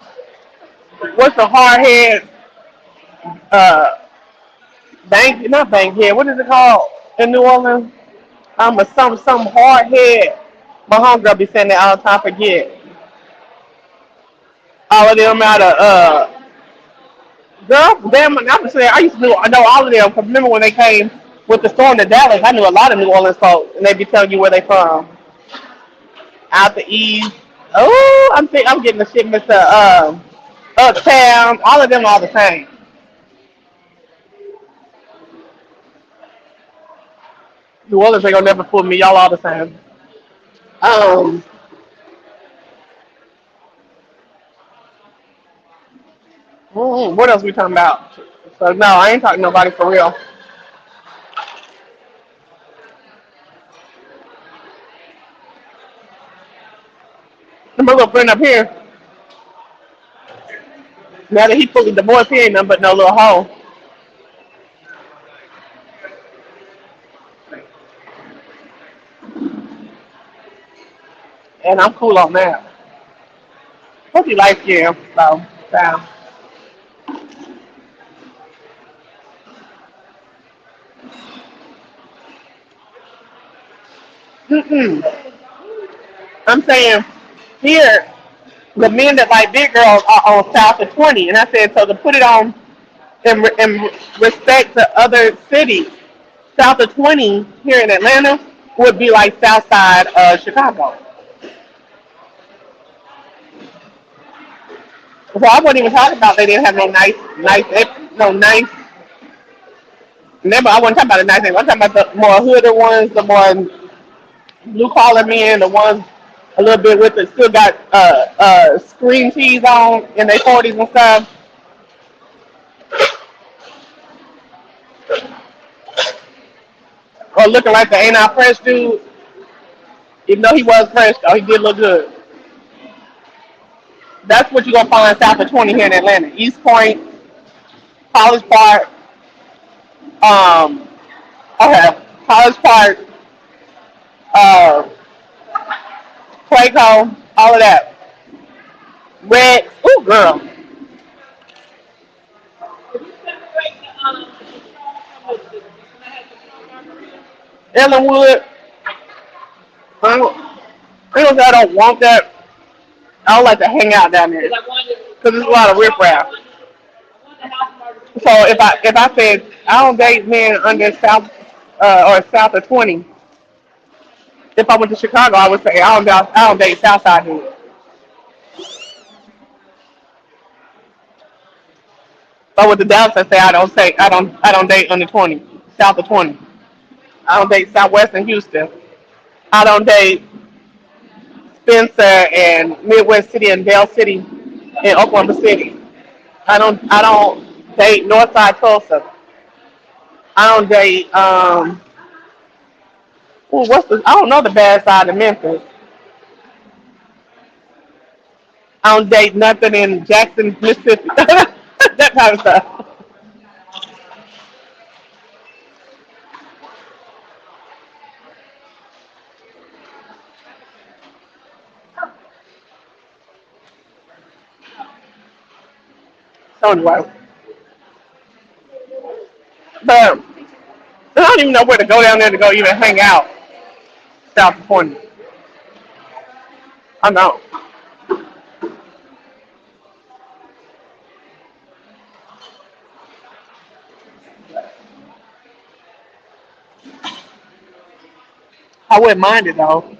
what's the hard head? Uh, Bank, not Bankhead. What is it called in New Orleans? some hard head. My homegirl be saying that all the time. Forget all of them out of girl. Damn, I'm saying I used to know all of them. Cause remember when they came with the storm to Dallas, I knew a lot of New Orleans folks, and they be telling you where they from. Out the east. Oh, I'm getting the shit, Mr. Uptown. All of them all the same. New Orleans ain't gonna never fool me. Y'all all the same. Um, what else we talking about? So no, I ain't talking to nobody for real. My little friend up here, now that he fully divorced, he ain't nothing but no little hoe. And I'm cool on that. Hope you like him. So. Mm-mm. I'm saying here, the men that like big girls are on south of 20. And I said, so to put it on in respect to other cities, south of 20 here in Atlanta would be like south side of Chicago. So I wasn't even talking about they didn't have no nice neighbor. I wasn't talking about the nice neighbor. I'm talking about the more hooded ones, the more blue collar men, the ones a little bit with it still got screen tees on in their 40s and stuff, or looking like the ain't I fresh dude. Even though he was fresh, though he did look good. That's what you're gonna find south of 20 here in Atlanta. East Point, College Park, um, okay, College Park, uh, Clayco, all of that. Red, ooh girl, If you separate the strong from the when I had the strong margarita, Ellenwood. I don't want that. I don't like to hang out down there because I wanted because there's a lot of riffraff. I wanted the house margarita So with if I said I don't date men under south or south of 20, if I went to Chicago, I would say I don't date Southside dudes. If I went to Dallas, I say I don't date under 20, south of 20. I don't date Southwest and Houston. I don't date Spencer and Midwest City and Dale City and Oklahoma City. I don't date Northside Tulsa. I don't date I don't know the bad side of Memphis. I don't date nothing in Jackson, Mississippi. That kind of stuff. So anyway, but I don't even know where to go down there to go even hang out. South Point. I know. I wouldn't mind it though.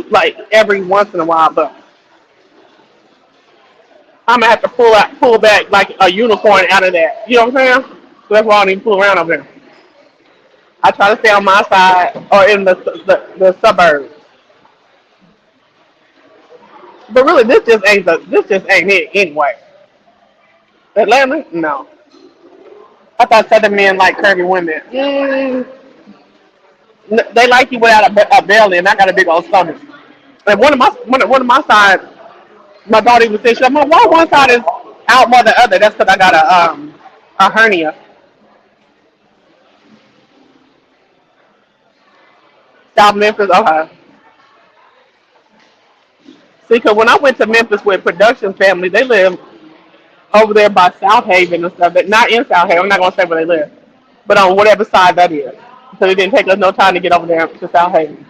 Like every once in a while, but I'm gonna have to pull back like a unicorn out of that. You know what I'm saying? So that's why I don't even fool around over there. I try to stay on my side or in the suburbs. But really, this just ain't it anyway. Atlanta, no. I thought Southern men like curvy women. They like you without a belly, and I got a big old stomach. And one of my sides, my daughter even said, "She's like, why one side is out more than the other?" That's because I got a hernia. South Memphis, okay. See, because when I went to Memphis with production family, they live over there by South Haven and stuff, but not in South Haven. I'm not gonna say where they live, but on whatever side that is. So it didn't take us no time to get over there to South Haven.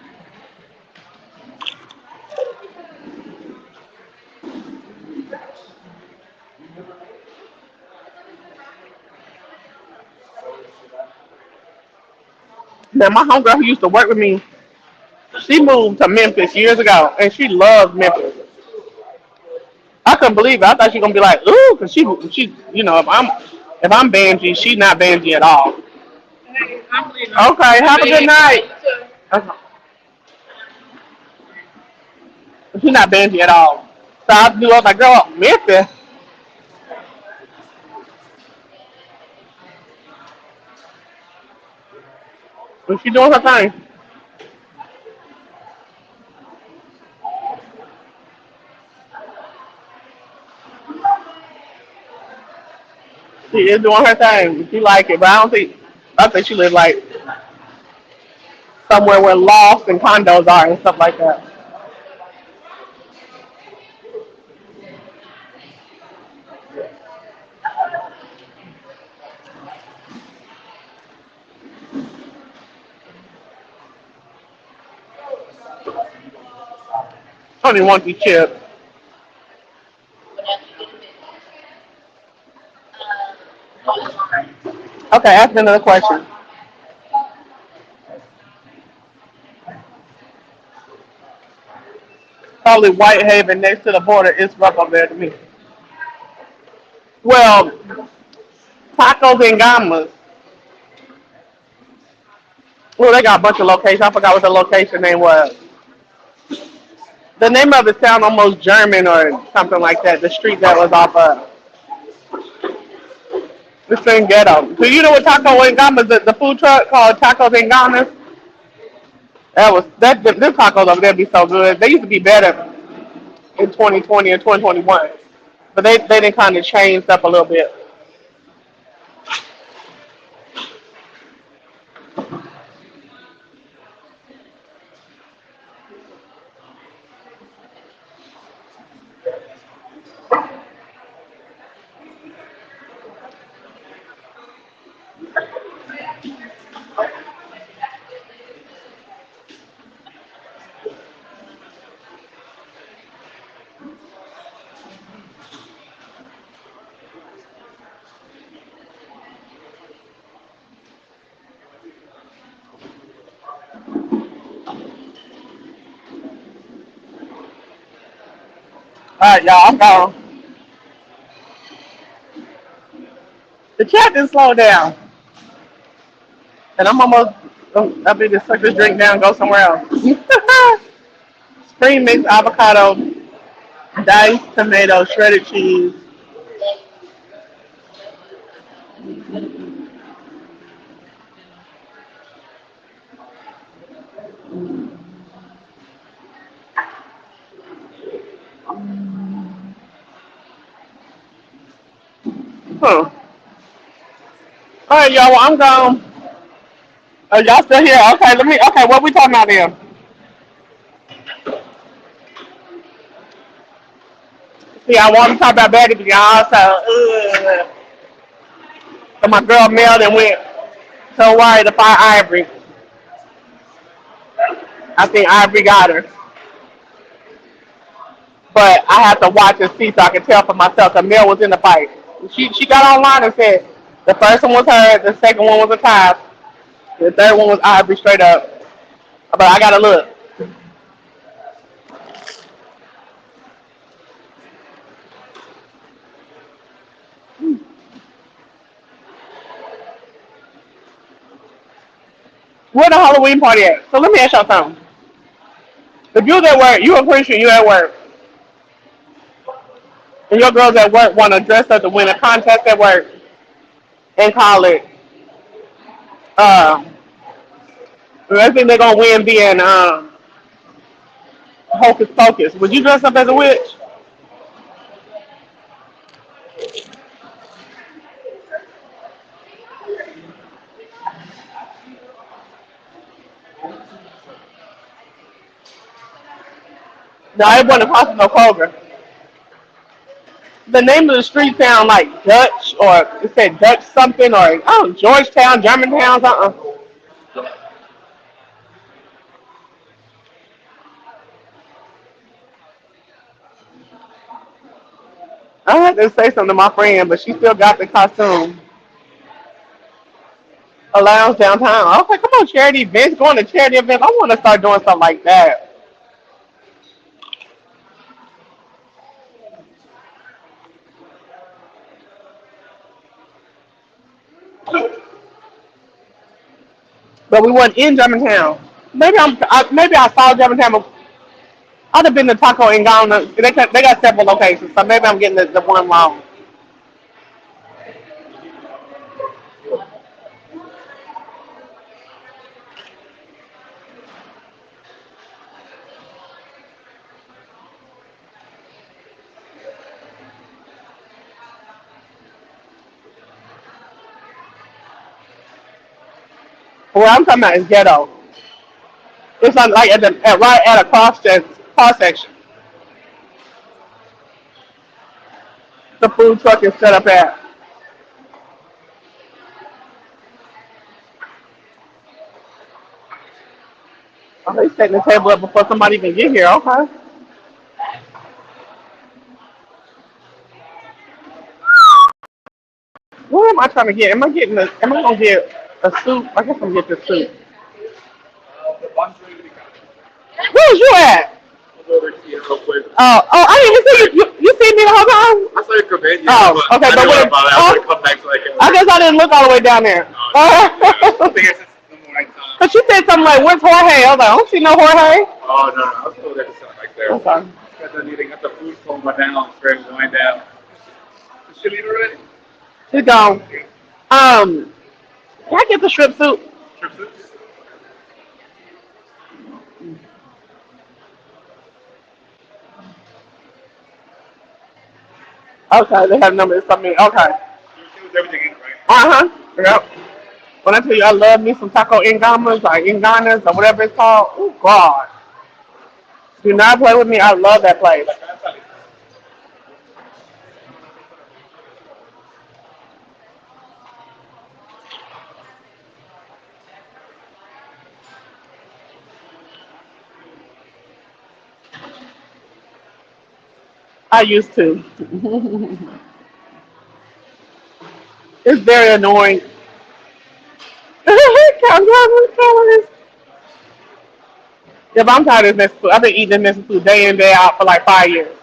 Now my homegirl who used to work with me, she moved to Memphis years ago, and she loves Memphis. I couldn't believe it. I thought she was gonna be like, ooh, because if I'm Banji, she's not Banji at all. Hey, I'm leaving. Okay, have a good night. Okay. She's not Banji at all. So I knew I was like, girl, Memphis. But she doing her thing. She is doing her thing. She like it, but I think she lives like somewhere where lofts and condos are and stuff like that. I don't even want these chips. Okay, ask me another question. Probably Whitehaven next to the border is rough up there to me. Well, tacos and gamas. Well, they got a bunch of locations. I forgot what the location name was. The name of it sound almost German or something like that. The street that was off of the same ghetto. So you know what Taco and Gamas, the food truck called Tacos and Gamas? Them tacos over there be so good. They used to be better in 2020 and 2021, but they didn't kind of change up a little bit. All right, y'all, I'm gone. The chat didn't slow down, and I'm almost. I'll be to suck this drink down and go somewhere else. Spring mixed avocado, diced tomato, shredded cheese. Huh. All right, y'all. Well, I'm gone. Y'all still here? Okay, let me. Okay, what we talking about here? See, I want to talk about Baddies, y'all. So my girl Mel and went so worried to find Ivory. I think Ivory got her, but I have to watch and see so I can tell for myself. Cause Mel was in the fight. She got online and said the first one was her, the second one was a tie, the third one was Ivory straight up. But I gotta look. Where the Halloween party at? So let me ask y'all something. If you at work, you a Christian, you at work, and your girls at work want to dress up to win a contest at work and call it, uh, I think they're gonna win being hocus pocus. Would you dress up as a witch? No, it wasn't Costa no Kroger. The name of the street sound like Dutch or it said Dutch something or oh Georgetown, Germantown, something. I had to say something to my friend, but she still got the costume. A lounge downtown. I was like, come on, charity events, going to charity events. I want to start doing something like that. But we weren't in Germantown. Maybe I saw Germantown. But I'd have been to Taco and Ghana. They got several locations, so maybe I'm getting the one wrong. What I'm talking about is ghetto. It's like right at a cross section. The food truck is set up at. Oh, they setting the table up before somebody even get here. Okay. What am I trying to get? Am I gonna get a soup? I guess I'm gonna get the soup. Where's you at? Over here real quick. I didn't even see you. You see me the whole time? I saw you come in, Oh, but okay, I but didn't what? want to bother. I was going to come back so I can. I guess I didn't look all the way down there. I think it's just the morning time. But she said something like, "Where's Jorge?" I was like, "I don't see no Jorge." Oh, no. I was still there to sit right there. Okay. Got done eating. Got the food coma down. It's ready to wind down. Did she leave already? She's gone. Can I get the shrimp soup? Trip soups? Okay, they have numbers for me. Okay. She was everything in, right? Uh huh. Yep. When I tell you I love me some taco ingamas or inganas or whatever it's called, oh God. Do not play with me. I love that place. I used to. It's very annoying. Colors. Yeah, but I'm tired of this food. I've been eating this food day in, day out for like 5 years.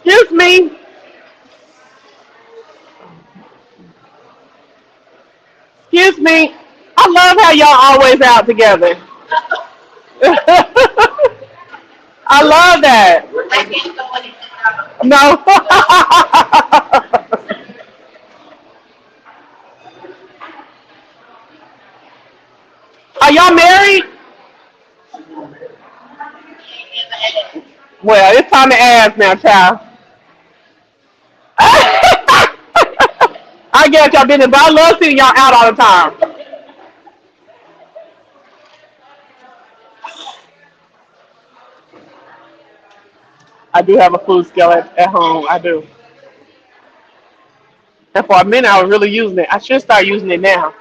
Excuse me. Excuse me. I love how y'all always out together. I love that. No. Are y'all married? Well, it's time to ask now, child. I get y'all business, but I love seeing y'all out all the time. I do have a food scale at home. I do. And for a minute, I was really using it. I should start using it now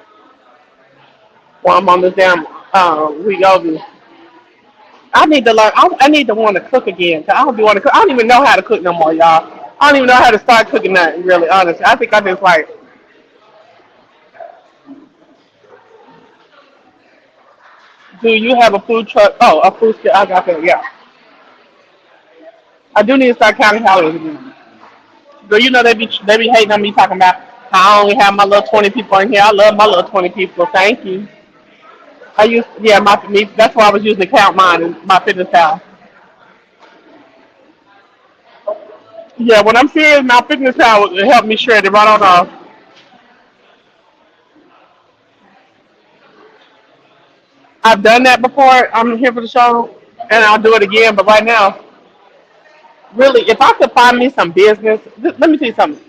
while I'm on this damn week over. I need to learn. I need to want to cook again. 'Cause I don't be want to cook. I don't even know how to cook no more, y'all. I don't even know how to start cooking nothing. Really, honestly, I think I just like. Do you have a food truck? Oh, a food scale. I got that. Yeah, I do need to start counting calories again. Girl, you know they be hating on me talking about how I only have my little 20 people in here. I love my little 20 people. Thank you. That's why I was using to count mine in my fitness house. Yeah, when I'm serious, my fitness house will help me shred it right on off. I've done that before. I'm here for the show, and I'll do it again. But right now, really, if I could find me some business, let me tell you something.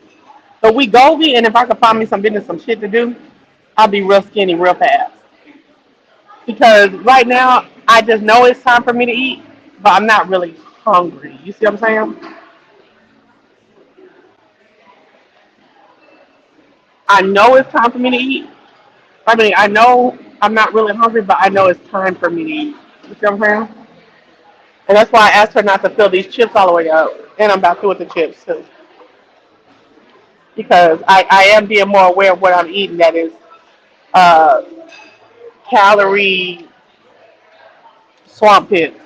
So we Goldie, and if I could find me some business, some shit to do, I'll be real skinny real fast. Because right now, I just know it's time for me to eat, but I'm not really hungry. You see what I'm saying? I know it's time for me to eat. I mean, I know I'm not really hungry, but I know it's time for me to eat. You see what I'm saying? And that's why I asked her not to fill these chips all the way up. And I'm about through with the chips too. Because I am being more aware of what I'm eating that is uh, calorie swamp pit.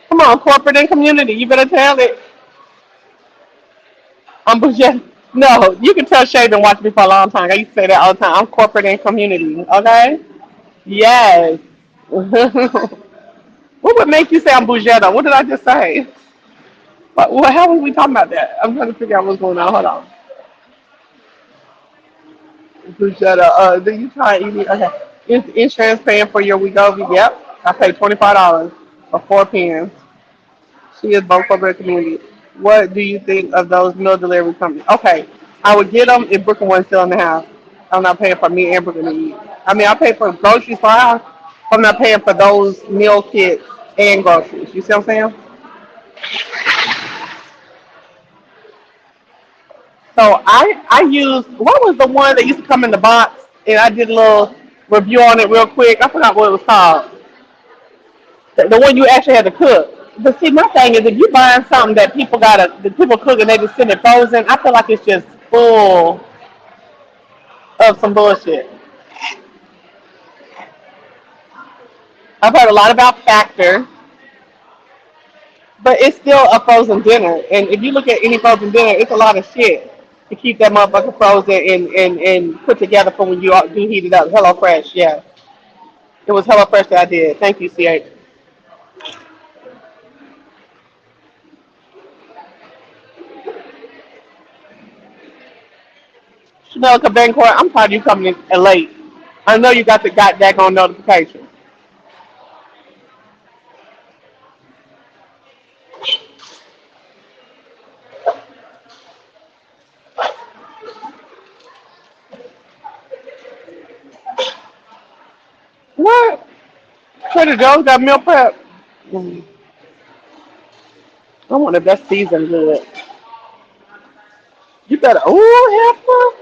Come on, corporate and community. You better tell it. I'm just no. You can tell Shay been watching me for a long time. I used to say that all the time. I'm corporate and community. Okay. Yes. What would make you say I'm Bougetto? What did I just say? What? How was we talking about that? I'm trying to figure out what's going on. Hold on. Bougetto. Do you try eating? Okay. Insurance paying for your Wegovy? Yep. I paid $25 for 4 pens. She is both corporate and community. What do you think of those meal delivery companies? Okay, I would get them if Brooklyn wasn't still in the house. I'm not paying for me and Brooklyn to eat. I mean, I pay for groceries for our house. I'm not paying for those meal kits and groceries. You see what I'm saying? So I used what was the one that used to come in the box, and I did a little review on it real quick. I forgot what it was called. The one you actually had to cook. But see, my thing is, if you buying something that the people cook and they just send it frozen, I feel like it's just full of some bullshit. I've heard a lot about Factor, but it's still a frozen dinner. And if you look at any frozen dinner, it's a lot of shit to keep that motherfucker frozen and put together for when you do heat it up. Hello Fresh, yeah. It was Hello Fresh that I did. Thank you, CH. Chanel Cabancourt, I'm tired of you coming in late. I know you got the got daggone notification. What? Trader Joe's got meal prep. Mm, I want the best season good. You better, oh, heifer.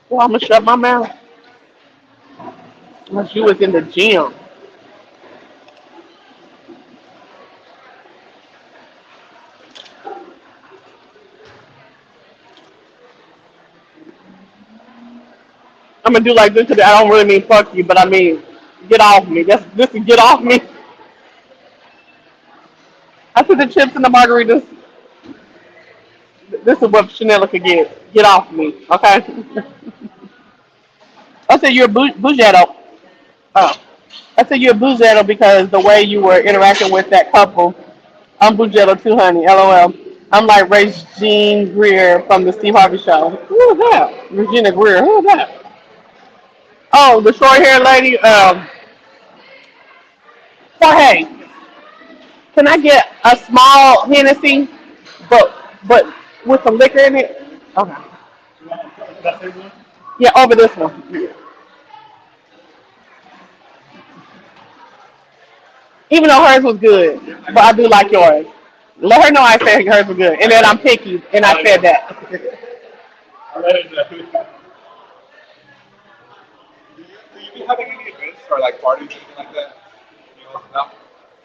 Well, I'm going to shut my mouth. Unless you was in the gym. I'm going to do like this today. I don't really mean fuck you, but I mean, get off me. This is get off me. I put the chips in the margaritas. This is what Chanel could get. Get off me, okay? I said you're a bougetto. Oh. I said you're a bougetto because the way you were interacting with that couple. I'm bougetto too, honey. LOL. I'm like Regine Greer from the Steve Harvey Show. Who is that? Regina Greer. Who is that? Oh, the short haired lady. Jorge, can I get a small Hennessy, but with some liquor in it? Okay. Yeah, over this one. Even though hers was good, but I do like yours. Let her know I said hers was good, and then I'm picky, and I said that. Do you be having any events or like parties or anything like that? You know, no?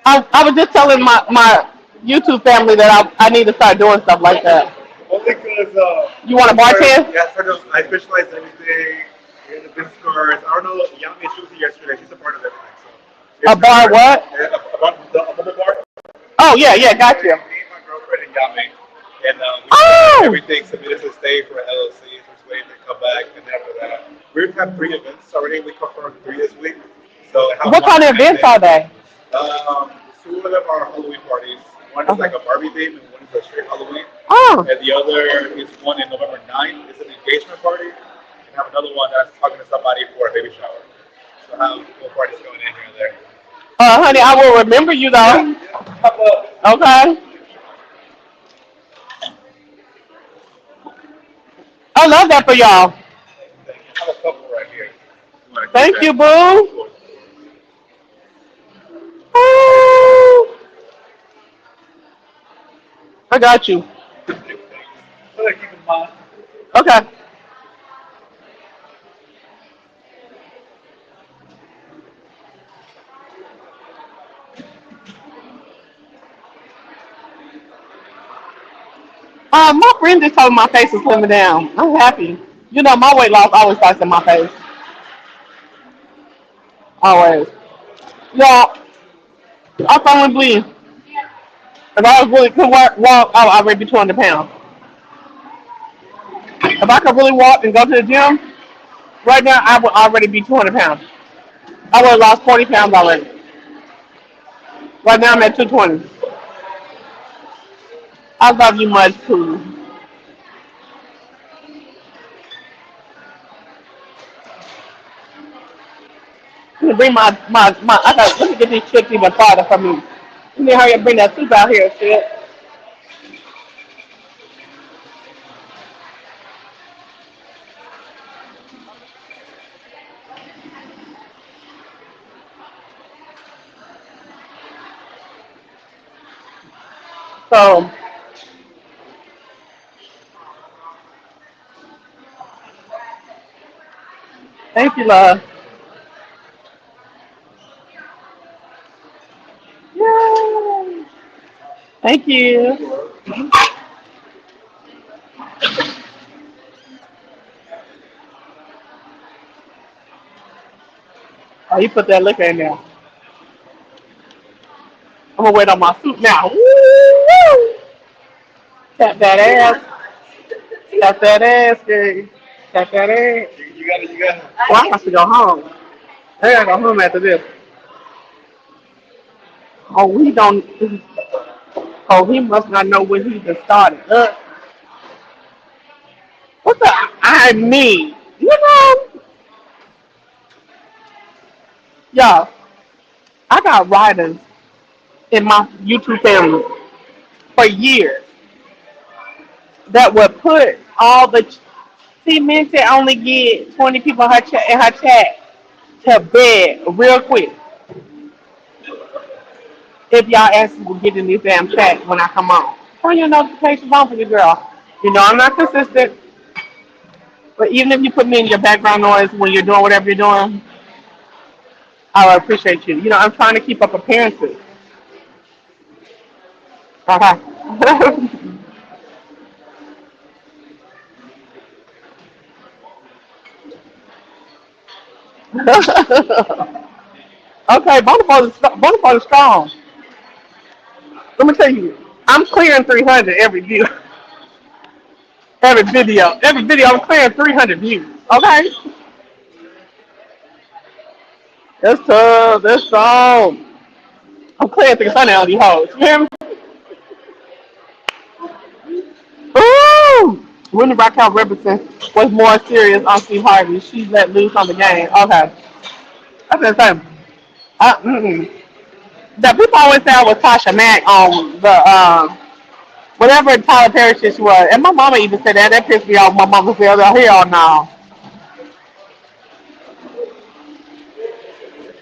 I was just telling my YouTube family that I need to start doing stuff like that. Only because You want to bartend? yeah, sort of, I specialize in everything in the business cards. I don't know, Yami, she was here yesterday. She's a part of everything. So A it's bar her, what? about the bubble bar. Oh yeah, yeah, got you. Me and my girlfriend and Yami. And we just Oh, everything submitted to stay for LLC. So just waiting to come back. And after that, we've had 3 events already. We confirmed 3 this week. So I have what one kind the of next events day. are they? 2 of them are Halloween parties. One is Okay. like a Barbie theme, and one is a straight Halloween. Oh, And the other is one in November 9th. It's an engagement party. And I have another one that's talking to somebody for a baby shower. So I have 4 parties going in here and there. honey, I will remember you Yeah, though. yeah. Have a Okay. I love that for y'all. Thank you. I have a couple right here. You want to keep Thank that? you, boo. Cool. Ooh, I got you. Thank you. So that keep in mind. Okay. My friend just told me my face is slimming down. I'm happy. You know, my weight loss always starts in my face. Always. Yeah, I firmly believe if I was really could walk, I would already be 200 pounds. If I could really walk and go to the gym, right now I would already be 200 pounds. I would have lost 40 pounds already. Right now I'm at 220. I love you much, too. Let me bring my I got, let me get these chicks even farther from me. Let me hurry up and bring that soup out here, shit. So, thank you, love. Yay. Thank you. Oh, you put that liquor in there. I'm gonna wait on my soup now. Woo! Tap that ass. Tap that ass, girl. Tap that ass. You got it. You got it. Well, I have to go home. I gotta go home after this. Oh, we don't. Oh, he must not know when he just started. What the? I mean, you know, y'all. I got writers in my YouTube family for years that would put all the. See, Minty only get 20 people in her chat to bed real quick if y'all actually will get in this damn chat when I come on. Turn your notifications on for your girl. You know I'm not consistent, but even if you put me in your background noise when you're doing whatever you're doing, I would appreciate you. You know, I'm trying to keep up appearances. Okay. Okay, Bonafides is strong. Let me tell you, I'm clearing 300 every view, every video. I'm clearing 300 views. Okay, that's tough. That's strong. I'm clearing 300 on these hoes. You hear me? Ooh! Wendy Raquel Robertson was more serious on Steve Harvey. She let loose on the game. Okay, that's the same. That people always say I was Tasha Mack on the whatever Tyler Perry shit she was, and my mama even said that. That pissed me off. My mama said, "Oh hell no,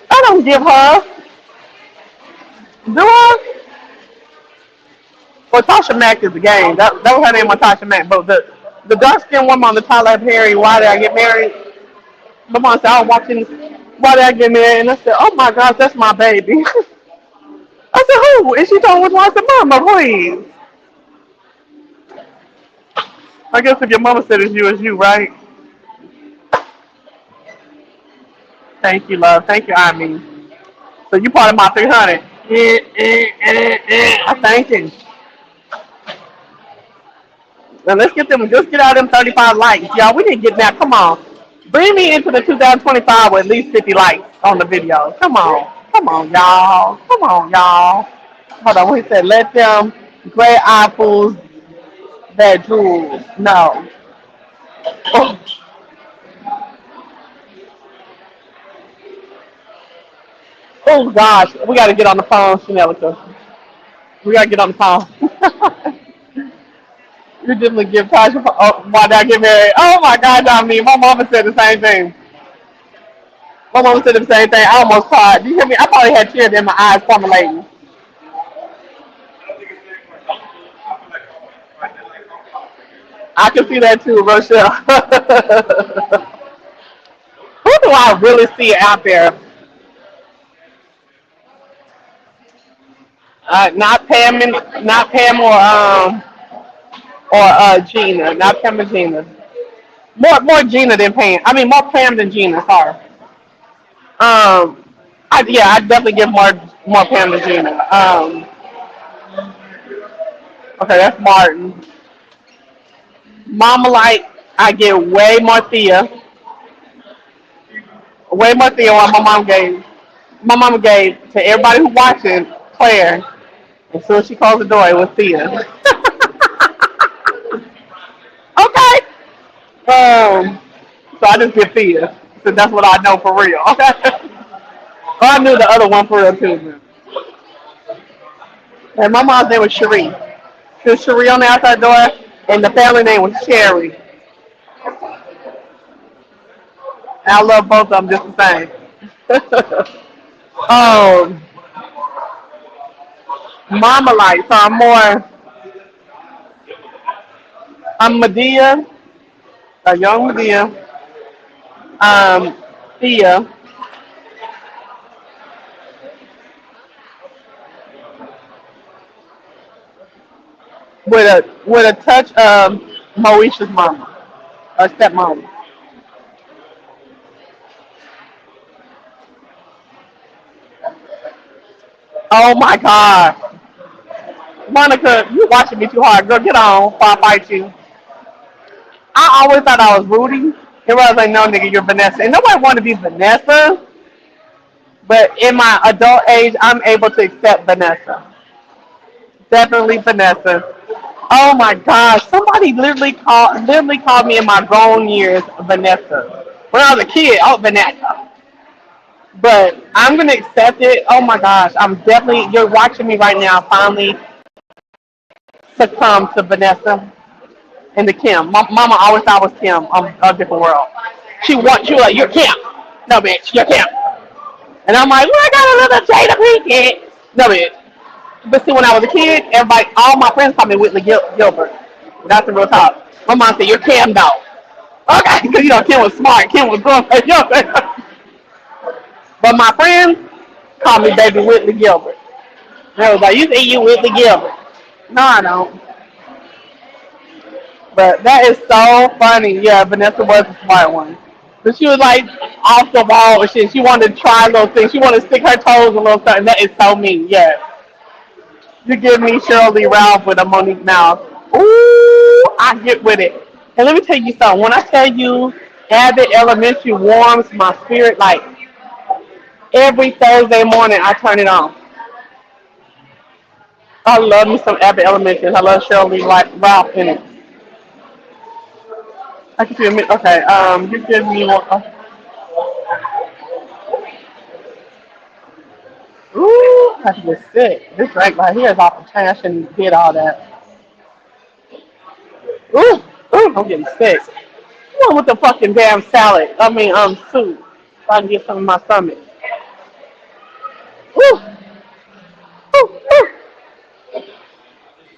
I don't give her." Do I? Well, Tasha Mack is the game. That was her name on Tasha Mack. But the dark skinned woman on the Tyler Perry, Why Did I Get Married? My mom said, I was watching Why Did I Get Married? And I said, oh my gosh, that's my baby. I said, who? And she told me, I said, mama, please. I guess if your mama said it's you, right? Thank you, love. Thank you, I mean. So you part of my 300. I thank you. Now let's get them, just get out of them 35 likes. Y'all, we didn't get that. Come on. Bring me into the 2025 with at least 50 likes on the video. Come on. Come on, y'all. Come on, y'all. Hold on. He said, let them gray apples that drool. No. Oh, oh, gosh. We got to get on the phone, Chanelica. We got to get on the phone. You definitely give Tasha why did I get married? Oh my God, Dominique. My mama said the same thing. My mama said the same thing. I almost cried. You hear me? I probably had tears in my eyes formulating. I don't think it's very more comfortable. I feel like I did like comfortable. I can see that too, Rochelle. Who do I really see out there? Not Pam or Gina. Not Pam and Gina. More Gina than Pam. I mean more Pam than Gina. Sorry. I definitely give more Pam than Gina. Okay, that's Martin. Mama like I get way more Thea. What my mom gave to everybody who watching Claire. As soon as she closed the door, it was Thea. Okay. So I just get Thea. So that's what I know for real. Okay. Oh, I knew the other one for real too. And my mom's name was Cherie. She was Cherie on the outside door, and the family name was Sherry. And I love both of them just the same. um, Mama like, so I'm Medea, a young Medea, um, Thea, with a touch of Moesha's mama, or stepmom. Oh my God, Monica, you watching me too hard. Girl, get on before I fight you. I always thought I was Rudy. It was like, no, nigga, you're Vanessa. And nobody wanted to be Vanessa, but in my adult age, I'm able to accept Vanessa. Definitely Vanessa. Oh my gosh, somebody literally called me in my grown years Vanessa. When I was a kid, I was Vanessa. But I'm gonna accept it. Oh my gosh, you're watching me right now finally succumb to Vanessa and the Kim. Mama always thought I was Kim on a different world. She wants you like, you're Kim. No bitch, you're Kim. And I'm like, well, I got a little Jada Pinkett. No bitch. But see, when I was a kid, all my friends called me Whitley Gilbert. That's the real talk. My mom said, you're Kim though. Okay, because Kim was smart. Kim was grown. But my friends called me baby Whitley Gilbert. And I was like, you say you Whitley Gilbert. No, I don't. But that is so funny. Yeah, Vanessa was a smart one. But she was like off the wall and shit. She wanted to try little things. She wanted to stick her toes in little something. That is so mean. Yeah. You give me Shirley Ralph with a Monique mouth. Ooh, I get with it. And let me tell you something. When I tell you Abbott Elementary warms my spirit, like every Thursday morning I turn it on. I love me some Abbott Elementary. I love Shirley Ralph in it. I can see a minute. Okay, you give me one. Ooh, I can get sick. This drink right here is off the trash and did all that. Ooh, I'm getting sick. One with the fucking damn salad. I mean, soup. So I can get some in my stomach. Ooh, ooh, ooh.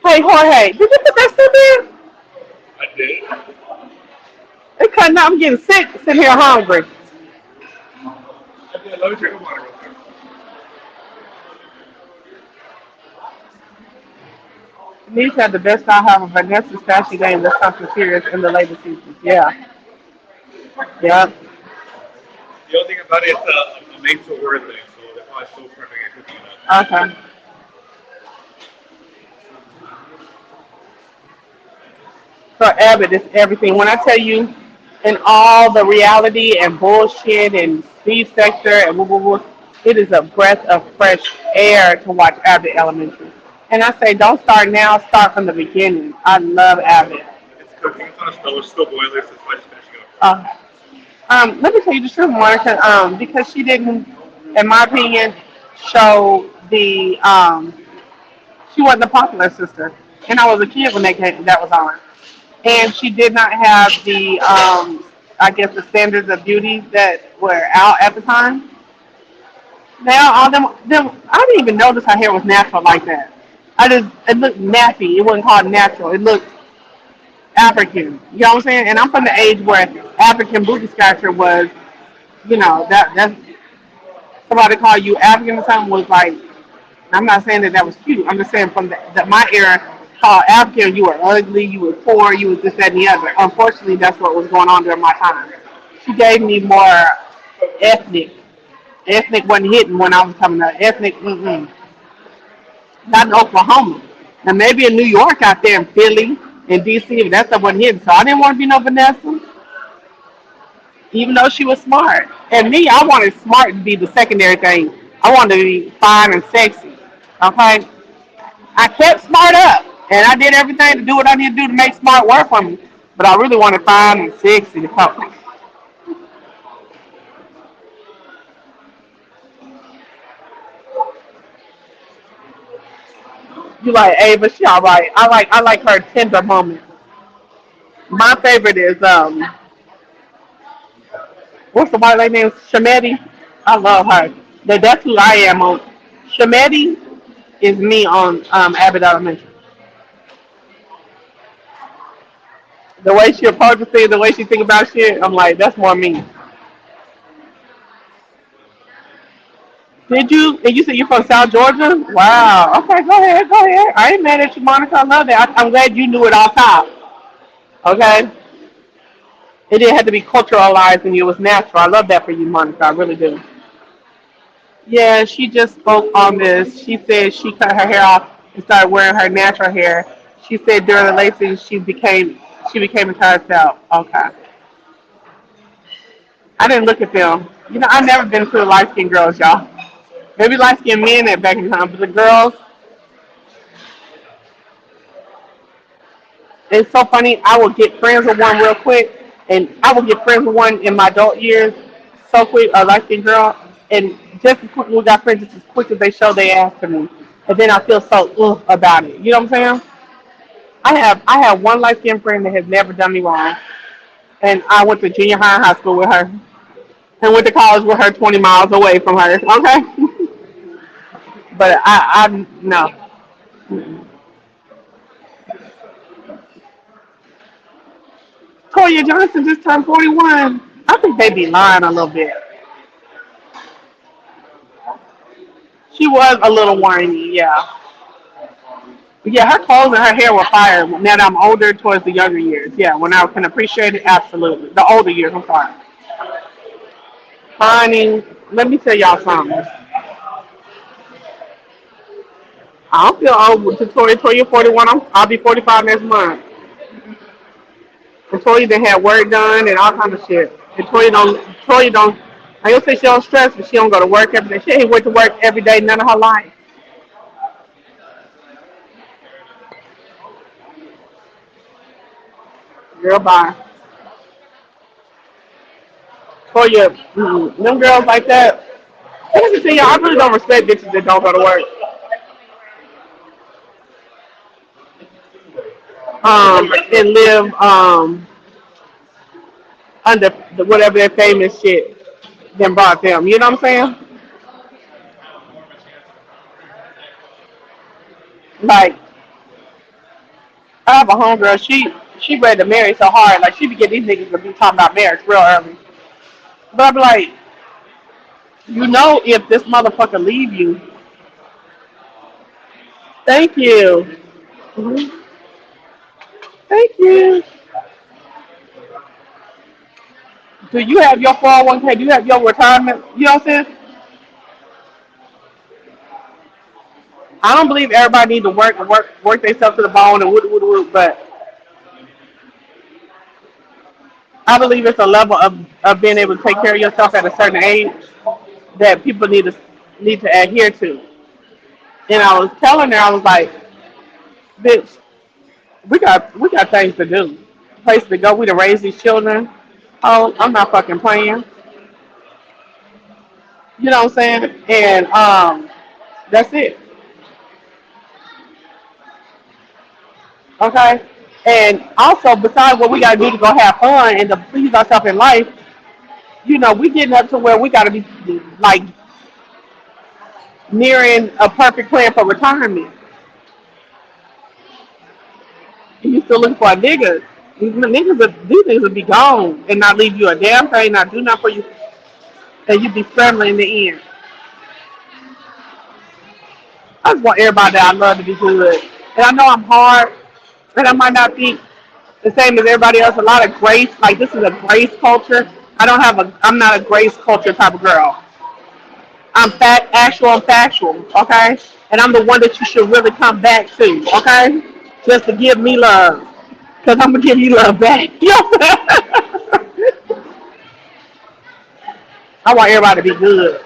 Hey, Jorge, did you put that soup in? I did. It's cutting out. I'm getting sick sitting here hungry. I did. Let me drink water real quick. These have the best I have of Vanessa Sashi game that's something serious in the later seasons. Yeah. Yeah. The only thing about it is a made to order thing, so that's why it's so perfect at cooking it up. Okay. So Abbott is everything. When I tell you, in all the reality and bullshit and Steve Sector and woo woo woo, it is a breath of fresh air to watch Abbott Elementary. And I say, don't start now. Start from the beginning. I love Abbott. It's cooking. It's on a stove. It's still boiling, so it's why it's finishing up. Let me tell you the truth, Monica. Because she didn't, in my opinion, show she wasn't a popular sister, and I was a kid when that was on. and she did not have the I guess the standards of beauty that were out at the time. Now all them I didn't even notice her hair was natural like that. I just it looked nappy. It wasn't called natural. It looked African. You know what I'm saying? And I'm from the age where African booty scratcher was, that's somebody call you African or something was like. I'm not saying that that was cute. I'm just saying from my era called African, you were ugly, you were poor, you was this, that, and the other. Unfortunately, that's what was going on during my time. She gave me more ethnic. Ethnic wasn't hitting when I was coming up. Ethnic, not in Oklahoma. Now maybe in New York out there in Philly and DC, but that stuff wasn't hitting. So I didn't want to be no Vanessa, even though she was smart. And me, I wanted smart to be the secondary thing. I wanted to be fine and sexy. Okay? I kept smart up. And I did everything to do what I need to do to make smart work for me. But I really wanted fine and sexy to come. You like Ava, she all right. I like her tender moment. My favorite is what's the white lady name? Shamedi. I love her. That's who I am on. Shamedi is me on Abbott Elementary. The way she approaches things, the way she think about shit, I'm like, that's more me. Did you? And you said you're from South Georgia? Wow. Okay, go ahead, go ahead. I ain't mad at you, Monica. I love that. I'm glad you knew it all top. Okay. It didn't have to be culturalized and it was natural. I love that for you, Monica. I really do. Yeah, she just spoke on this. She said she cut her hair off and started wearing her natural hair. She said during the late season she became entire herself. Okay. I didn't look at them. I've never been to the light skinned girls, y'all. Maybe light skinned men at back in time, but the girls, it's so funny. I will get friends with one real quick, and I will get friends with one in my adult years so quick, a light skinned girl, and just as quick we got friends just as quick as they show their ass to me, and then I feel so about it. You know what I'm saying? I have one light skinned friend that has never done me wrong, and I went to junior high and high school with her, and went to college with her 20 miles away from her. Okay, but I no. Toya Johnson just turned 41. I think they be lying a little bit. She was a little whiny, yeah. Yeah, her clothes and her hair were fire. Now that I'm older, towards the younger years, yeah. When I can appreciate it, absolutely. The older years, I'm sorry. Honey, let me tell y'all something. I don't feel old to Toya. Toya 41. I'll be 45 next month. And Toya done had work done and all kind of shit. And Toya don't. I don't say she don't stress, but she don't go to work every day. She ain't went to work every day none of her life. Girl, bye. Toya, them girls like that. I can tell you, I really don't respect bitches that don't go to work. And live under whatever their famous shit then brought them. You know what I'm saying? Like I have a homegirl. She ready to marry so hard. Like she be getting these niggas to be talking about marriage real early. But I be like, if this motherfucker leave you, thank you, Mhm. Thank you. Do you have your 401k? Do you have your retirement? You know what I'm saying? I don't believe everybody need to work themselves to the bone and wood, but I believe it's a level of being able to take care of yourself at a certain age that people need to adhere to. And I was telling her, I was like, bitch, we got things to do, places to go. We to raise these children. Oh, I'm not fucking playing. You know what I'm saying? And that's it. Okay. And also, besides what we gotta do to go have fun and to please ourselves in life, we getting up to where we gotta be like nearing a perfect plan for retirement. And you still looking for a nigga. These niggas would be gone and not leave you a damn thing, not do nothing for you, and you be struggling in the end. I just want everybody that I love to be good. And I know I'm hard, and I might not think the same as everybody else. A lot of grace, like this is a grace culture. I'm not a grace culture type of girl. I'm actual and factual, okay? And I'm the one that you should really come back to, okay? Just to give me love. Because I'm going to give you love back. I want everybody to be good.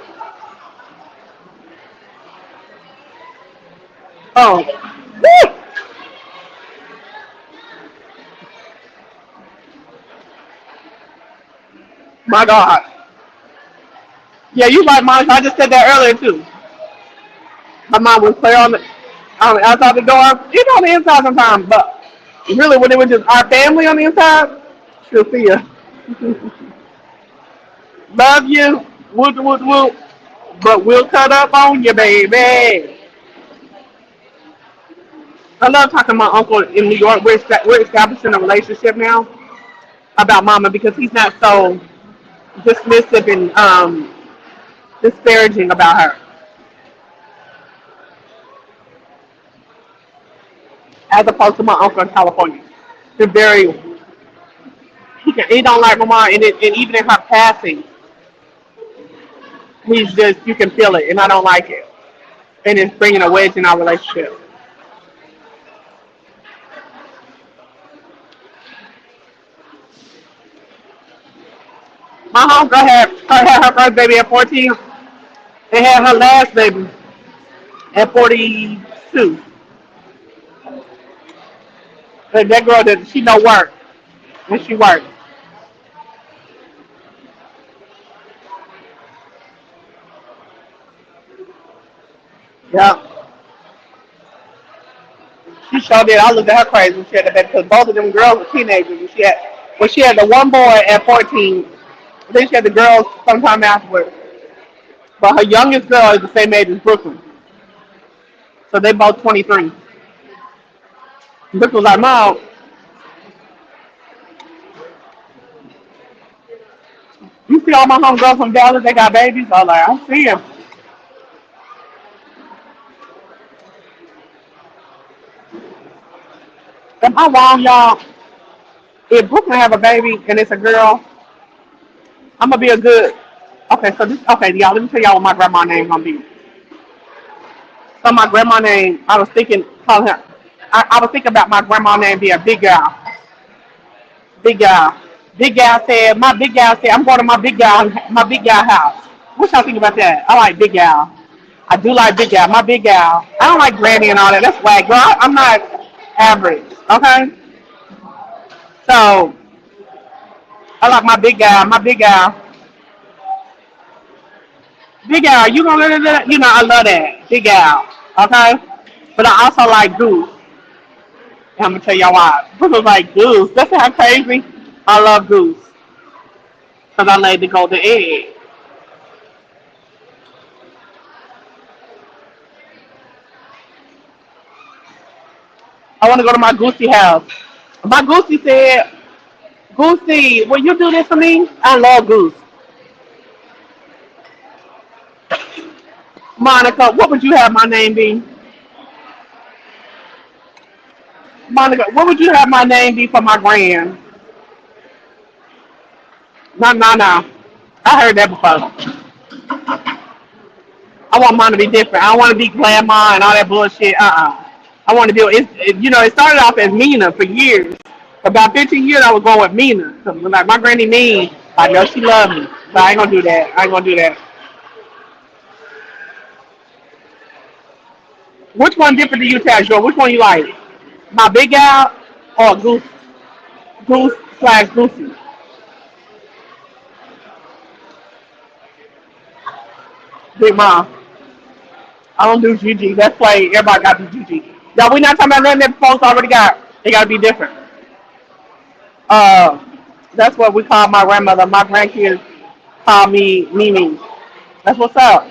Oh, woo! My God. Yeah, you right, Monica. I just said that earlier, too. My mom was clear on the outside the door. It's on the inside sometimes, but really when it was just our family on the inside, she'll see you. Love you, woot woot woot, but we'll cut up on you, baby. I love talking to my uncle in New York. We're establishing a relationship now about Mama because he's not so dismissive and disparaging about her, as opposed to my uncle in California. They're very he don't like Mama, and even in her passing, he's just you can feel it, and I don't like it, and it's bringing a wedge in our relationship. My homegirl had her first baby at 14 and had her last baby at 42. And that girl she no work and she worked. Yeah, she sure did. I looked at her crazy when she had the baby because both of them girls were teenagers. And she had the one boy at 14. Then she had the girls sometime afterwards. But her youngest girl is the same age as Brooklyn, so they both 23. Brooklyn was like, Mom, you see all my homegirls from Dallas? They got babies. I was like, I see them. Am I wrong, y'all? If Brooklyn have a baby and it's a girl, I'm gonna be a good. Okay, y'all. Let me tell y'all what my grandma name gonna be. So my grandma name, I was thinking, call her. I was thinking about my grandma name being Big Gal. Big Gal. Big Gal said, my Big Gal said, I'm going to my Big Gal house. What y'all think about that? I like Big Gal. I do like Big Gal. My Big Gal. I don't like Granny and all that. That's whack, girl. I'm not average. Okay. So I like my Big Gal. My Big Gal. Big Gal. You gonna let it? I love that. Big Gal. Okay. But I also like Goose. And I'm gonna tell y'all why. People like Goose. That's how crazy. I love Goose because I laid the golden egg. I want to go to my Goosey house. My Goosey said, Goosey, will you do this for me? I love Goose. Monica, what would you have my name be? Monica, what would you have my name be for my grand? No, no, no. I heard that before. I want mine to be different. I don't want to be grandma and all that bullshit. I want to do it. It started off as Mina for years. About 15 years, I was going with Mina. So, like my granny mean, I know she loved me, but I ain't gonna do that. I ain't gonna do that. Which one different do you, Taz? Which one you like? My Big Al or Goose slash Goosey? Big Mom. I don't do GG. That's why everybody got to do GG. Y'all, we not talking about nothing that folks already got. They got to be different. Uh, that's what we call my grandmother. My grandkids call me Mimi. That's what's up.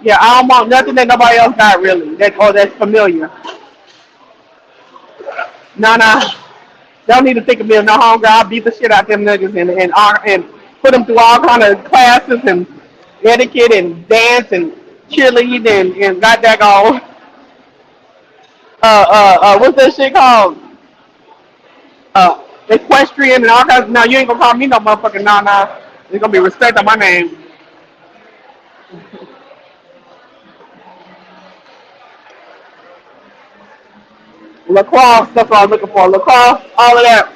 Yeah, I don't want nothing that nobody else got really. That's familiar. Nah. Don't need to think of me as no hunger. I'll beat the shit out them niggas and put them through all kind of classes and etiquette and dance and cheerlead and got that all what's that shit called? Equestrian and all kinds. Now you ain't gonna call me no motherfucking nah. There's gonna be respect on my name. Lacrosse, that's what I was looking for. Lacrosse, all of that.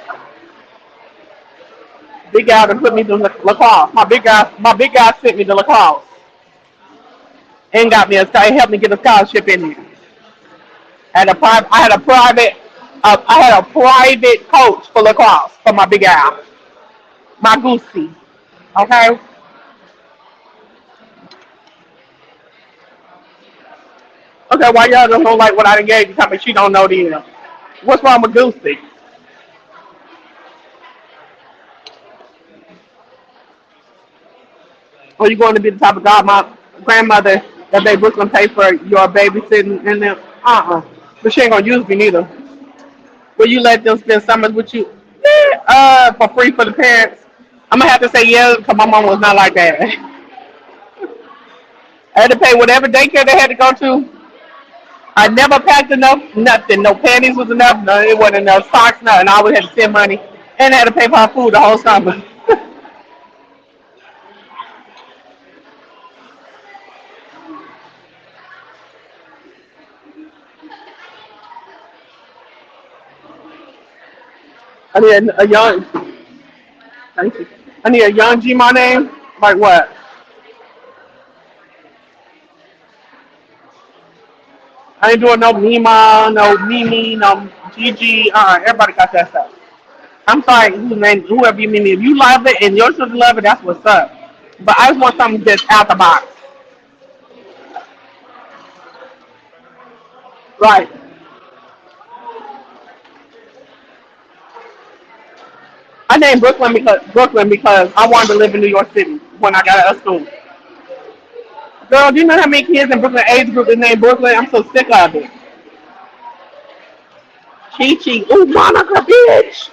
Big guy that put me to lacrosse. My big guy sent me to lacrosse and got me helped me get a scholarship in there. I had a private coach for lacrosse for my big guy, my goosey. Okay. Okay. Why y'all don't like what I done gave you? Tell me she don't know the. What's wrong with goosey? Are you going to be the type of god my grandmother that they was gonna pay for your babysitting and them? But she ain't gonna use me neither. Will you let them spend summers with you? Yeah, for free for the parents. I'm gonna have to say yeah, because my mom was not like that. I had to pay whatever daycare they had to go to. I never packed enough, nothing. No panties was enough, no, it wasn't enough socks, nothing. I always had to send money and I had to pay for her food the whole summer. I need a young, thank you. I need a young G, my name. Like what? I ain't doing no Mima, no Mimi, no Gigi. Everybody got that stuff. I'm sorry, whoever you mean. If you love it and your children love it, that's what's up. But I just want something that's out the box. Right. I named Brooklyn because I wanted to live in New York City when I got out of school. Girl, do you know how many kids in Brooklyn age group is named Brooklyn? I'm so sick of it. Chi Chi. Ooh, Monica, bitch.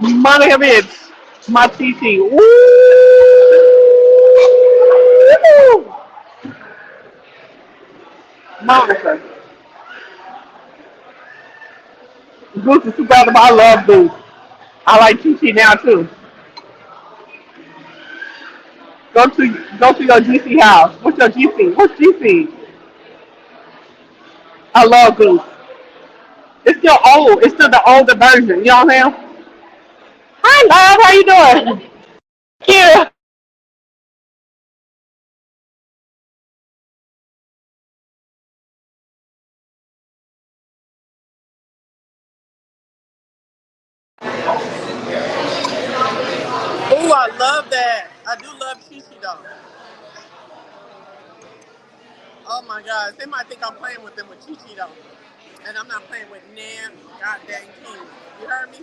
Monica, bitch. My Chi Chi. Ooh. Monica. Goose is super out. I love Goose. I like Chi Chi now too. Go to your GC house. What's your GC? What's GC? I love Goose. It's still old. It's still the older version. You know what I'm saying? Hi, love. How you doing? Here. Oh, I love that. I do love Chi Chi though. Oh my gosh, they might think I'm playing with them with Chi Chi though. And I'm not playing with Nan goddamn King. You heard me?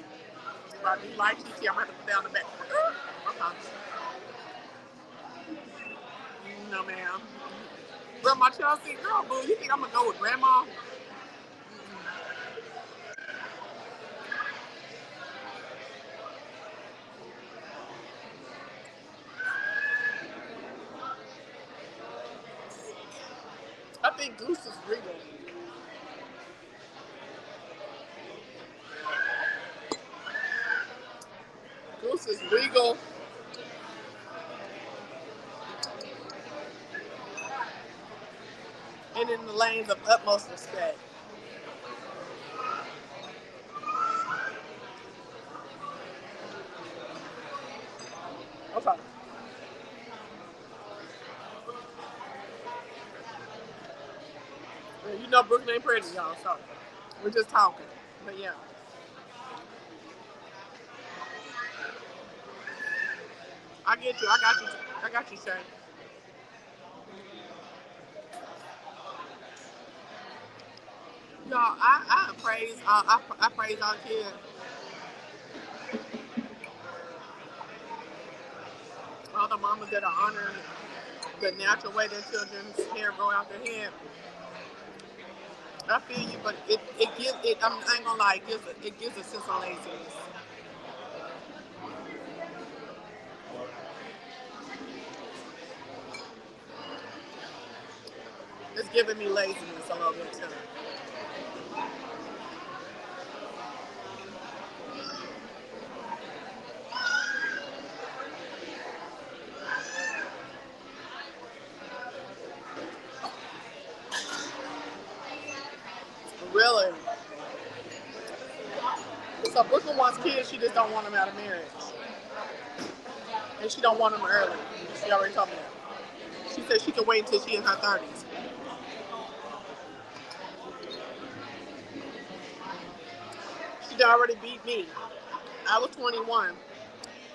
If I do like Chi Chi, I'm gonna have to put down the back. Okay. No ma'am. Grandma Chelsea, girl, boo, you think I'm gonna go with grandma? I think Goose is regal. Goose is regal and in the lanes of utmost respect. Okay. Yeah, you know Brooklyn ain't pretty, y'all, so we're just talking. But yeah. I get you. I got you. I got you, Shay. Y'all, I praise I praise our kids. All the mamas that are honoring the natural way their children's hair grow out their head. I feel you, but it gives it. I ain't gonna lie, it gives a sense of laziness. It's giving me laziness a little bit too. Really. So Brooklyn wants kids, she just don't want them out of marriage. And she don't want them early. She already told me that. She said she can wait until she in her 30s. She already beat me. I was 21.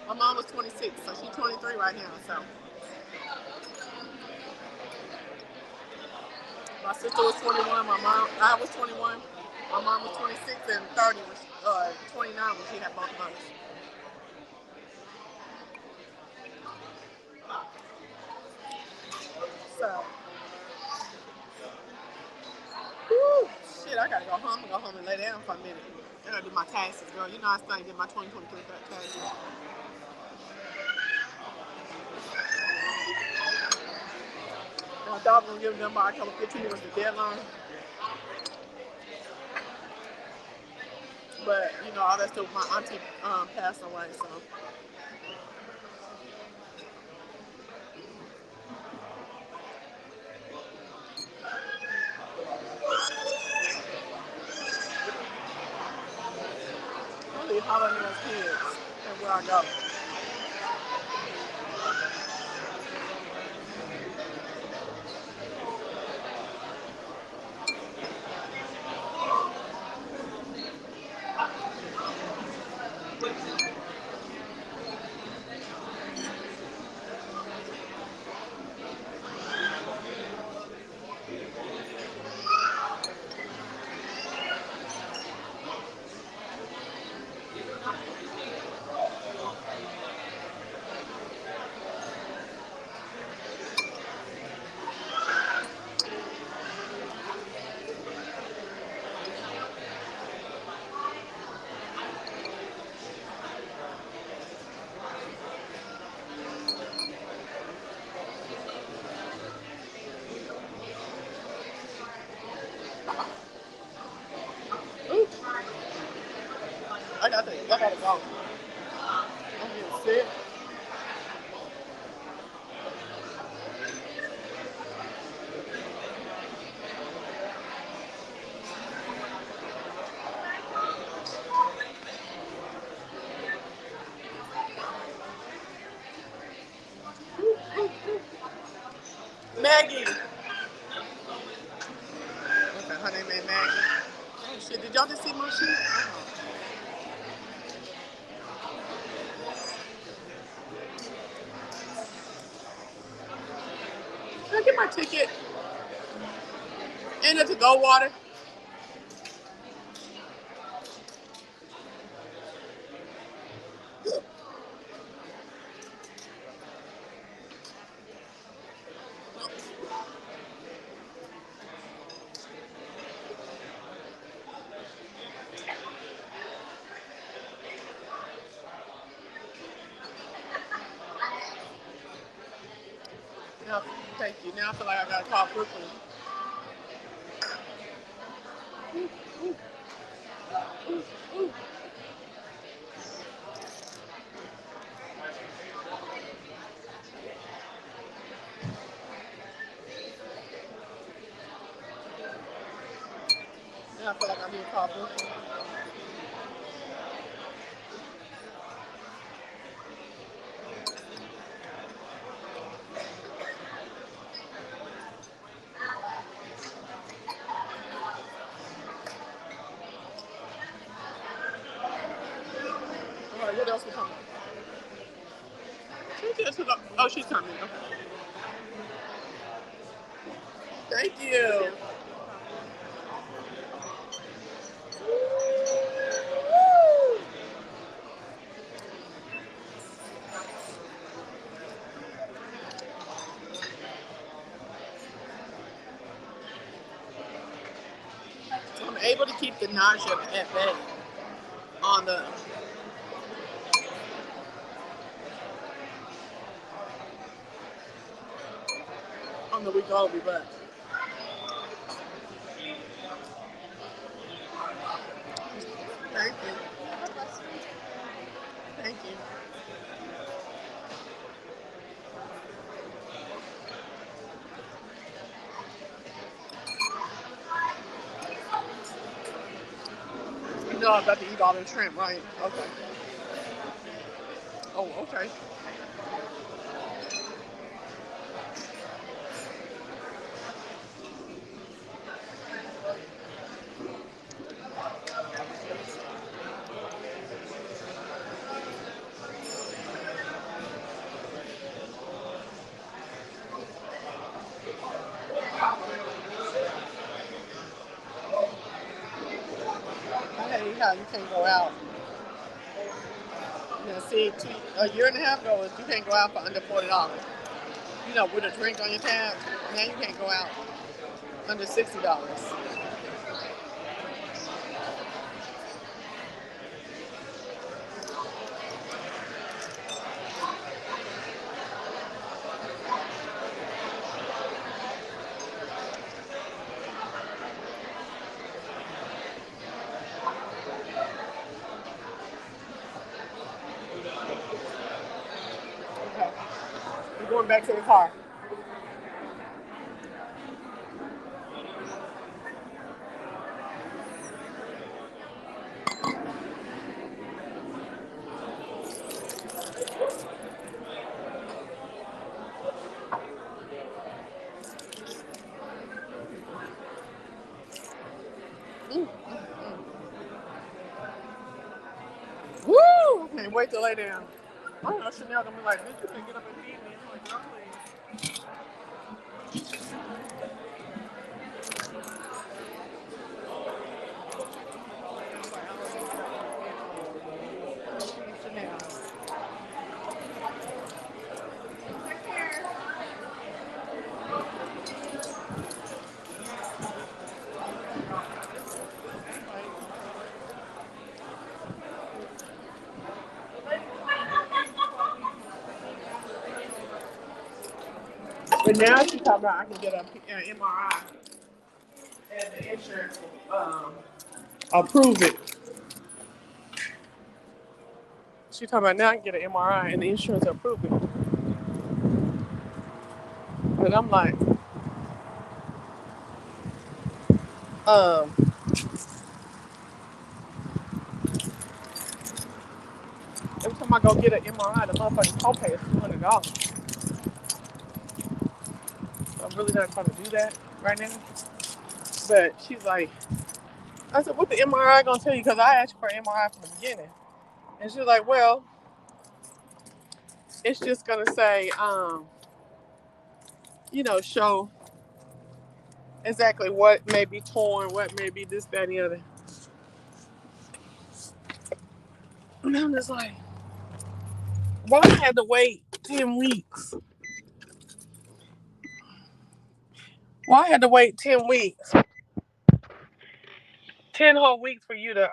My mom was 26, so she's 23 right now. So my sister was 21. I was 21. My mom was 26 and 30 when 29 when she had both of us. So, whew, shit, I gotta go home. Go home and lay down for a minute. I gotta do my taxes, girl. You know I still ain't did my 2023 taxes. And I thought I was gonna give them by October 15th was the deadline. But you know all that stuff. My auntie passed away, so. I leave Holon and those kids and where I go. Ooh, I gotta go. I'm getting sick. Maggie. Okay, her name ain't Maggie. Oh shit, did y'all just see my shit? Can I get my ticket? And the to-go water? No, thank you. Now I feel like I gotta call Brooklyn. Now I feel like I need to call Brooklyn. All right, what else we talking about? Oh, she's coming. Okay. Thank you. able to keep the nausea at bay on the Wegovy, but thank you. Thank you. You know I'm about to eat all the shrimp, right? Okay. Oh, okay. Hey, how you can't go out. Yeah, see, a year and a half ago, you can't go out for under $40. You know, with a drink on your tab, now you can't go out under $60. Okay. We're going back to the car. Mm. Woo! Can't wait to lay down. I don't know, Chanel gonna be like, bitch, you can get up and feed me. I'm like, no, please. Chanel. But now she's talking about I can get an MRI and the insurance will approve it. She talking about now I can get an MRI and the insurance will approve it. But I'm like, um, every time I go get an MRI, the motherfucking copay is $200. So I'm really not trying to do that right now. But she's like, I said, what the MRI gonna tell you? Because I asked for an MRI from the beginning. And she's like, well, it's just gonna say, show exactly what may be torn, what may be this, that, and the other. And I'm just like, why I had to wait 10 weeks? Why I had to wait 10 weeks? 10 whole weeks for you to,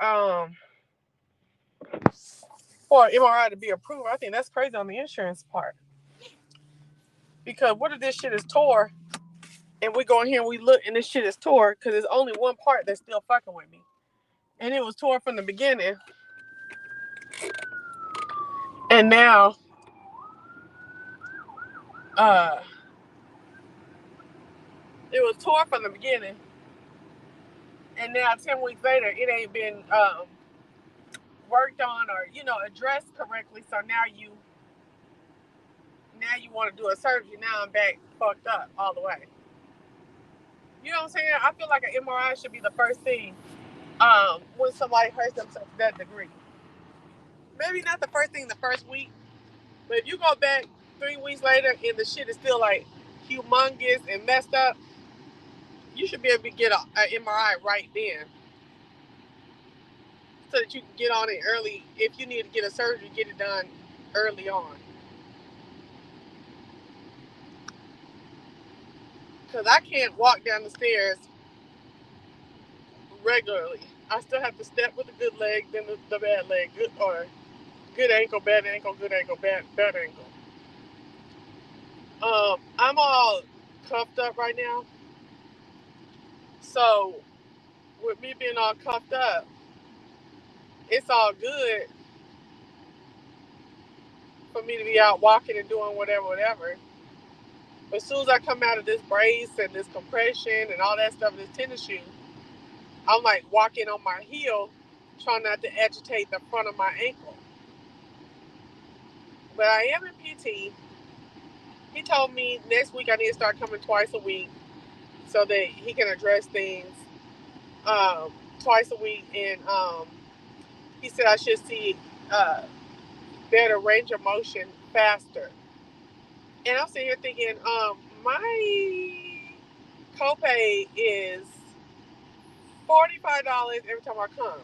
for an MRI to be approved. I think that's crazy on the insurance part. Because what if this shit is tore and we go in here and we look and this shit is tore because there's only one part that's still fucking with me. And it was tore from the beginning. And now, it was tore from the beginning. And now 10 weeks later, it ain't been worked on or, addressed correctly. So now you want to do a surgery. Now I'm back fucked up all the way. You know what I'm saying? I feel like an MRI should be the first thing when somebody hurts themselves to that degree. Maybe not the first thing the first week, but if you go back 3 weeks later and the shit is still like humongous and messed up, you should be able to get an MRI right then so that you can get on it early. If you need to get a surgery, get it done early on. Because I can't walk down the stairs regularly. I still have to step with the good leg, then the bad leg, good ankle, bad ankle, good ankle, bad ankle. I'm all cuffed up right now, so with me being all cuffed up, it's all good for me to be out walking and doing whatever. But as soon as I come out of this brace and this compression and all that stuff, this tennis shoe, I'm like walking on my heel, trying not to agitate the front of my ankle. But I am in PT. He told me next week I need to start coming twice a week so that he can address things twice a week. And he said I should see better range of motion faster. And I'm sitting here thinking, my copay is $45 every time I come.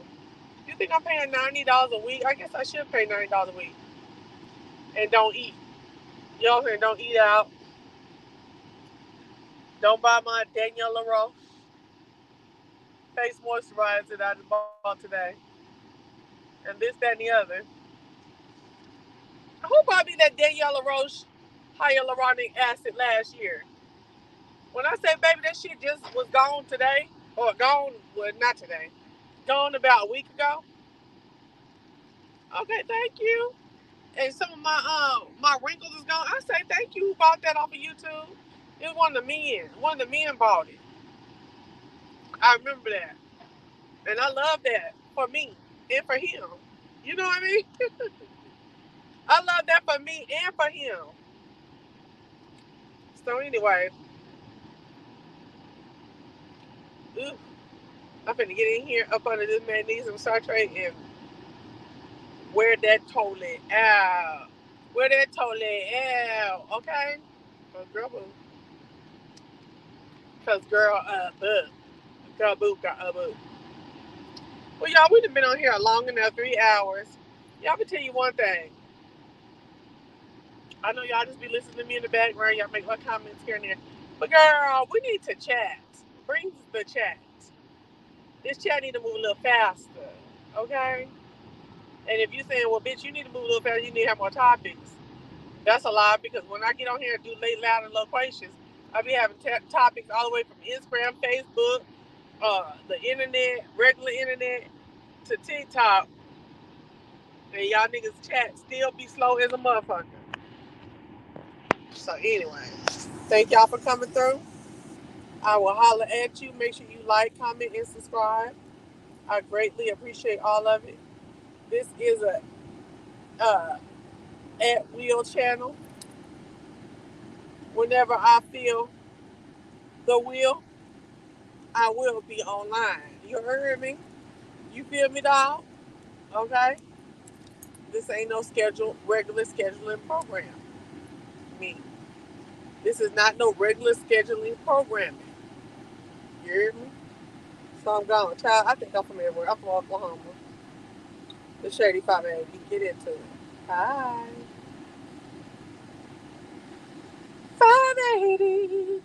You think I'm paying $90 a week? I guess I should pay $90 a week and don't eat. You know what I'm saying? Don't eat out. Don't buy my Danielle LaRoche face moisturizer that I just bought today. And this, that, and the other. Who bought me that Danielle LaRoche hyaluronic acid last year? When I say, baby, that shit just was gone today, or gone, well, not today, gone about a week ago. Okay, thank you. And some of my wrinkles is gone. I say thank you. Who bought that off of YouTube? It was one of the men. One of the men bought it. I remember that, and I love that for me and for him. You know what I mean? I love that for me and for him. So anyway, ooh, I'm finna get in here up under this magnesium citrate and wear that toilet out. Wear that toilet out, okay? Cause girl, boo. Girl, boo, girl, boo. Well, y'all, we done been on here long enough, 3 hours. Y'all can tell you one thing. I know y'all just be listening to me in the background. Y'all make little comments here and there. But girl, we need to chat. Bring the chat. This chat need to move a little faster, okay? And if you saying, well, bitch, you need to move a little faster, you need to have more topics. That's a lie, because when I get on here and do late, loud, and loquacious, I be having topics all the way from Instagram, Facebook, the internet, regular internet, to TikTok. And y'all niggas chat still be slow as a motherfucker. So anyway, thank y'all for coming through. I will holler at you. Make sure you like, comment, and subscribe. I greatly appreciate all of it. This is a at wheel channel. Whenever I feel the wheel, I will be online. You heard me? You feel me, dog? Okay? This ain't no regular scheduling program. Me. This is not no regular scheduling programming. You hear me? So I'm gone. Child, I think I'm from everywhere. I'm from Oklahoma. The Shady 580. Get into it. Bye. 580.